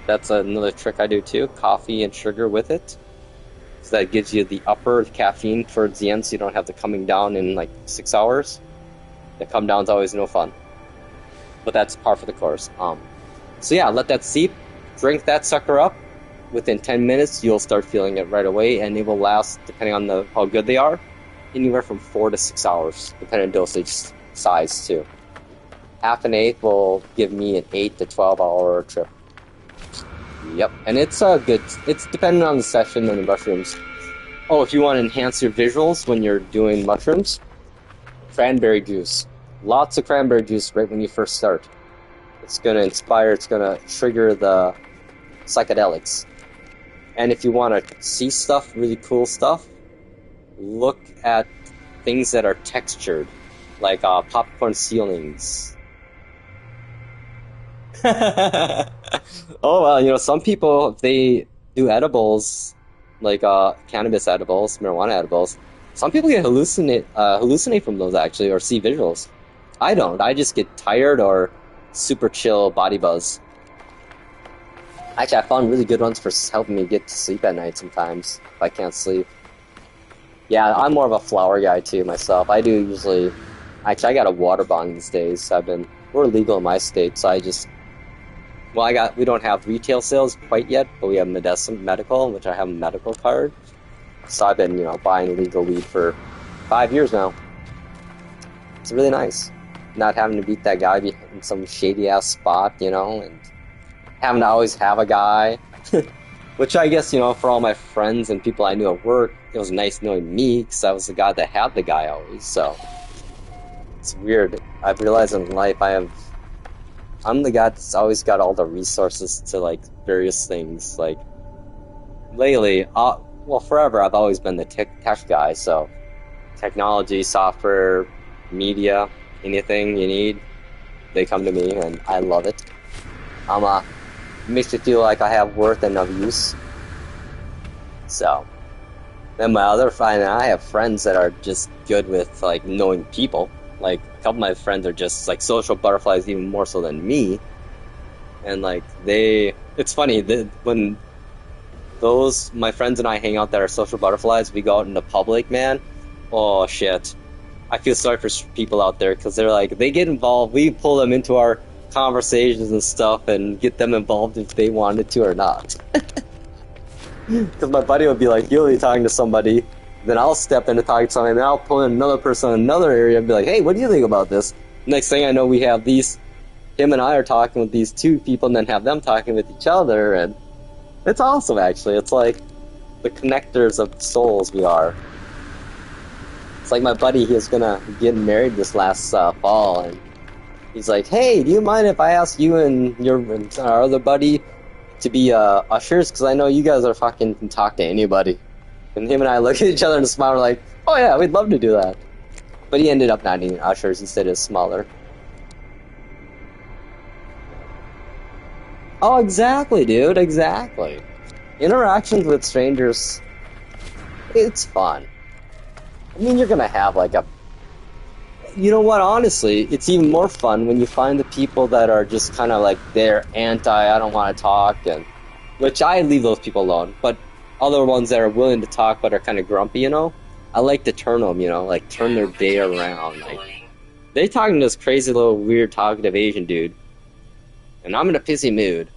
A: That's another trick I do too, coffee and sugar with it. So that gives you the upper caffeine towards the end, so you don't have the coming down in like 6 hours. The come down's always no fun. but that's par for the course. So yeah, let that seep, drink that sucker up. Within 10 minutes, you'll start feeling it right away, and it will last, depending on how good they are, anywhere from 4 to 6 hours, depending on dosage size too. Half an eighth will give me an 8 to 12 hour trip. Yep, and it's good. It's dependent on the session and the mushrooms. Oh, if you want to enhance your visuals when you're doing mushrooms, cranberry juice. Lots of cranberry juice right when you first start. It's going to inspire, it's going to trigger the psychedelics. And if you want to see stuff, really cool stuff, look at things that are textured, like popcorn ceilings. Oh, well, some people, if they do edibles, like cannabis edibles, marijuana edibles, some people get hallucinate from those actually, or see visuals. I don't. I just get tired or super chill body buzz. Actually, I found really good ones for helping me get to sleep at night sometimes, if I can't sleep. Yeah, I'm more of a flower guy too myself. I do usually... Actually, I got a water bong these days. We're legal in my state, so we don't have retail sales quite yet, but we have medical, which I have a medical card. So I've been, buying legal weed for 5 years now. It's really nice. Not having to beat that guy in some shady-ass spot, and having to always have a guy. Which I guess, for all my friends and people I knew at work, it was nice knowing me, because I was the guy that had the guy always, so... It's weird. I've realized in life I'm the guy that's always got all the resources to, like, various things. Like, lately, forever I've always been the tech guy, so... Technology, software, media, anything you need, they come to me, and I love it. It makes me feel like I have worth and of use. So, then I have friends that are just good with, like, knowing people. Like, a couple of my friends are just, like, social butterflies even more so than me. And, like, it's funny, when my friends and I hang out that are social butterflies, we go out in the public, man, oh, shit. I feel sorry for people out there, because they're like, they get involved, we pull them into our conversations and stuff and get them involved if they wanted to or not. Because my buddy would be like, you'll be talking to somebody, then I'll step in to talk to somebody, and then I'll pull in another person in another area and be like, hey, what do you think about this? Next thing I know, we have him and I are talking with these two people, and then have them talking with each other, and it's awesome, actually. It's like the connectors of souls we are. It's like my buddy, he was gonna get married this last fall, and he's like, hey, do you mind if I ask you and our other buddy to be ushers? Because I know you guys are fucking can talk to anybody. And him and I look at each other and smile, we're like, oh yeah, we'd love to do that. But he ended up not needing ushers, instead it's smaller. Oh, exactly, dude, exactly. Interactions with strangers, it's fun. I mean, you're gonna have like you know what, honestly, it's even more fun when you find the people that are just kind of like, they're I don't want to talk, which I leave those people alone, but other ones that are willing to talk but are kind of grumpy, I like to turn them, like turn their day around. Like, they talking to this crazy little weird talkative Asian dude, and I'm in a pissy mood,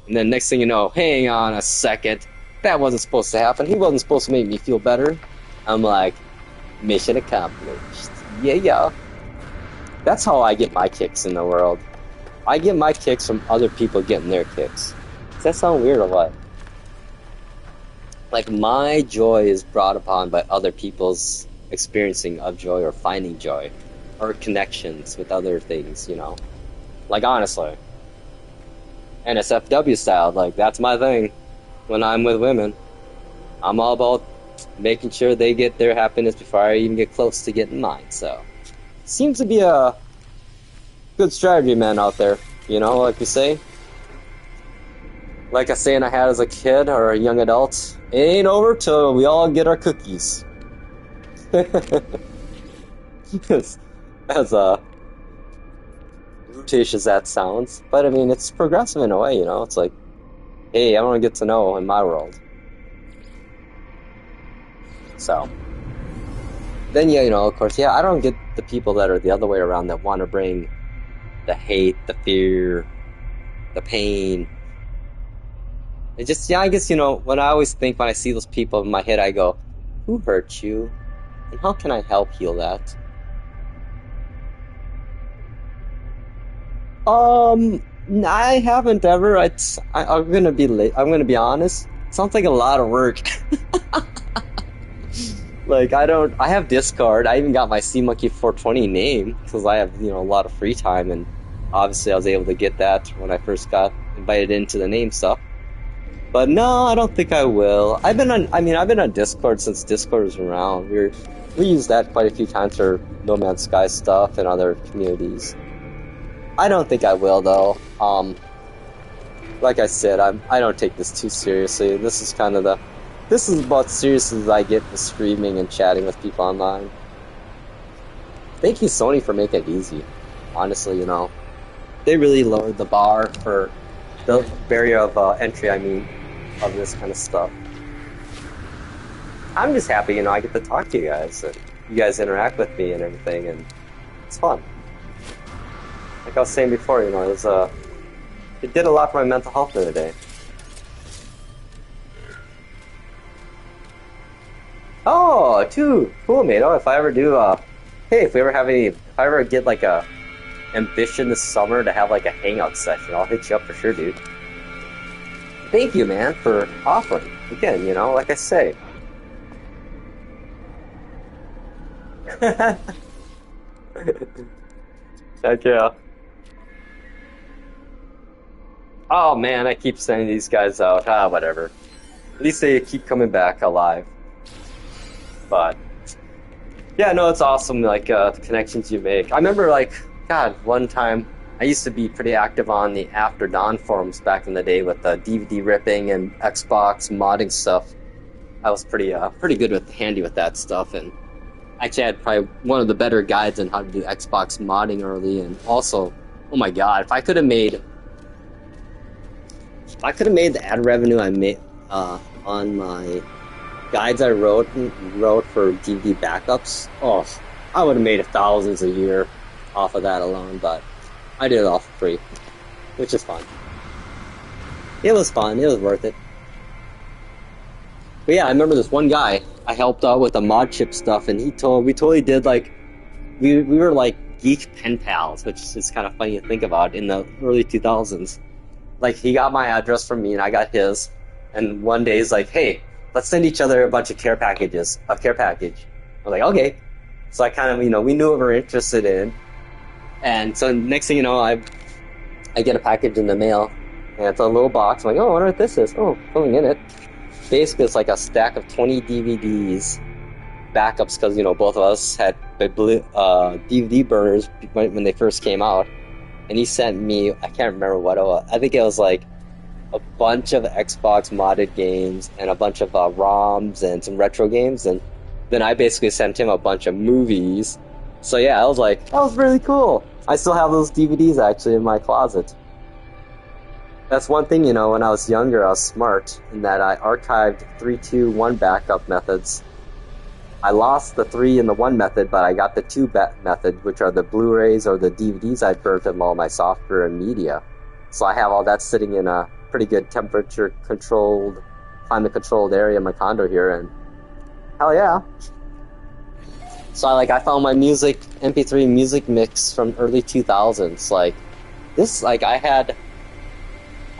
A: and then next thing you know, hang on a second, that wasn't supposed to happen, he wasn't supposed to make me feel better. I'm like, mission accomplished. Yeah. That's how I get my kicks in the world. I get my kicks from other people getting their kicks. Does that sound weird or what? Like, my joy is brought upon by other people's experiencing of joy or finding joy. Or connections with other things, Like, honestly. NSFW style, like, that's my thing. When I'm with women, I'm all about making sure they get their happiness before I even get close to getting mine, so... Seems to be a good strategy, man, out there, like you say. Like a saying I had as a kid, or a young adult, it ain't over till we all get our cookies. As brutish as that sounds, but I mean, it's progressive in a way, it's like, hey, I want to get to know in my world. So, then, of course, I don't get the people that are the other way around that want to bring the hate, the fear, the pain. It just, yeah, I guess, when I always think when I see those people in my head, I go, who hurt you? And how can I help heal that? Um, I haven't ever. I'm gonna be late. I'm gonna be honest. Sounds like a lot of work. Like I have Discord. I even got my CMonkey 420 name because I have, a lot of free time, and obviously I was able to get that when I first got invited into the name stuff. But no, I don't think I will. I've been on Discord since Discord was around. We use that quite a few times for No Man's Sky stuff and other communities. I don't think I will though. Like I said, I don't take this too seriously. This is about serious as I get with streaming and chatting with people online. Thank you, Sony, for making it easy. Honestly, they really lowered the bar for the barrier of entry. Of this kind of stuff. I'm just happy, I get to talk to you guys, and you guys interact with me and everything, and it's fun. Like I was saying before, it did a lot for my mental health the other day. Oh, too cool, mate. Oh, if I ever do, hey, if I ever get like a ambition this summer to have like a hangout session, I'll hit you up for sure, dude. Thank you, man, for offering. Again, like I say. Heck yeah. Oh man, I keep sending these guys out. Whatever. At least they keep coming back alive. But yeah, no, it's awesome. Like the connections you make. I remember, God, one time I used to be pretty active on the After Dawn forums back in the day with DVD ripping and Xbox modding stuff. I was pretty handy with that stuff, and actually had probably one of the better guides on how to do Xbox modding early. And also, oh my God, if I could have made the ad revenue I made on my guides I wrote for DVD backups, oh, I would have made thousands a year off of that alone. But I did it all for free, which is fun. It was fun. It was worth it. But yeah, I remember this one guy I helped out with the mod chip stuff, and we totally did we were like geek pen pals, which is kind of funny to think about in the early 2000s. Like, he got my address from me and I got his, and one day he's like, hey, let's send each other a bunch of care package. I'm like, okay. So I kind of, we knew what we were interested in. And so next thing you know, I get a package in the mail, and it's a little box. I'm like, oh, I wonder what this is. Oh, something in it. Basically, it's like a stack of 20 DVDs, backups, because, both of us had DVD burners when they first came out. And he sent me, I can't remember what it was. I think it was like a bunch of Xbox modded games and a bunch of ROMs and some retro games. And then I basically sent him a bunch of movies. So yeah, I was like, that was really cool. I still have those DVDs actually in my closet. That's one thing, when I was younger, I was smart in that I archived 3, 2, 1 backup methods. I lost the 3 and the 1 method, but I got the 2 method, which are the Blu-rays or the DVDs I burnt in all my software and media. So I have all that sitting in a pretty good temperature-controlled, climate-controlled area in my condo here, and hell yeah. So I found my MP3 music mix from early 2000s.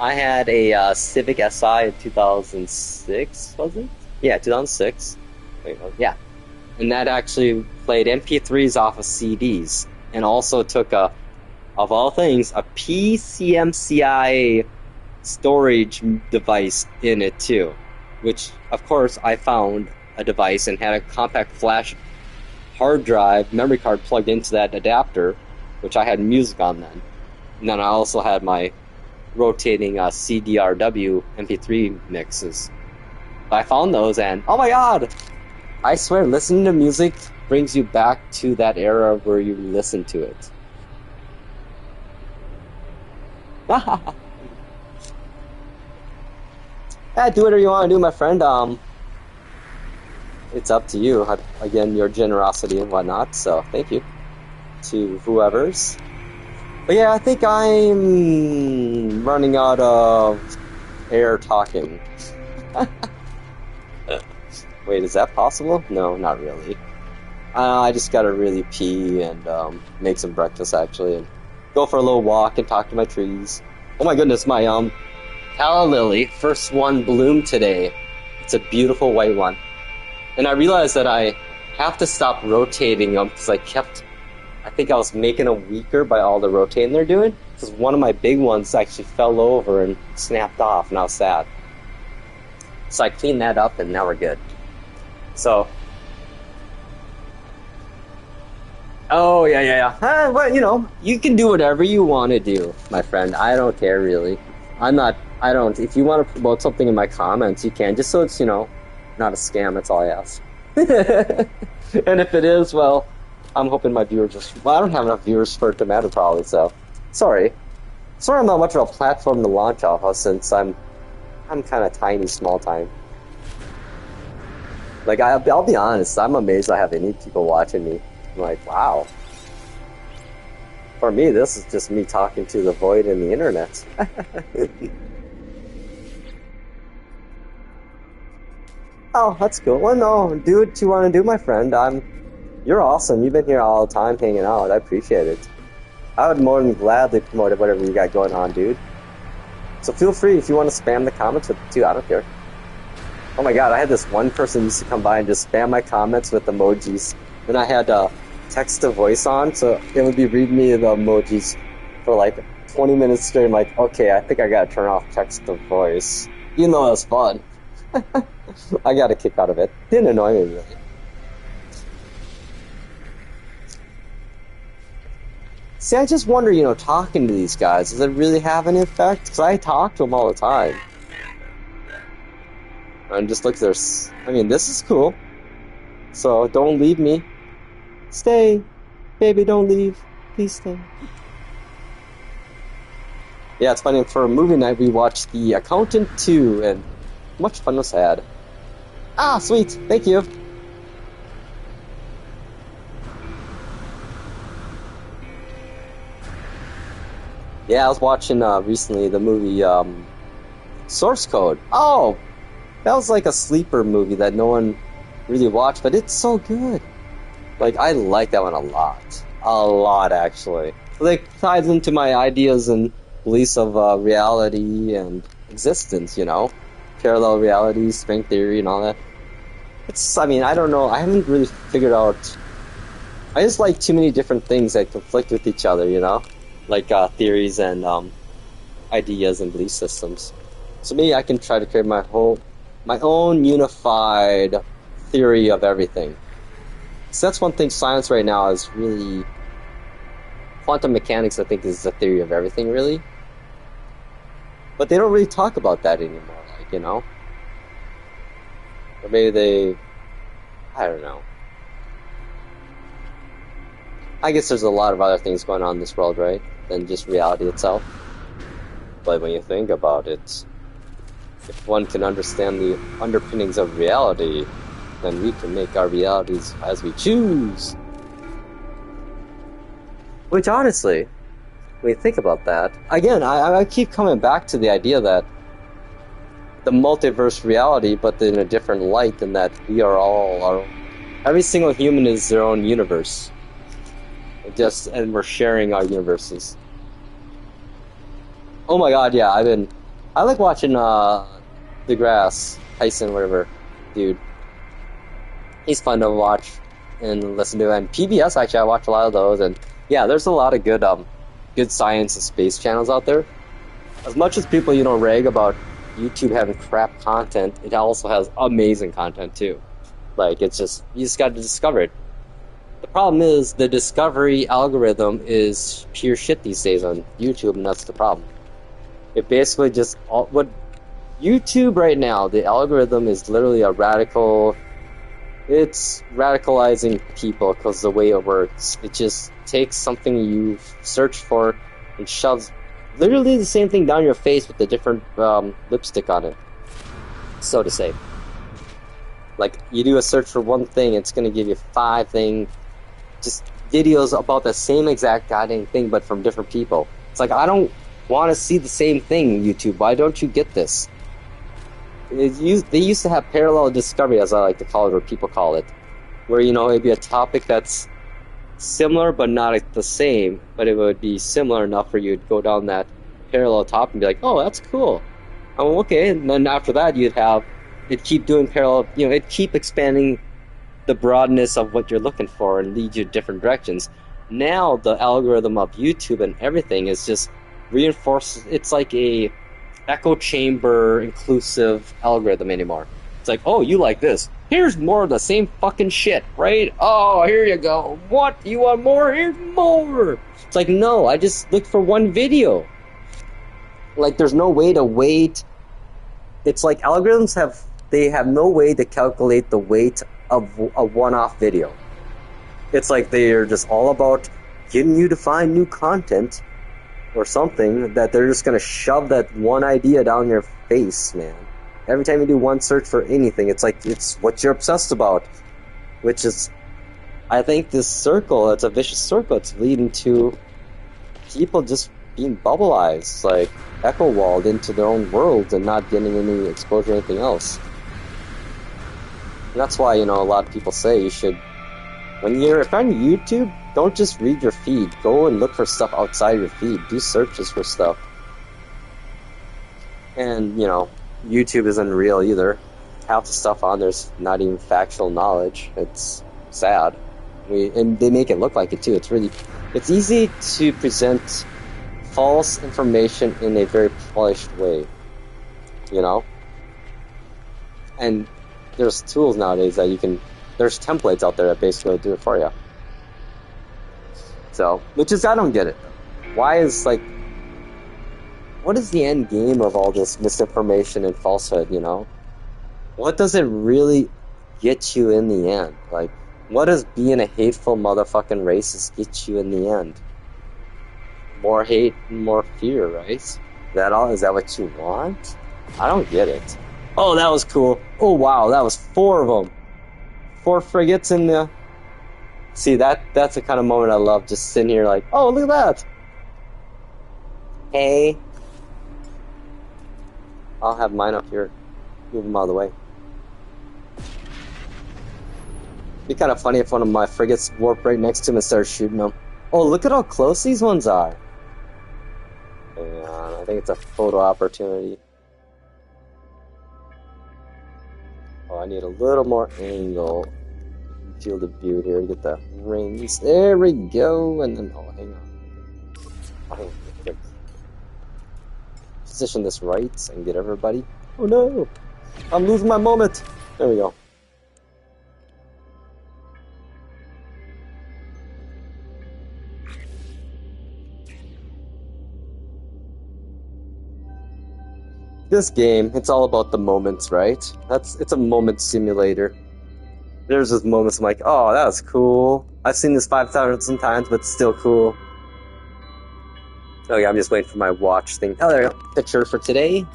A: I had a Civic Si in 2006, was it? Yeah, 2006. Yeah. And that actually played MP3s off of CDs, and also took of all things, a PCMCIA storage device in it too, which of course I found a device and had a compact flash hard drive memory card plugged into that adapter, which I had music on then. And then I also had my rotating CDRW MP3 mixes. But I found those, and oh my god! I swear, listening to music brings you back to that era where you listened to it. Yeah, do whatever you want to do, my friend. It's up to you. Again, your generosity and whatnot, so thank you to whoever's. But yeah, I think I'm running out of air talking. Wait, is that possible? No, not really. I just gotta really pee and make some breakfast actually, and go for a little walk and talk to my trees. Oh my goodness, my calla lily, first one bloomed today. It's a beautiful white one, and I realized that I have to stop rotating them because I think I was making them weaker by all the rotating they're doing. Because one of my big ones actually fell over and snapped off, and I was sad. So I cleaned that up, and now we're good. So. Oh, yeah. Well, you know, you can do whatever you want to do, my friend. I don't care, really. If you want to promote something in my comments, you can, just so it's, you know, not a scam, that's all I ask. And if it is, well, I'm hoping my viewers well, I don't have enough viewers for it to matter, probably, so. Sorry I'm not much of a platform to launch off of, since I'm kind of tiny, small time. Like, I'll be honest, I'm amazed I have any people watching me. I'm like, wow. For me, this is just me talking to the void in the internet. Oh, that's cool. Well, no, do what you want to do, my friend. You're awesome. You've been here all the time hanging out. I appreciate it. I would more than gladly promote whatever you got going on, dude. So feel free if you want to spam the comments with it too. I don't care. Oh my god, I had this one person used to come by and just spam my comments with emojis. Then I had text to voice on, so it would be read me the emojis for like 20 minutes straight. I'm like, okay, I think I gotta turn off text to voice. Even though it was fun. I got a kick out of it. Didn't annoy me, really. See, I just wonder, you know, talking to these guys, does it really have an effect? Because I talk to them all the time. And just look, I mean, this is cool. So, don't leave me. Stay. Baby, don't leave. Please stay. Yeah, it's funny, for a movie night, we watched The Accountant 2, and much fun was had. Ah, sweet. Thank you. Yeah, I was watching recently the movie Source Code. Oh, that was like a sleeper movie that no one really watched, but it's so good. Like, I like that one a lot. A lot, actually. Like, ties into my ideas and beliefs of reality and existence, you know? Parallel reality, string theory, and all that. I mean, I don't know. I haven't really figured out. I just like too many different things that conflict with each other, you know? Like theories and ideas and belief systems. So maybe I can try to create my own unified theory of everything. So that's one thing science right now is really... Quantum mechanics, I think, is the theory of everything, really. But they don't really talk about that anymore, like, you know? Or maybe I don't know. I guess there's a lot of other things going on in this world, right? Than just reality itself. But when you think about it, if one can understand the underpinnings of reality, then we can make our realities as we choose. Which, honestly, when you think about that, again, I keep coming back to the idea that the multiverse reality, but in a different light, than that we are all our own. Every single human is their own universe. And we're sharing our universes. Oh my god, yeah, I like watching DeGrasse, Tyson, whatever, dude. He's fun to watch and listen to, and PBS, actually, I watch a lot of those, and yeah, there's a lot of good science and space channels out there. As much as people, you know, rag about YouTube having crap content, it also has amazing content too. Like, it's just, you just got to discover it. The problem is, the discovery algorithm is pure shit these days on YouTube, and that's the problem. It basically just, what YouTube right now, the algorithm is literally it's radicalizing people because the way it works. It just takes something you've searched for and shoves literally the same thing down your face with a different lipstick on it, so to say. Like, you do a search for one thing, it's going to give you 5 things, just videos about the same exact goddamn thing, but from different people. It's like, I don't want to see the same thing, YouTube. Why don't you get this? They used to have parallel discovery, as I like to call it, or people call it, where, you know, it'd be a topic that's similar but not the same, but it would be similar enough for you to go down that parallel topic and be like, oh, that's cool. Oh, okay. And then after that, it'd keep doing parallel, you know, it'd keep expanding the broadness of what you're looking for and lead you different directions. Now the algorithm of YouTube and everything is just reinforced. It's like a echo chamber inclusive algorithm anymore. It's like, oh, you like this. Here's more of the same fucking shit, right? Oh, here you go. What? You want more? Here's more. It's like, no, I just looked for one video. Like, there's no way to wait. It's like algorithms have no way to calculate the weight of a one-off video. It's like they're just all about getting you to find new content or something, that they're just gonna shove that one idea down your face, man. Every time you do one search for anything, it's like, it's what you're obsessed about. Which is, I think this circle, it's a vicious circle. It's leading to people just being bubbleized, like echo-walled into their own world and not getting any exposure to anything else. And that's why, you know, a lot of people say you should, when you're on YouTube, don't just read your feed. Go and look for stuff outside your feed. Do searches for stuff. And, you know, YouTube isn't real either. Half the stuff on there's not even factual knowledge. It's sad. And they make it look like it too. It's easy to present false information in a very polished way, you know? And there's tools nowadays that there's templates out there that basically do it for you. So, I don't get it. Why is, like, what is the end game of all this misinformation and falsehood, you know? What does it really get you in the end? Like, what does being a hateful motherfucking racist get you in the end? More hate and more fear, right? Is that all? Is that what you want? I don't get it. Oh, that was cool. Oh, wow, that was 4 of them. 4 frigates in the... See, that's the kind of moment I love, just sitting here like, oh, look at that. Hey. I'll have mine up here. Move them out of the way. It'd be kind of funny if one of my frigates warped right next to him and started shooting them. Oh, look at how close these ones are. Hang on, I think it's a photo opportunity. Oh, I need a little more angle. Field of view here to get the rings. There we go. And then, oh, hang on. Oh, position this right so I can get everybody. Oh no! I'm losing my moment. There we go. This game, it's all about the moments, right? It's a moment simulator. There's those moments I'm like, oh, that was cool. I've seen this 5,000 times, but it's still cool. Oh yeah, I'm just waiting for my watch thing. Oh, there we go. Picture for today.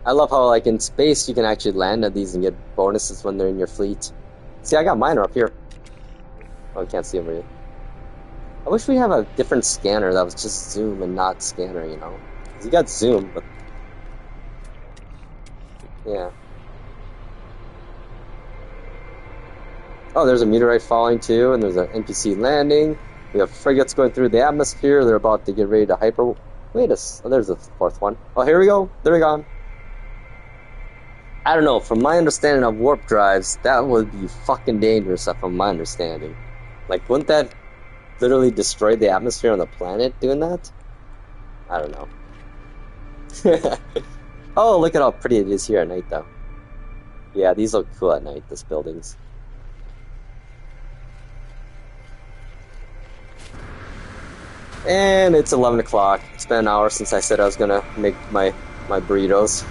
A: I love how, like, in space, you can actually land on these and get bonuses when they're in your fleet. See, I got mine up here. Oh, I can't see them really. I wish we have a different scanner that was just zoom and not scanner, you know? 'Cause you got zoom, but... yeah. Oh, there's a meteorite falling too, and there's an NPC landing. We have frigates going through the atmosphere. They're about to get ready to hyper... Wait a... Oh, there's the 4th one. Oh, here we go. There we go. I don't know. From my understanding of warp drives, that would be fucking dangerous, from my understanding. Like, wouldn't that literally destroy the atmosphere on the planet doing that? I don't know. Oh, look at how pretty it is here at night, though. Yeah, these look cool at night, these buildings. And it's 11 o'clock. It's been an hour since I said I was gonna make my burritos.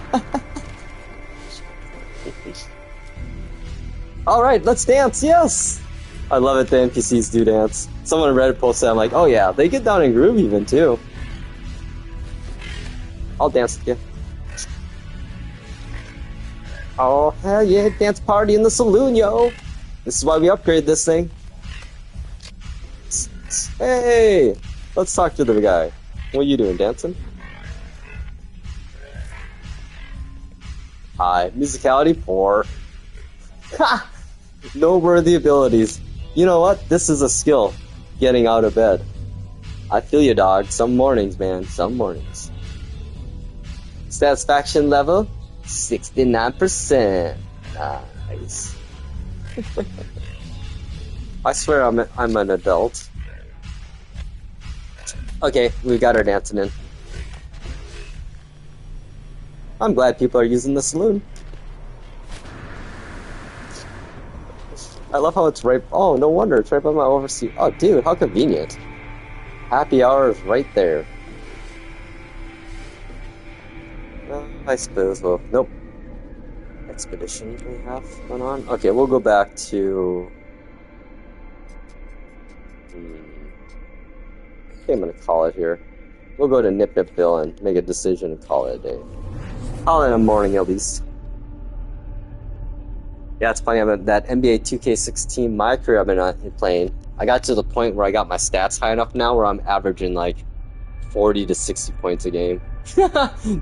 A: Alright, let's dance, yes! I love it, the NPCs do dance. Someone in Reddit posted, I'm like, oh yeah, they get down and groove even, too. I'll dance with you. Oh, hell yeah, dance party in the saloon, yo! This is why we upgrade this thing. Hey! Let's talk to the guy. What are you doing, dancing? Hi. Musicality 4. Ha! No worthy abilities. You know what? This is a skill. Getting out of bed. I feel you, dog. Some mornings, man. Some mornings. Satisfaction level 69%. Nice. I swear I'm an adult. Okay, we got our dancing in. I'm glad people are using the saloon. I love how it's right. Oh, no wonder it's right by my overseas. Oh, dude, how convenient. Happy hour is right there. I suppose we'll. Nope. Expedition we have going on. Okay, we'll go back to. Okay, I'm gonna call it here. We'll go to Nip Nipville and make a decision and call it a day. Call it a morning at least. Yeah, it's funny. I'm at that NBA 2K16 my career I've been playing. I got to the point where I got my stats high enough now where I'm averaging like 40 to 60 points a game.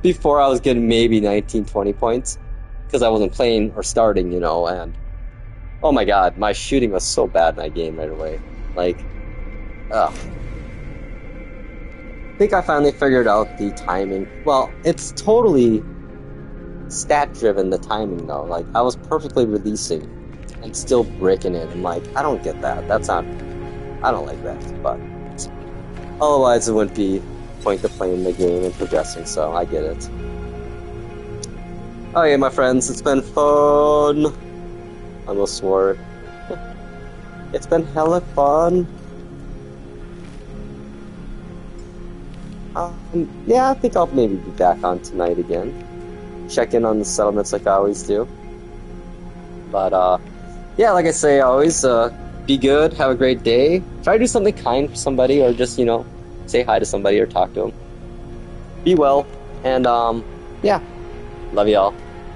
A: Before I was getting maybe 19, 20 points because I wasn't playing or starting, you know, and oh my god, my shooting was so bad in that game right away. Like, ugh. I think I finally figured out the timing. Well, it's totally stat driven, the timing though. Like, I was perfectly releasing and still breaking it. And like, I don't get that. That's not, I don't like that. But otherwise, it wouldn't be point to playing the game and progressing, so I get it. Okay, my friends, it's been fun. I almost swore. It's been hella fun. Yeah, I think I'll maybe be back on tonight again. Check in on the settlements like I always do. But, yeah, like I say, always, be good, have a great day. Try to do something kind for somebody, or just, you know, say hi to somebody or talk to them. Be well, and, yeah, love y'all.